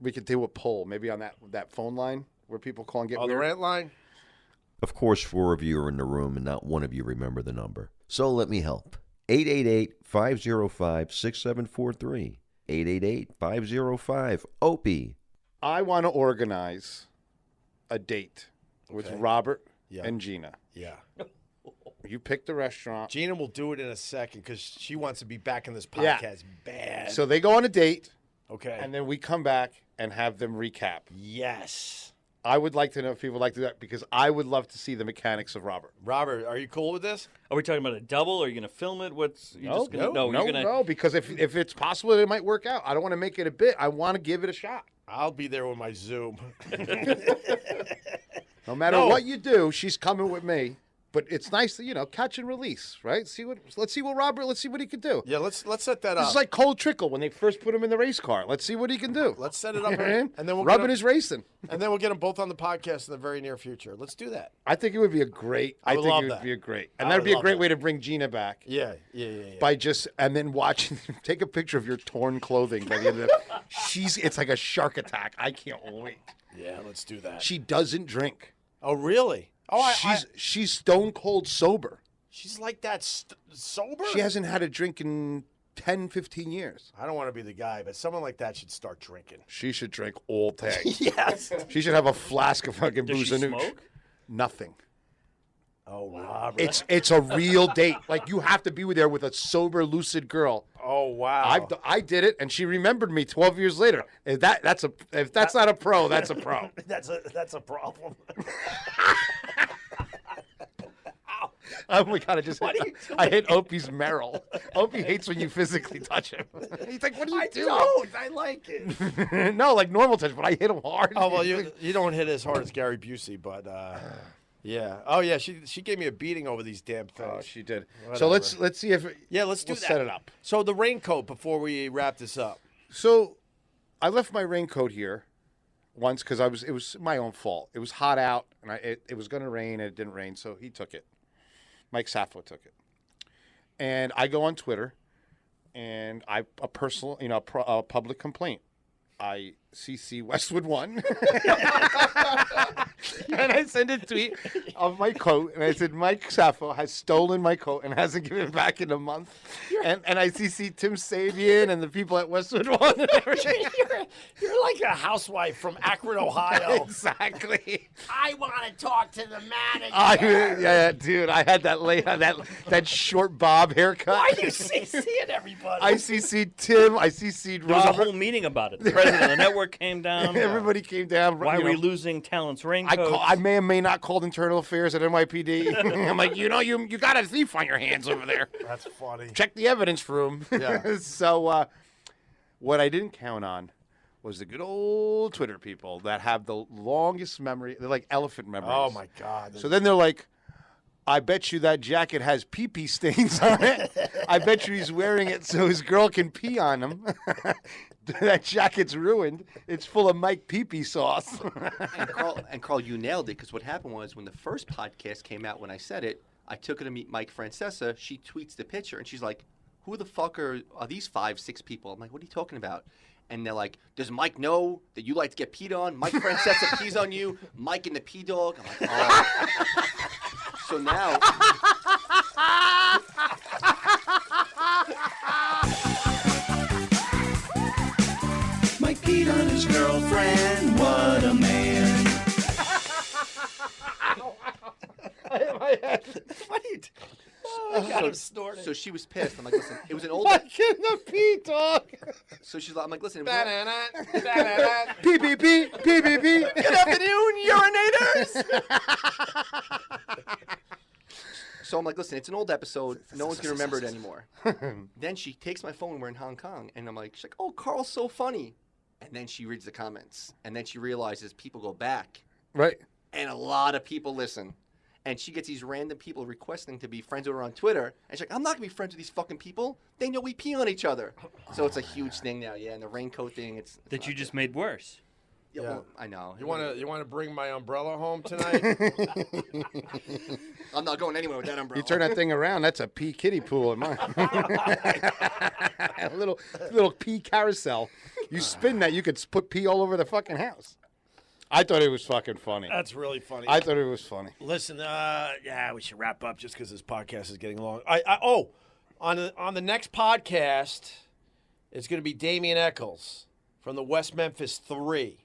we could do a poll, maybe on that phone line where people call and get On the weird. rant line? Of course, 4 of you are in the room and not one of you remember the number. So let me help. 888-505-6743. 888-505-OPIE. I want to organize a date with Robert Yeah. and Gina. Yeah. You pick the restaurant. Gina will do it in a second because she wants to be back in this Yeah. podcast bad. So they go on a date, Okay. and then we come back and have them recap. Yes. I would like to know if people would like to do that because I would love to see the mechanics of Robert. Robert, are you cool with this? Are we talking about a double? Are you going to film it? What's you just gonna, you're gonna, no, because if it's possible, it might work out. I don't want to make it a bit. I want to give it a shot. I'll be there with my Zoom. No matter what you do, she's coming with me. But it's nice to, catch and release, right? Let's see what he can do. Yeah, let's set that up. This is like Cole Trickle when they first put him in the race car. Let's see what he can do. Let's set it up, and and then we'll Rubbin is racing. And then we'll get them both on the podcast in the very near future. Let's do that. I think it would be a great. I would love it that. would be a great, and I that'd would be a love great that. way to bring Gina back. Yeah. By just and then watching, take a picture of your torn clothing by the end of it. It's like a shark attack. I can't wait. Yeah, let's do that. She doesn't drink. Oh, really? Oh, she's stone cold sober. She's like that sober? She hasn't had a drink in 10, 15 years. I don't want to be the guy, but someone like that should start drinking. She should drink all day. Yes. She should have a flask of fucking Does booze she and smoke? Nothing. Oh, Robert. It's a real date. Like you have to be there with a sober, lucid girl. Oh, wow. I did it, and she remembered me 12 years later. If that's not a pro, that's a pro. That's a problem. Oh my God! I hit Opie's Merrill. Opie hates when you physically touch him. He's like, "What are you doing?" I like it. No, like normal touch, but I hit him hard. Oh, well, you don't hit as hard as Gary Busey, but yeah. Oh, yeah, she gave me a beating over these damn things. Oh, she did. Whatever. So let's see if let's do we'll that. set it up. So the raincoat before we wrap this up. So I left my raincoat here once because it was my own fault. It was hot out, and it was going to rain, and it didn't rain, so he took it. Mike Saffo took it. And I go on Twitter, and a personal, a public complaint. I CC Westwood 1. And I sent a tweet of my coat, and I said, Mike Sappho has stolen my coat and hasn't given it back in a month. And I CC Tim Sabian and the people at Westwood 1 and everything. You're like a housewife from Akron, Ohio. Exactly. I want to talk to the manager. Yeah, dude, I had that short bob haircut. Why are you CCing everybody? I CC'd Tim. I CC'd There was a Robert. whole meeting about it. The president of the network came down. Everybody came down. Why you are we know. losing talents' raincoats? I may or may not called internal affairs at NYPD. I'm like, you got a thief on your hands over there. That's funny. Check the evidence room. Yeah. So what I didn't count on was the good old Twitter people that have the longest memory. They're like elephant memories. Oh, my God. So then they're like, I bet you that jacket has pee-pee stains on it. I bet you he's wearing it so his girl can pee on him. That jacket's ruined. It's full of Mike pee-pee sauce. And Carl, you nailed it, because what happened was when the first podcast came out, when I said it, I took her to meet Mike Francesa. She tweets the picture, and she's like, who the fuck are these 5-6 people? I'm like, what are you talking about? And they're like, does Mike know that you like to get peed on? Mike Francesa pees on you. Mike and the pee dog. I'm like, oh. So now... Mike peed on his girlfriend. What a man. What are you I got him snorting. So she was pissed. I'm like, listen, it was an old... Mike and the pee dog. So she's like, I'm like, listen, it was Pee, pee, pee, pee, pee, pee. Good afternoon, urinators. So I'm like, listen, it's an old episode. No one's going to remember it anymore. Then she takes my phone. We're in Hong Kong. And I'm like, she's like, oh, Carl's so funny. And then she reads the comments. And then she realizes people go back. Right. And a lot of people listen. And she gets these random people requesting to be friends with her on Twitter. And she's like, I'm not going to be friends with these fucking people. They know we pee on each other. So it's a huge thing now, yeah. And the raincoat thing, it's that you just made worse. Yeah, well, I know. You want to bring my umbrella home tonight? I'm not going anywhere with that umbrella. You turn that thing around, that's a pee kiddie pool in mine. A little pee carousel. You spin that, you could put pee all over the fucking house. I thought it was fucking funny. That's really funny. I thought it was funny. Listen, yeah, we should wrap up just because this podcast is getting long. On the next podcast, it's going to be Damien Eccles from the West Memphis 3.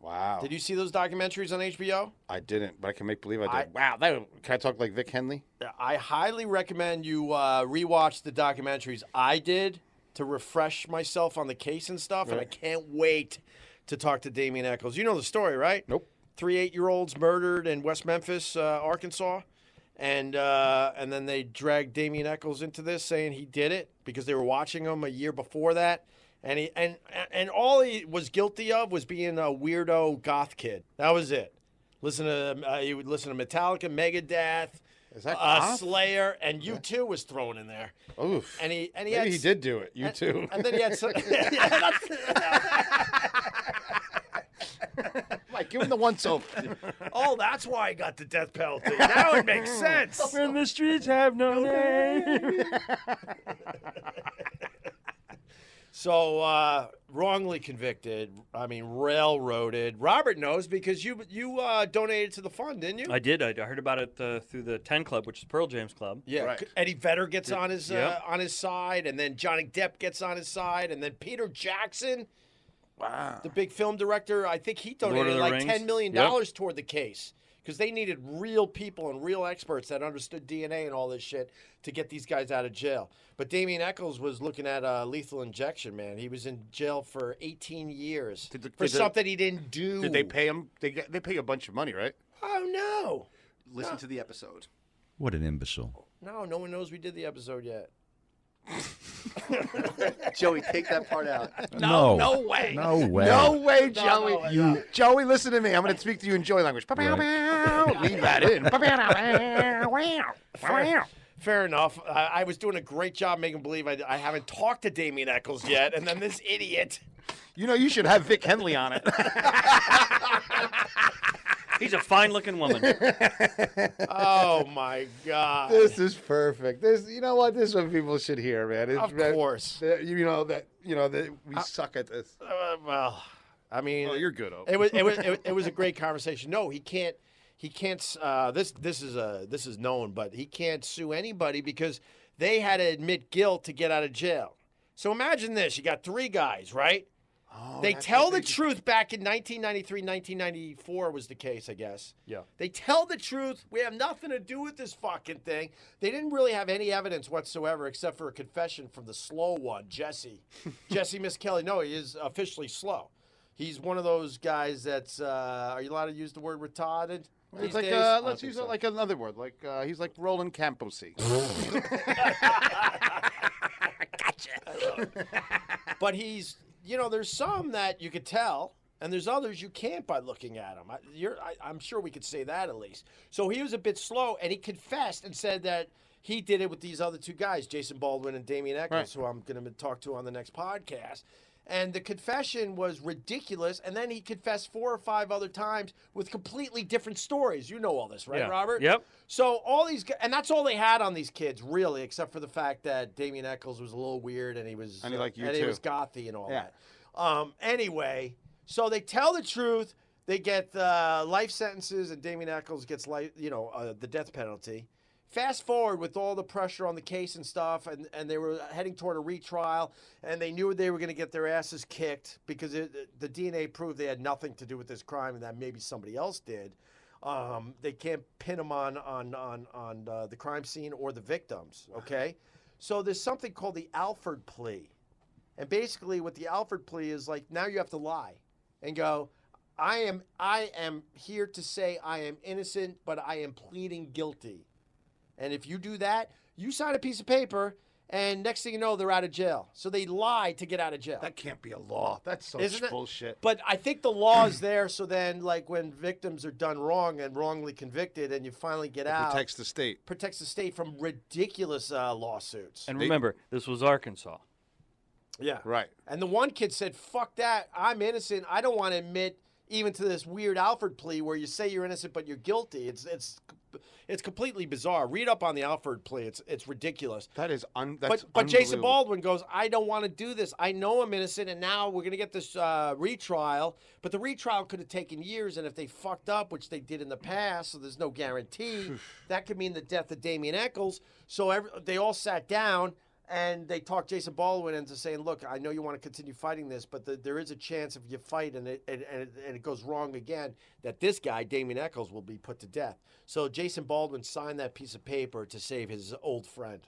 Wow. Did you see those documentaries on HBO? I didn't, but I can make believe I did. Wow. Can I talk like Vic Henley? I highly recommend you rewatch the documentaries I did to refresh myself on the case and stuff, and I can't wait to talk to Damien Eccles. You know the story, right? Nope. 3 8-year-olds murdered in West Memphis, Arkansas, and then they dragged Damien Eccles into this, saying he did it because they were watching him a year before that. And he all he was guilty of was being a weirdo goth kid. That was it. He would listen to Metallica, Megadeth, Is that goth? Slayer, and U2 was thrown in there. Oof. And he Maybe he did do it. U2. And then he had some. Mike, give him the once over. Oh, that's why I got the death penalty. Now it makes sense. When the streets have no name. So, wrongly convicted. I mean, railroaded. Robert knows because you donated to the fund, didn't you? I did. I heard about it through the 10 Club, which is Pearl Jam's club. Yeah. Right. Eddie Vedder gets on his side, and then Johnny Depp gets on his side, and then Peter Jackson, the big film director, I think he donated like $10 million toward the case because they needed real people and real experts that understood DNA and all this shit to get these guys out of jail. But Damien Eccles was looking at lethal injection, man. He was in jail for 18 years for something he didn't do. Did they pay him? They pay a bunch of money, right? Oh, no. Listen to the episode. What an imbecile. No one knows we did the episode yet. Joey, take that part out. No. No way. No way. No way, Joey. Joey, listen to me. I'm going to speak to you in Joey language. Leave that in. Fair enough. I was doing a great job making believe I haven't talked to Damien Eccles yet, and then this idiot. You know, you should have Vic Henley on it. He's a fine-looking woman. Oh, my God. This is perfect. You know what? This is what people should hear, man. Of course. You know that we suck at this. Well, I mean, Oh, you're good, Opie. It was a great conversation. No, he can't. He can't. This is known, but he can't sue anybody because they had to admit guilt to get out of jail. So imagine this: you got 3 guys, right? Oh, they tell the truth back in 1993, 1994 was the case, I guess. Yeah. They tell the truth. We have nothing to do with this fucking thing. They didn't really have any evidence whatsoever except for a confession from the slow one, Jesse. Jesse Miss Kelly. No, he is officially slow. He's one of those guys that's, are you allowed to use the word retarded? It's these like, days? let's use it like another word. Like he's like Roland Camposi. But he's, there's some that you could tell, and there's others you can't by looking at him. I'm sure we could say that at least. So he was a bit slow, and he confessed and said that he did it with these other 2 guys, Jason Baldwin and Damian Eccles, who I'm going to talk to on the next podcast. And the confession was ridiculous, and then he confessed 4 or 5 other times with completely different stories. You know all this, right, Yeah. Robert? Yep. So all these, and that's all they had on these kids, really, except for the fact that Damian Eccles was a little weird, and he was, And he liked you and he too. was gothy and all Yeah. that. Anyway, so they tell the truth. They get life sentences, and Damian Eccles gets the death penalty. Fast forward with all the pressure on the case and stuff, and they were heading toward a retrial, and they knew they were going to get their asses kicked because the DNA proved they had nothing to do with this crime and that maybe somebody else did. They can't pin them on the crime scene or the victims, okay? So there's something called the Alford plea. And basically what the Alford plea is like, now you have to lie and go, I am here to say I am innocent, but I am pleading guilty. And if you do that, you sign a piece of paper, and next thing you know, they're out of jail. So they lie to get out of jail. That can't be a law. That's such Isn't it? bullshit. But I think the law is there, so then, like, when victims are done wrong and wrongly convicted, and you finally get out, Protects the state. Protects the state from ridiculous lawsuits. And remember, this was Arkansas. Yeah. Right. And the one kid said, fuck that. I'm innocent. I don't want to admit even to this weird Alford plea where you say you're innocent but you're guilty. It's completely bizarre. Read up on the Alford plea. It's ridiculous. That's but Jason Baldwin goes, I don't want to do this. I know I'm innocent, and now we're going to get this retrial. But the retrial could have taken years, and if they fucked up, which they did in the past, so there's no guarantee, that could mean the death of Damian Eccles. So they all sat down, and they talked Jason Baldwin into saying, look, I know you want to continue fighting this, but there is a chance if you fight and it goes wrong again, that this guy, Damian Eccles, will be put to death. So Jason Baldwin signed that piece of paper to save his old friend.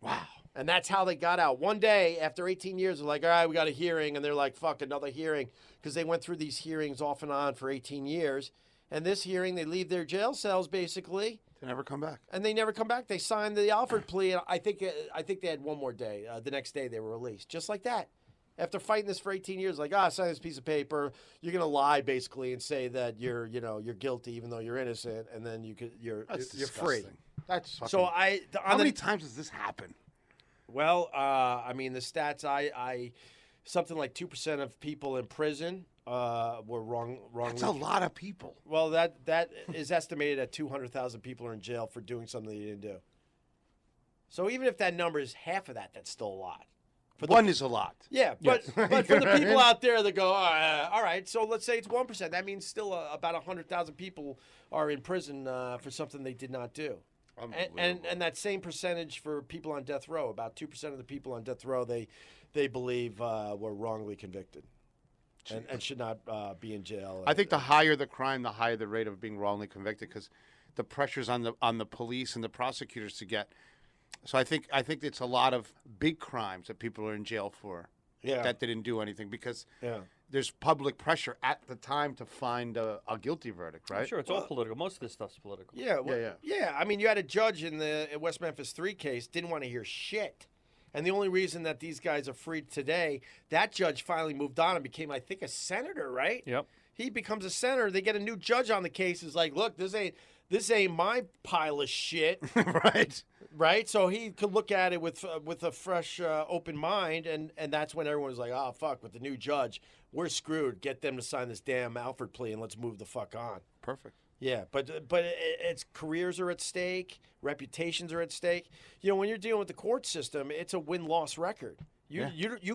Wow. And that's how they got out. One day, after 18 years, they're like, all right, we got a hearing. And they're like, fuck, another hearing. Because they went through these hearings off and on for 18 years. And this hearing, they leave their jail cells, basically. They never come back. And they never come back. They signed the Alford plea, and I think they had one more day. The next day they were released, just like that. After fighting this for 18 years, like, sign this piece of paper. You're gonna lie basically and say that you're guilty even though you're innocent, and then you're free. That's fucking, so how many times does this happen? Well, I mean the stats. I something like 2% of people in prison were wrongly. That's a lot of people. Well, that is estimated at 200,000 people are in jail for doing something they didn't do. So even if that number is half of that, that's still a lot. One is a lot. Yeah, but for the people out there that go, all right, so let's say it's 1%. That means still about 100,000 people are in prison for something they did not do. And that same percentage for people on death row, about 2% of the people on death row, they believe were wrongly convicted. And should not be in jail. I think the higher the crime, the higher the rate of being wrongly convicted, because the pressure's on the police and the prosecutors to get. So I think it's a lot of big crimes that people are in jail for. Yeah. That they didn't do anything because there's public pressure at the time to find a guilty verdict, right? I'm sure it's all political. Most of this stuff's political. Yeah. I mean, you had a judge in the West Memphis 3 case didn't want to hear shit. And the only reason that these guys are freed today, that judge finally moved on and became, I think, a senator, right? Yep. He becomes a senator. They get a new judge on the case. Is like, look, this ain't my pile of shit, right? Right. So he could look at it with a fresh, open mind, and that's when everyone was like, oh fuck, with the new judge, we're screwed. Get them to sign this damn Alford plea and let's move the fuck on. Perfect. Yeah, but it's careers are at stake, reputations are at stake. You know, when you're dealing with the court system, it's a win-loss record. You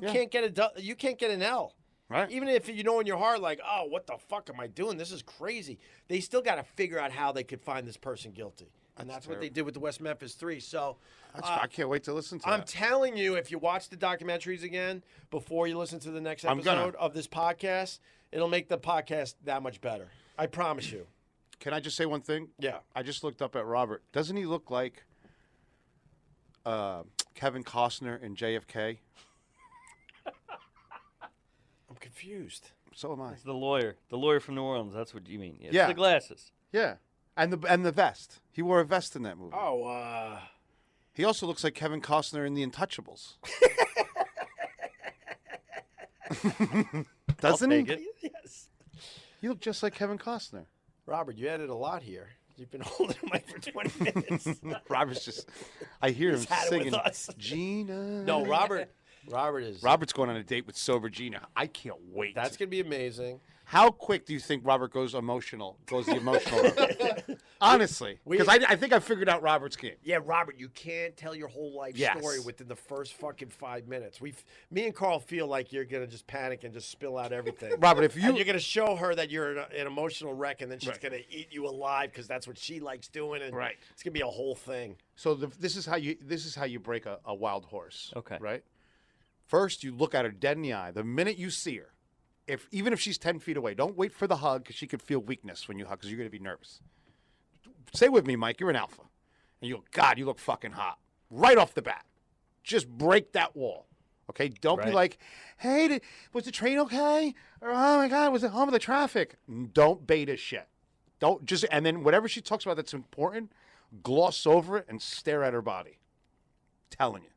can't get you can't get an L. Right. Even if you know in your heart, like, oh, what the fuck am I doing? This is crazy. They still got to figure out how they could find this person guilty. And that's what they did with the West Memphis 3. So I can't wait to listen to I'm that. telling you, if you watch the documentaries again before you listen to the next episode of this podcast, it'll make the podcast that much better. I promise you. Can I just say one thing? Yeah. I just looked up at Robert. Doesn't he look like Kevin Costner in JFK? I'm confused. So am I. It's the lawyer from New Orleans. That's what you mean. It's Yeah. the glasses. Yeah. And the vest. He wore a vest in that movie. Oh, He also looks like Kevin Costner in The Untouchables. Doesn't he? Yes. You look just like Kevin Costner. Robert, you added a lot here. You've been holding the mic for 20 minutes. Robert's just, I hear him He's had it singing, with us. Gina. No, Robert's going on a date with sober Gina. I can't wait. That's going to be amazing. How quick do you think Robert goes the emotional route? Honestly. Because I think I figured out Robert's game. Yeah, Robert, you can't tell your whole life story within the first fucking 5 minutes. Me and Carl feel like you're going to just panic and just spill out everything. Robert, if you... And you're going to show her that you're an emotional wreck, and then she's going to eat you alive because that's what she likes doing, and it's going to be a whole thing. So this is how you break a wild horse. Okay. Right? First, you look at her dead in the eye. The minute you see her, even if she's 10 feet away, don't wait for the hug because she could feel weakness when you hug because you're going to be nervous. Say with me, Mike, you're an alpha. And you go, God, you look fucking hot. Right off the bat. Just break that wall. Okay? Don't be like, hey, was the train okay? Or, oh, my God, was it home with the traffic? Don't bait his shit. And then whatever she talks about that's important, gloss over it and stare at her body. Telling you.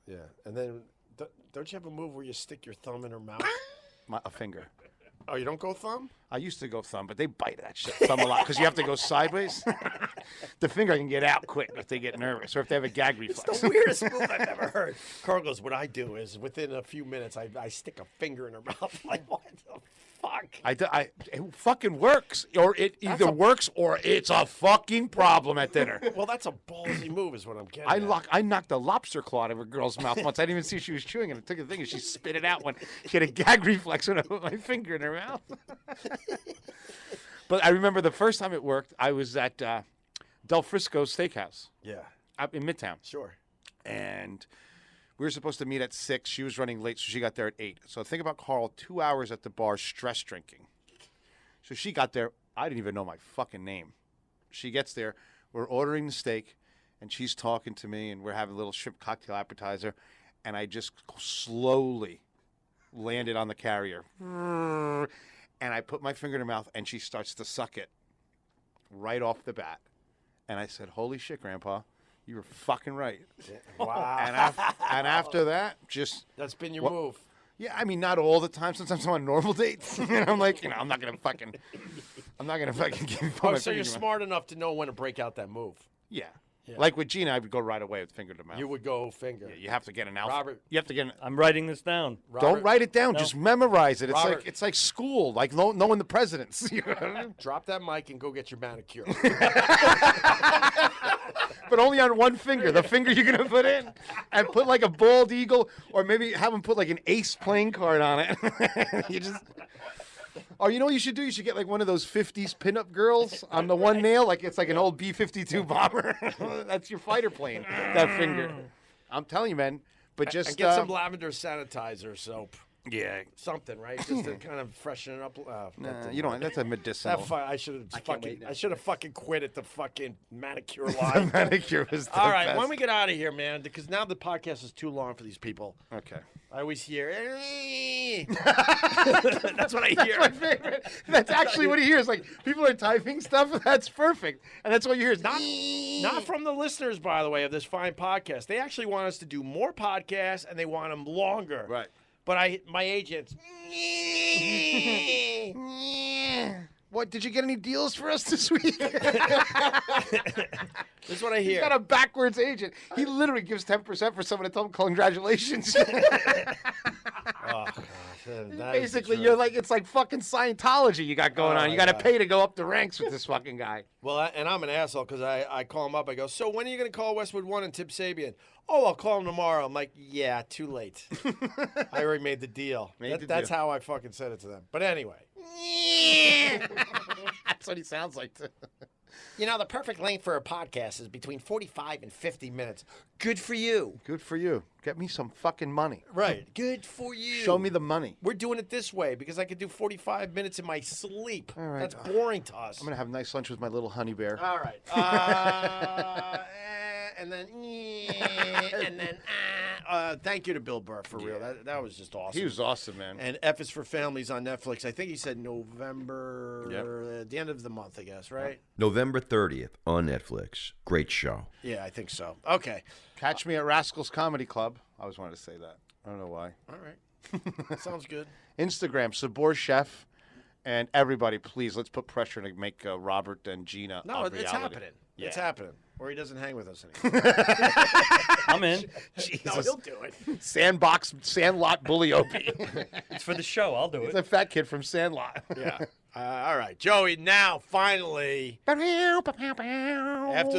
Yeah. And then don't you have a move where you stick your thumb in her mouth? A finger. Oh, you don't go thumb? I used to go thumb, but they bite that shit thumb a lot because you have to go sideways. The finger can get out quick if they get nervous or if they have a gag reflex. It's the weirdest move I've ever heard. Carl goes, what I do is within a few minutes, I stick a finger in her mouth. Like, what the fuck? It fucking works. Or it either works or it's a fucking problem at dinner. Well, that's a ballsy move is what I'm getting at. I knocked a lobster claw out of a girl's mouth once. I didn't even see she was chewing it. I took the thing and she spit it out when she had a gag reflex when I put my finger in her mouth. But I remember the first time it worked, I was at Del Frisco Steakhouse. Yeah. Up in Midtown. Sure. And we were supposed to meet at 6. She was running late, so she got there at 8. So think about Carl, 2 hours at the bar stress drinking. So she got there. I didn't even know my fucking name. She gets there. We're ordering the steak, and she's talking to me, and we're having a little shrimp cocktail appetizer. And I just slowly landed on the carrier. And I put my finger in her mouth, and she starts to suck it right off the bat. And I said, holy shit, Grandpa. You were fucking right. Wow. And after that, just... That's been your move. Yeah, I mean, not all the time. Sometimes I'm on normal dates. And I'm like, I'm not going to fucking give you Oh, so you're smart enough to know when to break out that move. Yeah. Like with Gina, I would go right away with finger to mouth. You would go finger. Yeah, you have to get an alpha. Robert. You have to get I'm writing this down. Don't write it down. No. Just memorize it. Robert. It's like school, like knowing the presidents. Drop that mic and go get your manicure. But only on one finger, the finger you're going to put in. And put like a bald eagle, or maybe have them put like an ace playing card on it. You just... Or you know what you should do? You should get like one of those 50s pinup girls on the one nail. Like it's like an old B-52 bomber. That's your fighter plane, that finger. I'm telling you, man. But just... And get some lavender sanitizer soap. Yeah. Something, right? Just to kind of freshen it up. Nah, you don't. That's a medicinal. I should have fucking quit at the fucking manicure line. The manicure was the All right, best. when we get out of here, man, because now the podcast is too long for these people. Okay. I always hear, that's what I hear. That's my favorite. That's actually what he hears. Like, people are typing stuff. That's perfect. And that's what you hear. Not from the listeners, by the way, of this fine podcast. They actually want us to do more podcasts, and they want them longer. Right. But my agents. What, did you get any deals for us this week? This is what I hear. He's got a backwards agent. He literally gives 10% for someone to tell him congratulations. Oh, God. Basically, you're like, it's like fucking Scientology you got going on. You got to pay to go up the ranks with this fucking guy. Well, and I'm an asshole because I call him up. I go, so when are you going to call Westwood One and Tip Sabian? Oh, I'll call him tomorrow. I'm like, yeah, too late. I already made the deal. That's how I fucking said it to them. But anyway. That's what he sounds like, too. You know, the perfect length for a podcast is between 45 and 50 minutes. Good for you. Good for you. Get me some fucking money. Right. Good for you. Show me the money. We're doing it this way because I could do 45 minutes in my sleep. All right. That's boring to us. I'm going to have nice lunch with my little honey bear. All right. And then, thank you to Bill Burr, for real. That was just awesome. He was awesome, man. And F is for Families on Netflix. I think he said November, the end of the month, I guess, right? November 30th on Netflix. Great show. Yeah, I think so. Okay. Catch me at Rascals Comedy Club. I always wanted to say that. I don't know why. All right. Sounds good. Instagram, Sabor Chef. And everybody, please, let's put pressure to make Robert and Gina No, a it's reality. happening. Yeah. It's happening. Or he doesn't hang with us anymore. I'm in. Jesus. No, he'll do it. Sandlot bully Opie. It's for the show. I'll do He's it. a fat kid from Sandlot. Yeah. All right, Joey, now, finally, after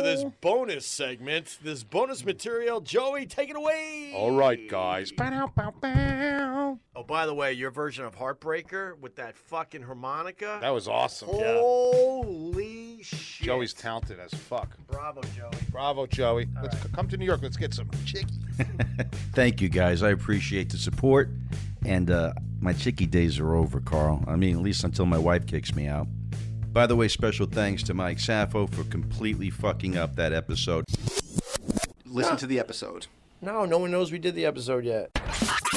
this bonus segment, this bonus material, Joey, take it away. All right, guys. Oh, by the way, your version of Heartbreaker with that fucking harmonica. That was awesome. Holy shit. Joey's talented as fuck. Bravo, Joey. Bravo, Joey. Let's come to New York. Let's get some chickies. Thank you, guys. I appreciate the support. And my chickie days are over, Carl. I mean, at least until my wife kicks me out. By the way, special thanks to Mike Sappho for completely fucking up that episode. Listen to the episode. No one knows we did the episode yet.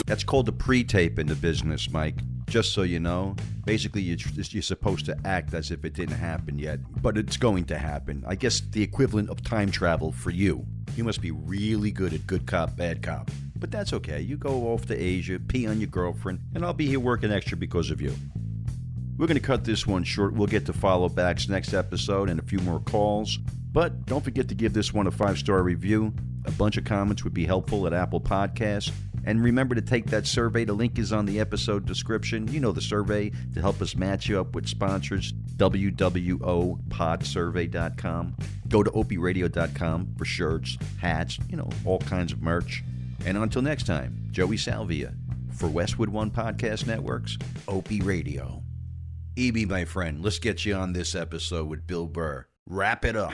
That's called a pre-tape in the business, Mike. Just so you know. Basically, you're supposed to act as if it didn't happen yet, but it's going to happen. I guess the equivalent of time travel for you. You must be really good at good cop, bad cop. But that's okay. You go off to Asia, pee on your girlfriend, and I'll be here working extra because of you. We're going to cut this one short. We'll get to follow backs next episode and a few more calls. But don't forget to give this one a 5-star review. A bunch of comments would be helpful at Apple Podcasts. And remember to take that survey. The link is on the episode description. You know the survey to help us match you up with sponsors. www.podsurvey.com. Go to OpieRadio.com for shirts, hats, all kinds of merch. And until next time, Joey Salvia for Westwood One Podcast Network's Opie Radio. Evie, my friend, let's get you on this episode with Bill Burr. Wrap it up.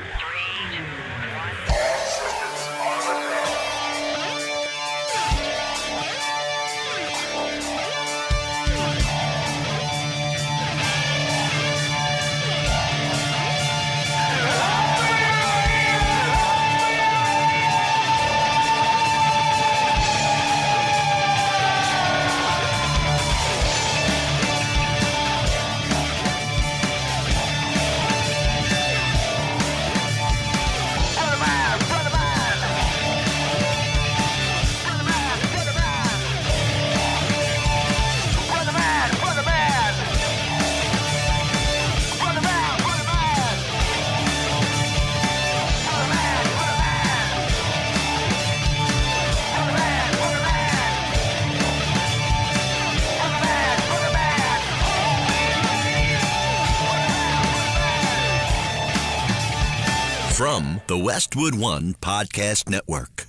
From the Westwood One Podcast Network.